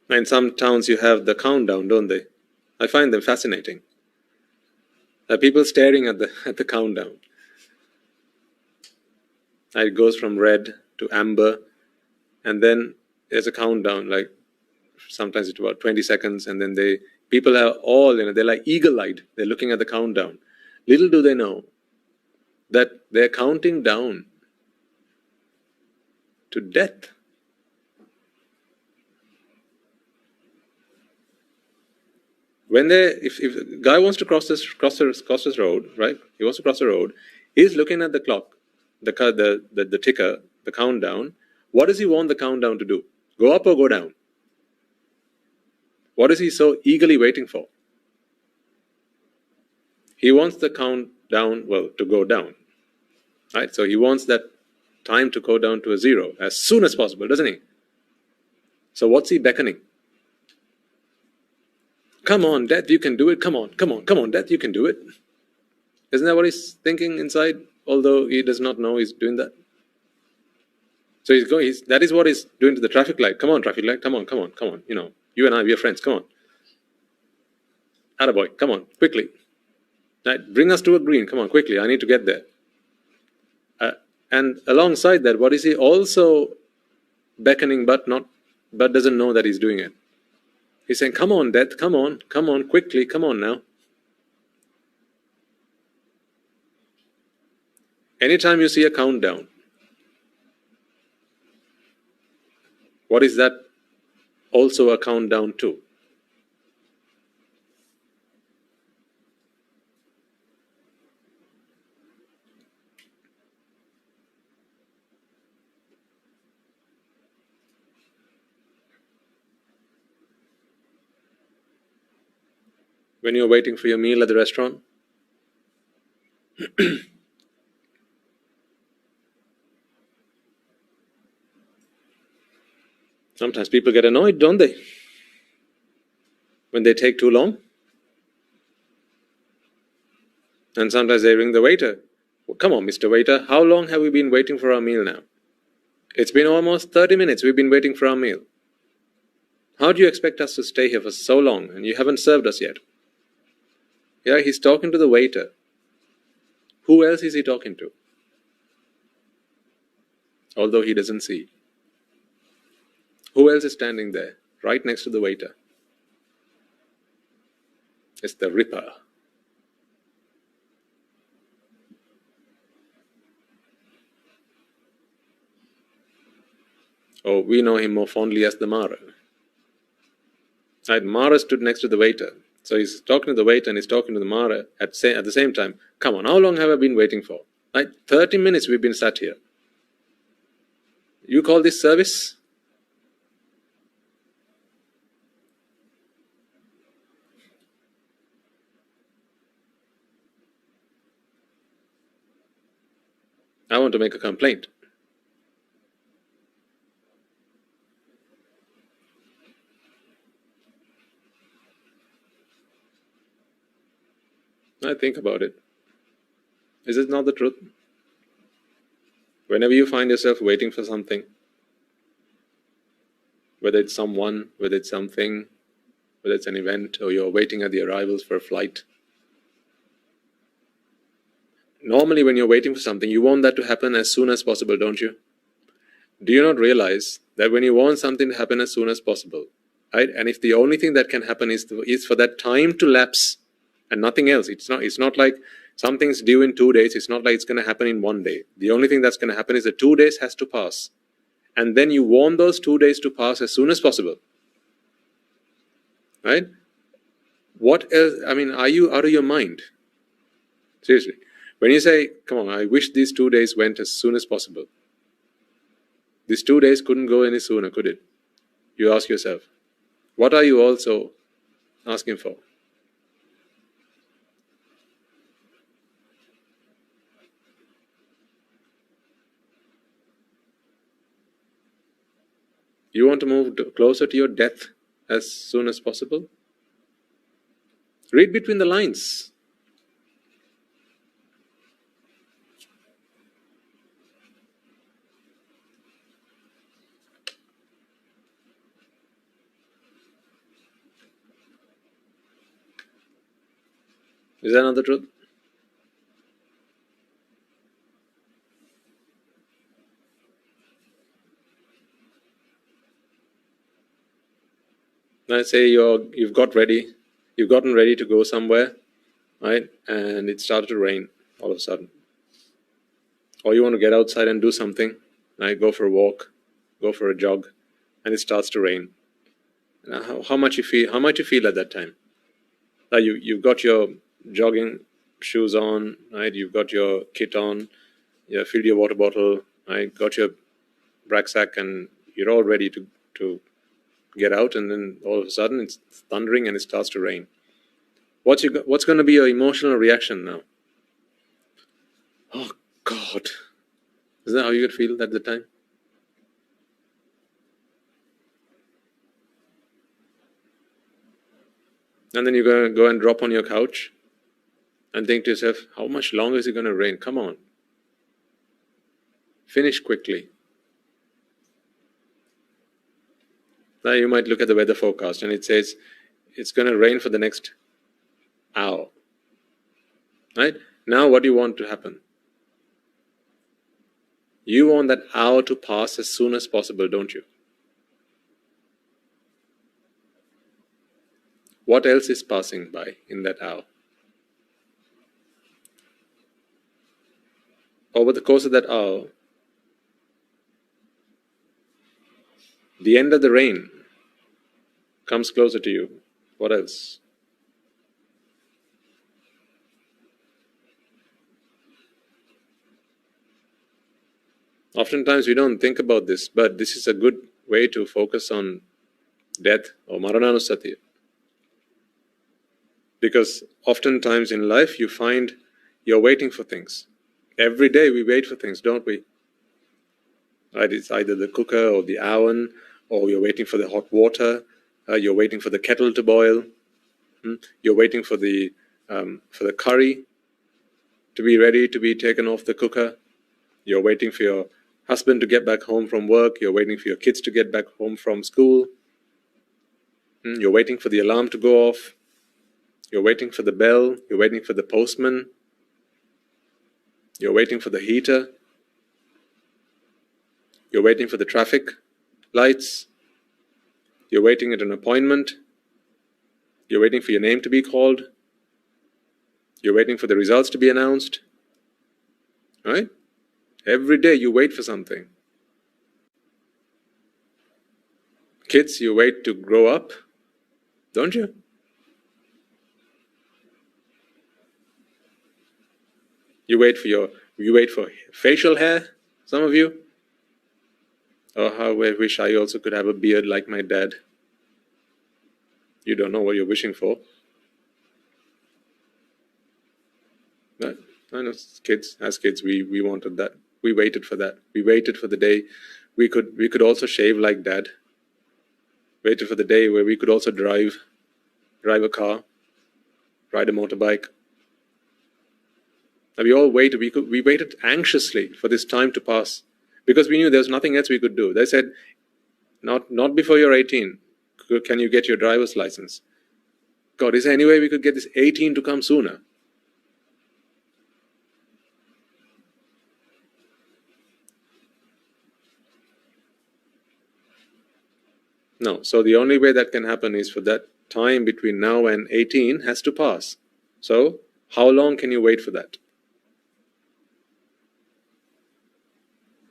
In some towns you have the countdown, don't they? I find them fascinating. People staring at the countdown. It goes from red to amber, and then there's a countdown, like sometimes it's about 20 seconds, and then people are all, they're like eagle-eyed. They're looking at the countdown. Little do they know that they're counting down to death. If a guy wants to cross this road, right? He wants to cross the road. He's looking at the clock, the ticker, the countdown. What does he want the countdown to do? Go up or go down? What is he so eagerly waiting for? He wants the countdown, to go down, right? So he wants that time to go down to a zero as soon as possible, doesn't he? So what's he beckoning? Come on, death, you can do it. Come on, death, you can do it. Isn't that what he's thinking inside? Although he does not know he's doing that. So that is what he's doing to the traffic light. Come on, traffic light, come on. You and I, we are friends, come on. Attaboy, come on, quickly. Right, bring us to a green, come on, quickly, I need to get there. And alongside that, what is he also beckoning but doesn't know that he's doing it? He's saying, come on, death, come on, quickly, come on now. Anytime you see a countdown, what is that also a countdown to? When you're waiting for your meal at the restaurant, sometimes people get annoyed, don't they? When they take too long. And sometimes they ring the waiter. Well, come on, Mr. Waiter, how long have we been waiting for our meal now? It's been almost 30 minutes we've been waiting for our meal. How do you expect us to stay here for so long and you haven't served us yet? Yeah, he's talking to the waiter. Who else is he talking to? Although he doesn't see. Who else is standing there, right next to the waiter? It's the Ripper. Oh, we know him more fondly as the Mara. Right, Mara stood next to the waiter. So he's talking to the waiter and he's talking to the Mara at the same time. Come on, how long have I been waiting for? Right, 30 minutes we've been sat here. You call this service? I want to make a complaint. I think about it. Is it not the truth? Whenever you find yourself waiting for something, whether it's someone, whether it's something, whether it's an event, or you're waiting at the arrivals for a flight, normally when you're waiting for something, you want that to happen as soon as possible, don't you? Do you not realize that when you want something to happen as soon as possible, right? And if the only thing that can happen is for that time to lapse and nothing else, it's not like something's due in 2 days. It's not like it's going to happen in 1 day. The only thing that's going to happen is that 2 days has to pass, and then you want those 2 days to pass as soon as possible, right? What else? I mean, are you out of your mind? Seriously, when you say, come on, I wish these 2 days went as soon as possible, these 2 days couldn't go any sooner, could it? You ask yourself, what are you also asking for? You want to move closer to your death as soon as possible? Read between the lines. Is that not the truth? Let's say you've gotten ready to go somewhere, right? And it started to rain all of a sudden. Or you want to get outside and do something, right? Go for a walk, go for a jog, and it starts to rain. Now, how much you feel at that time? You've got your jogging shoes on, right? You've got your kit on, you filled your water bottle, right? Got your rucksack, and you're all ready to get out, and then all of a sudden it's thundering and it starts to rain. What's going to be your emotional reaction now? Oh God! Is that how you would feel at the time? And then you're going to go and drop on your couch and think to yourself, how much longer is it going to rain? Come on. Finish quickly. Now you might look at the weather forecast and it says it's going to rain for the next hour. Right? Now what do you want to happen? You want that hour to pass as soon as possible, don't you? What else is passing by in that hour? Over the course of that hour, the end of the rain comes closer to you. What else? Oftentimes we don't think about this, but this is a good way to focus on death or marananusati. Because oftentimes in life you find you're waiting for things. Every day we wait for things, don't we? Right? It's either the cooker or the oven, or you're waiting for the hot water, you're waiting for the kettle to boil, you're waiting for the curry to be ready to be taken off the cooker, you're waiting for your husband to get back home from work, you're waiting for your kids to get back home from school, you're waiting for the alarm to go off, you're waiting for the bell, you're waiting for the postman, you're waiting for the heater, you're waiting for the traffic lights, you're waiting at an appointment, you're waiting for your name to be called, you're waiting for the results to be announced, right? Every day you wait for something. Kids, you wait to grow up, don't you? You wait for facial hair, some of you. Oh, how I wish I also could have a beard like my dad. You don't know what you're wishing for. But I know as kids, we wanted that. We waited for that. We waited for the day we could also shave like Dad. Waited for the day where we could also drive a car, ride a motorbike. And we all waited. We waited anxiously for this time to pass because we knew there was nothing else we could do. They said, not before you're 18 can you get your driver's license. God, is there any way we could get this 18 to come sooner? No. So the only way that can happen is for that time between now and 18 has to pass. So how long can you wait for that?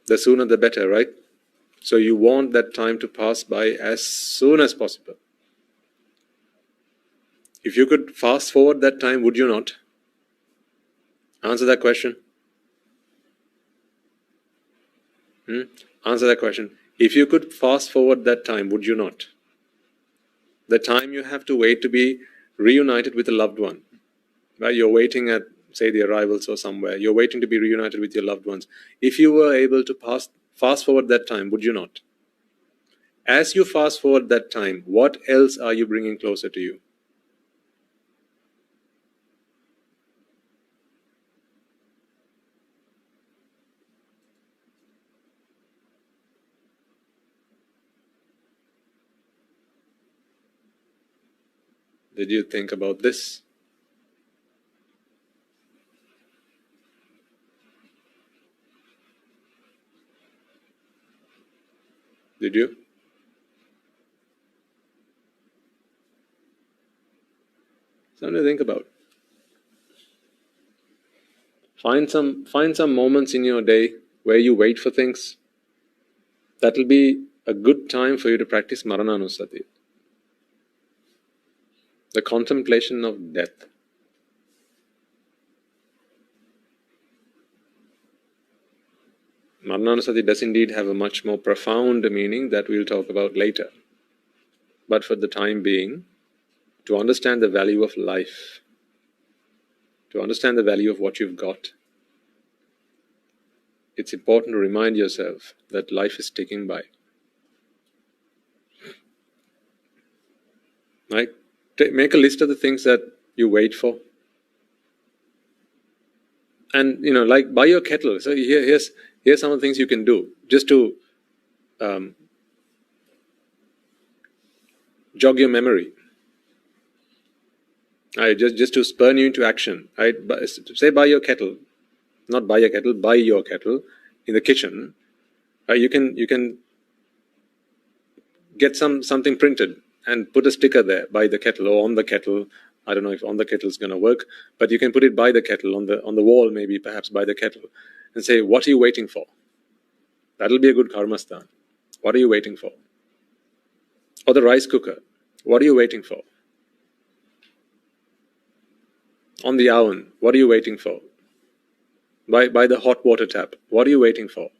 The sooner the better, right? So you want that time to pass by as soon as possible. If you could fast forward that time, would you not? Answer that question. Answer that question. If you could fast forward that time, would you not? The time you have to wait to be reunited with a loved one. Right? You're waiting at, say, the arrivals or somewhere. You're waiting to be reunited with your loved ones. If you were able to fast forward that time, would you not? As you fast forward that time, what else are you bringing closer to you? Did you think about this? Did you? Something to think about. Find some moments in your day where you wait for things. That'll be a good time for you to practice Marananusati. The contemplation of death. Marananusati does indeed have a much more profound meaning that we'll talk about later. But for the time being, to understand the value of life, to understand the value of what you've got, it's important to remind yourself that life is ticking by. Right? Make a list of the things that you wait for. And, like buy your kettle. So here's some of the things you can do just to jog your memory. Just to spur you into action. Say buy your kettle. Not buy a kettle, buy your kettle in the kitchen. You can get something printed and put a sticker there by the kettle or on the kettle. I don't know if on the kettle is going to work, but you can put it by the kettle, on the wall maybe, perhaps by the kettle, and say, what are you waiting for? That'll be a good karmasthana. What are you waiting for? Or the rice cooker. What are you waiting for? On the oven. What are you waiting for? By the hot water tap. What are you waiting for?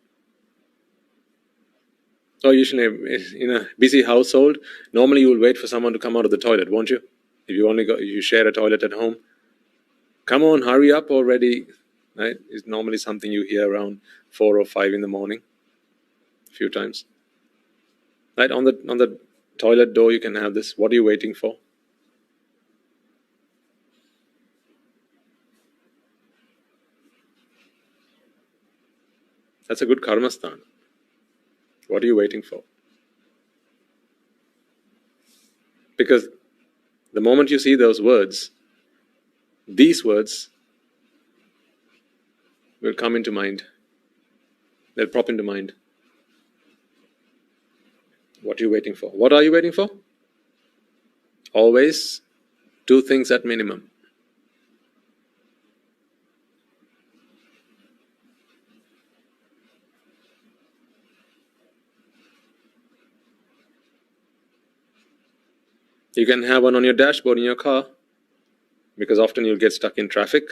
Or usually in a busy household, normally you will wait for someone to come out of the toilet, won't you? If you share a toilet at home, come on, hurry up already. Right? It's normally something you hear around 4 or 5 in the morning, a few times. Right? On the toilet door, you can have this. What are you waiting for? That's a good karmasthana. What are you waiting for? Because the moment you see those words, these words will come into mind. They'll pop into mind. What are you waiting for? What are you waiting for? Always 2 things at minimum. You can have one on your dashboard in your car, because often you'll get stuck in traffic.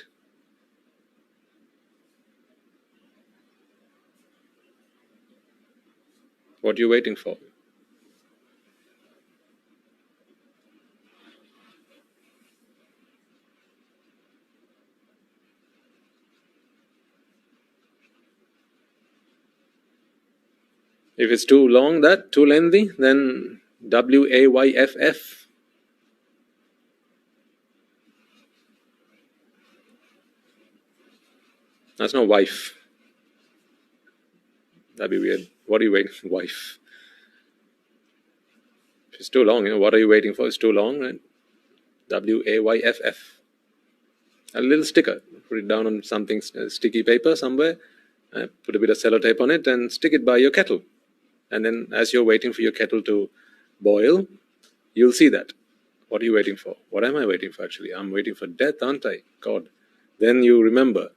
What are you waiting for? If it's too long, too lengthy, then WAYFF. That's not wife. That'd be weird. What are you waiting for? Wife. If it's too long, what are you waiting for? It's too long, right? WAYFF. A little sticker. Put it down on something, sticky paper somewhere. Put a bit of sellotape on it and stick it by your kettle. And then as you're waiting for your kettle to boil, you'll see that. What are you waiting for? What am I waiting for actually? I'm waiting for death, aren't I? God. Then you remember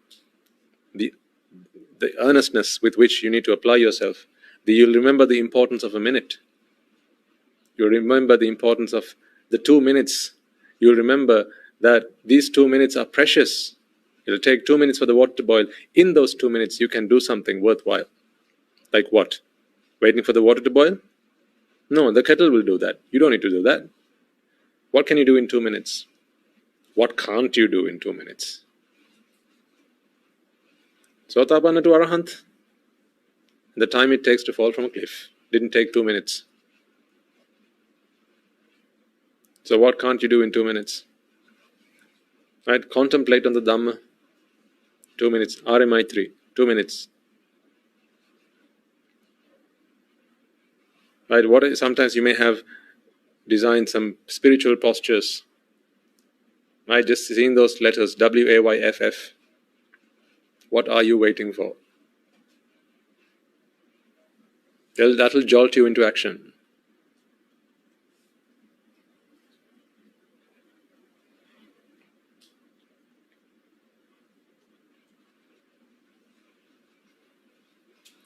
the earnestness with which you need to apply yourself. You'll remember the importance of a minute. You'll remember the importance of the 2 minutes. You'll remember that these 2 minutes are precious. It'll take 2 minutes for the water to boil. In those 2 minutes, you can do something worthwhile. Like what? Waiting for the water to boil? No, the kettle will do that. You don't need to do that. What can you do in 2 minutes? What can't you do in 2 minutes? Sotapanna to Arahant, the time it takes to fall from a cliff didn't take 2 minutes. So what can't you do in 2 minutes? Right? Contemplate on the Dhamma. 2 minutes. RMI3. 2 minutes. Right? Sometimes you may have designed some spiritual postures. Right? Just seeing those letters, WAYFF. What are you waiting for? That'll jolt you into action.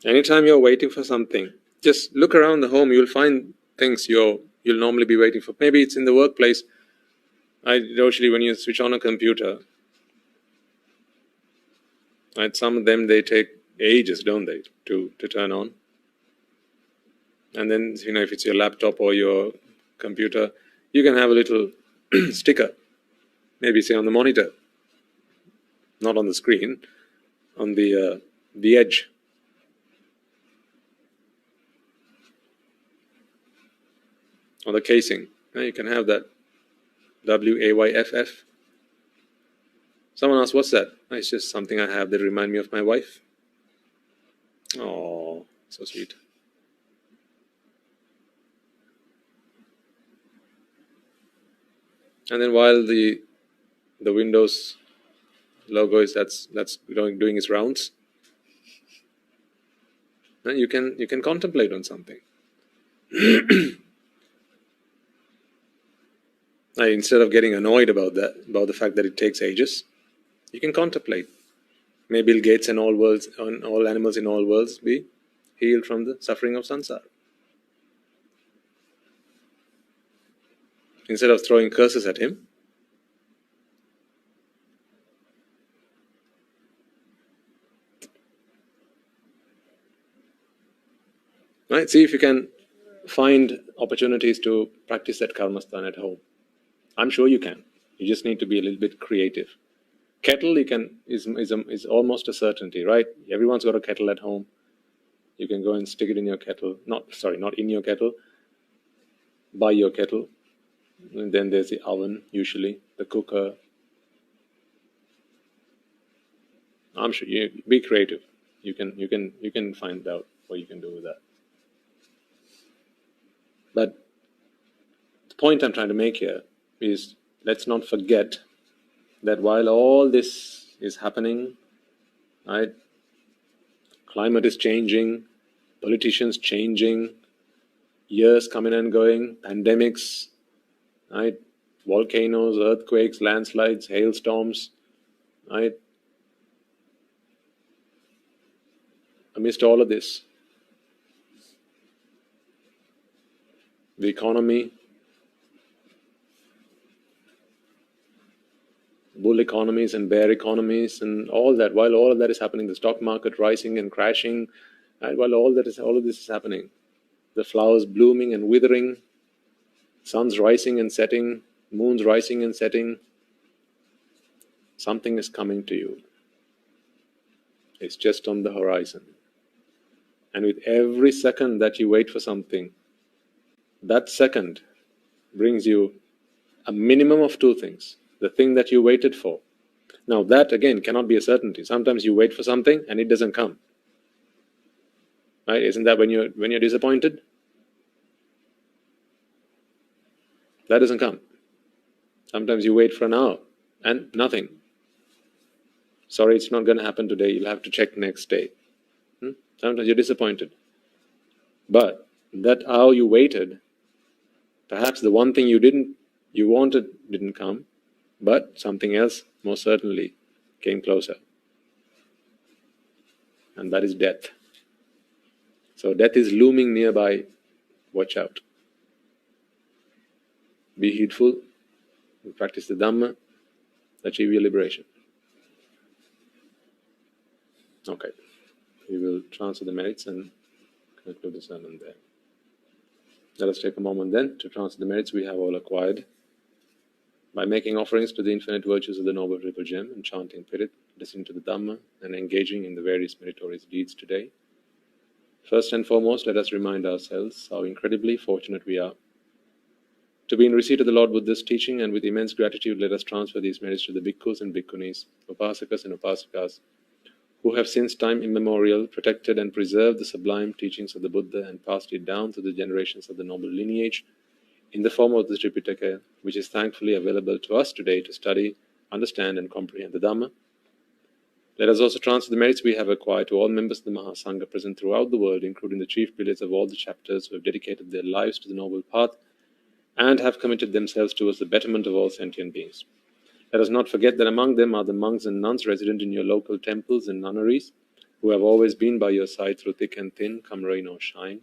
Anytime you're waiting for something, just look around the home, you'll find things you'll normally be waiting for. Maybe it's in the workplace. Usually when you switch on a computer, right, some of them, they take ages, don't they, to turn on. And then, if it's your laptop or your computer, you can have a little sticker, maybe say on the monitor, not on the screen, on the edge. On the casing. You can have that. WAYFF. Someone asked, what's that? It's just something I have that remind me of my wife. Oh, so sweet. And then while the Windows logo is that's doing its rounds, and you can contemplate on something. Instead of getting annoyed about the fact that it takes ages, you can contemplate. May Bill Gates and all animals in all worlds be healed from the suffering of samsara. Instead of throwing curses at him, right? See if you can find opportunities to practice that karmasthana at home. I'm sure you can. You just need to be a little bit creative. Kettle, is almost a certainty, right? Everyone's got a kettle at home. You can go and stick it in your kettle. Not in your kettle. By your kettle. And then there's the oven, usually the cooker. I'm sure you be creative. You can find out what you can do with that. But the point I'm trying to make here is, let's not forget that while all this is happening, right? Climate is changing, politicians changing, years coming and going, pandemics, right? Volcanoes, earthquakes, landslides, hailstorms, right? Amidst all of this, the economy, bull economies and bear economies and all that, while all of that is happening, the stock market rising and crashing, and while all of this is happening, the flowers blooming and withering, suns rising and setting, moons rising and setting, something is coming to you. It's just on the horizon. And with every second that you wait for something, that second brings you a minimum of two things. The thing that you waited for. Now that again cannot be a certainty. Sometimes you wait for something and it doesn't come. Right? Isn't that when you're disappointed? That doesn't come. Sometimes you wait for an hour and nothing. Sorry, it's not going to happen today. You'll have to check next day. Sometimes you're disappointed. But that hour you waited, perhaps the one thing you wanted didn't come, but something else most certainly came closer. And that is death. So death is looming nearby. Watch out. Be heedful. Practice the Dhamma. Achieve your liberation. Okay. We will transfer the merits and conclude the sermon there. Let us take a moment then to transfer the merits we have all acquired by making offerings to the infinite virtues of the Noble Triple Gem and chanting Pirit, listening to the Dhamma and engaging in the various meritorious deeds today. First and foremost, let us remind ourselves how incredibly fortunate we are to be in receipt of the Lord Buddha's teaching, and with immense gratitude let us transfer these merits to the bhikkhus and bhikkhunis, upasakas and upasikas, who have since time immemorial protected and preserved the sublime teachings of the Buddha and passed it down to the generations of the noble lineage in the form of the Tripitaka, which is thankfully available to us today to study, understand and comprehend the Dhamma. Let us also transfer the merits we have acquired to all members of the Mahasangha present throughout the world, including the chief pillars of all the chapters who have dedicated their lives to the noble path and have committed themselves towards the betterment of all sentient beings. Let us not forget that among them are the monks and nuns resident in your local temples and nunneries, who have always been by your side through thick and thin, come rain or shine.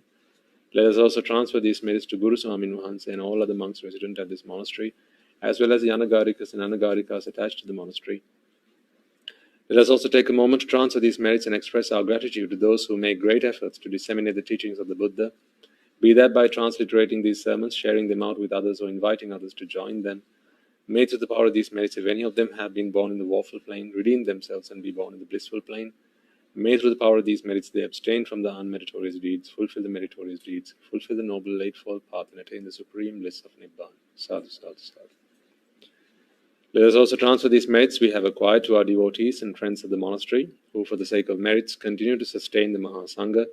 Let us also transfer these merits to Guru Swamin Wahanse and all other monks resident at this monastery, as well as the Anagarikas and Anagarikas attached to the monastery. Let us also take a moment to transfer these merits and express our gratitude to those who make great efforts to disseminate the teachings of the Buddha, be that by transliterating these sermons, sharing them out with others, or inviting others to join them. May through the power of these merits, if any of them have been born in the woeful plane, redeem themselves and be born in the blissful plane. May through the power of these merits they abstain from the unmeritorious deeds, fulfill the meritorious deeds, fulfill the noble eightfold path, and attain the supreme bliss of Nibbana. Sadhu, sadhu, sadhu. Let us also transfer these merits we have acquired to our devotees and friends of the monastery, who for the sake of merits continue to sustain the Mahasangha.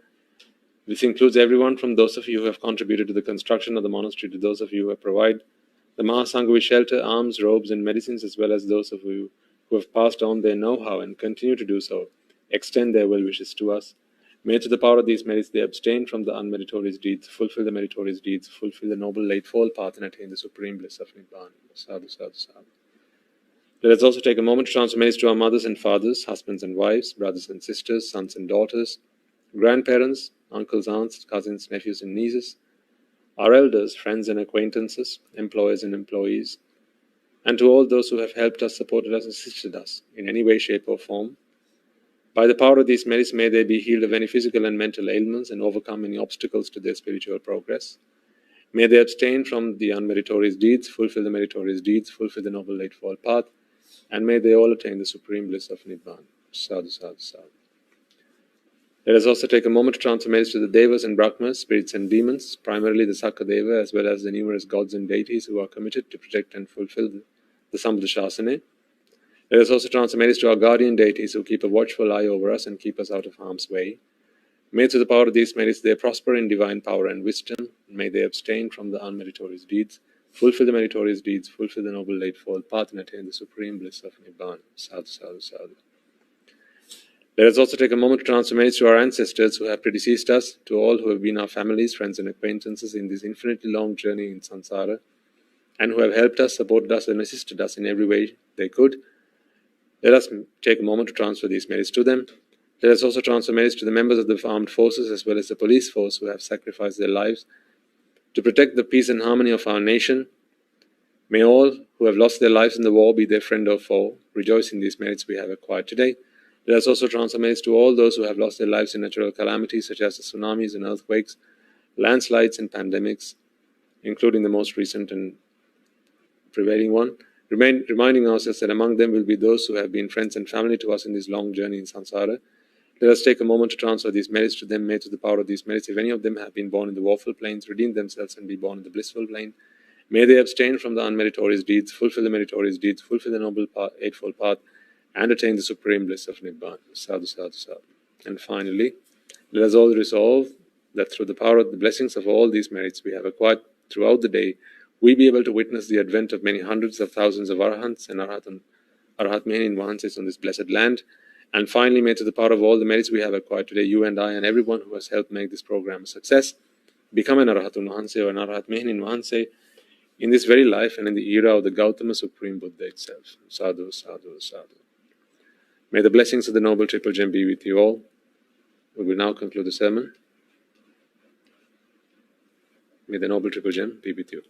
This includes everyone from those of you who have contributed to the construction of the monastery to those of you who have provided the Mahasangha with shelter, arms, robes and medicines, as well as those of you who have passed on their know-how and continue to do so, extend their well wishes to us. May through the power of these merits they abstain from the unmeritorious deeds, fulfill the meritorious deeds, fulfill the noble eightfold path, and attain the supreme bliss of Nibbana. Sadhu, sadhu, sadhu. Let us also take a moment to transfer merits to our mothers and fathers, husbands and wives, brothers and sisters, sons and daughters, grandparents, uncles, aunts, cousins, nephews and nieces, our elders, friends and acquaintances, employers and employees, and to all those who have helped us, supported us, assisted us in any way, shape or form. By the power of these merits, may they be healed of any physical and mental ailments and overcome any obstacles to their spiritual progress. May they abstain from the unmeritorious deeds, fulfill the meritorious deeds, fulfill the noble eightfold path, and may they all attain the supreme bliss of Nibbana. Sadhu, sadhu, sadhu. Let us also take a moment to transfer merits to the Devas and Brahmas, spirits and demons, primarily the Sakadeva, as well as the numerous gods and deities who are committed to protect and fulfill the Sambuddhashasana. Let us also transfer merits to our guardian deities who keep a watchful eye over us and keep us out of harm's way. May through the power of these merits they prosper in divine power and wisdom. May they abstain from the unmeritorious deeds, fulfill the meritorious deeds, fulfill the noble eightfold path, and attain the supreme bliss of Nibbana. Sadhu, sadhu, sadhu. Let us also take a moment to transfer merits to our ancestors who have predeceased us, to all who have been our families, friends and acquaintances in this infinitely long journey in samsara, and who have helped us, supported us and assisted us in every way they could. Let us take a moment to transfer these merits to them. Let us also transfer merits to the members of the armed forces as well as the police force who have sacrificed their lives to protect the peace and harmony of our nation. May all who have lost their lives in the war, be their friend or foe, rejoice in these merits we have acquired today. Let us also transfer merits to all those who have lost their lives in natural calamities such as the tsunamis and earthquakes, landslides and pandemics, including the most recent and prevailing one, reminding ourselves that among them will be those who have been friends and family to us in this long journey in samsara. Let us take a moment to transfer these merits to them. May to the power of these merits, if any of them have been born in the woeful planes, redeem themselves and be born in the blissful plane. May they abstain from the unmeritorious deeds, fulfill the meritorious deeds, fulfill the noble eightfold path, and attain the supreme bliss of Nibbana. Sadhu, sadhu, sadhu. And finally, let us all resolve that through the power of the blessings of all these merits we have acquired throughout the day, we be able to witness the advent of many hundreds of thousands of Arahants and Arhatmeni Vahansis on this blessed land. And finally, may to the power of all the merits we have acquired today, you and I and everyone who has helped make this program a success, become an Arahatun Vahanse or an Arhatmeni Vahanse in this very life and in the era of the Gautama Supreme Buddha itself. Sadhu, sadhu, sadhu. May the blessings of the Noble Triple Gem be with you all. We will now conclude the sermon. May the Noble Triple Gem be with you.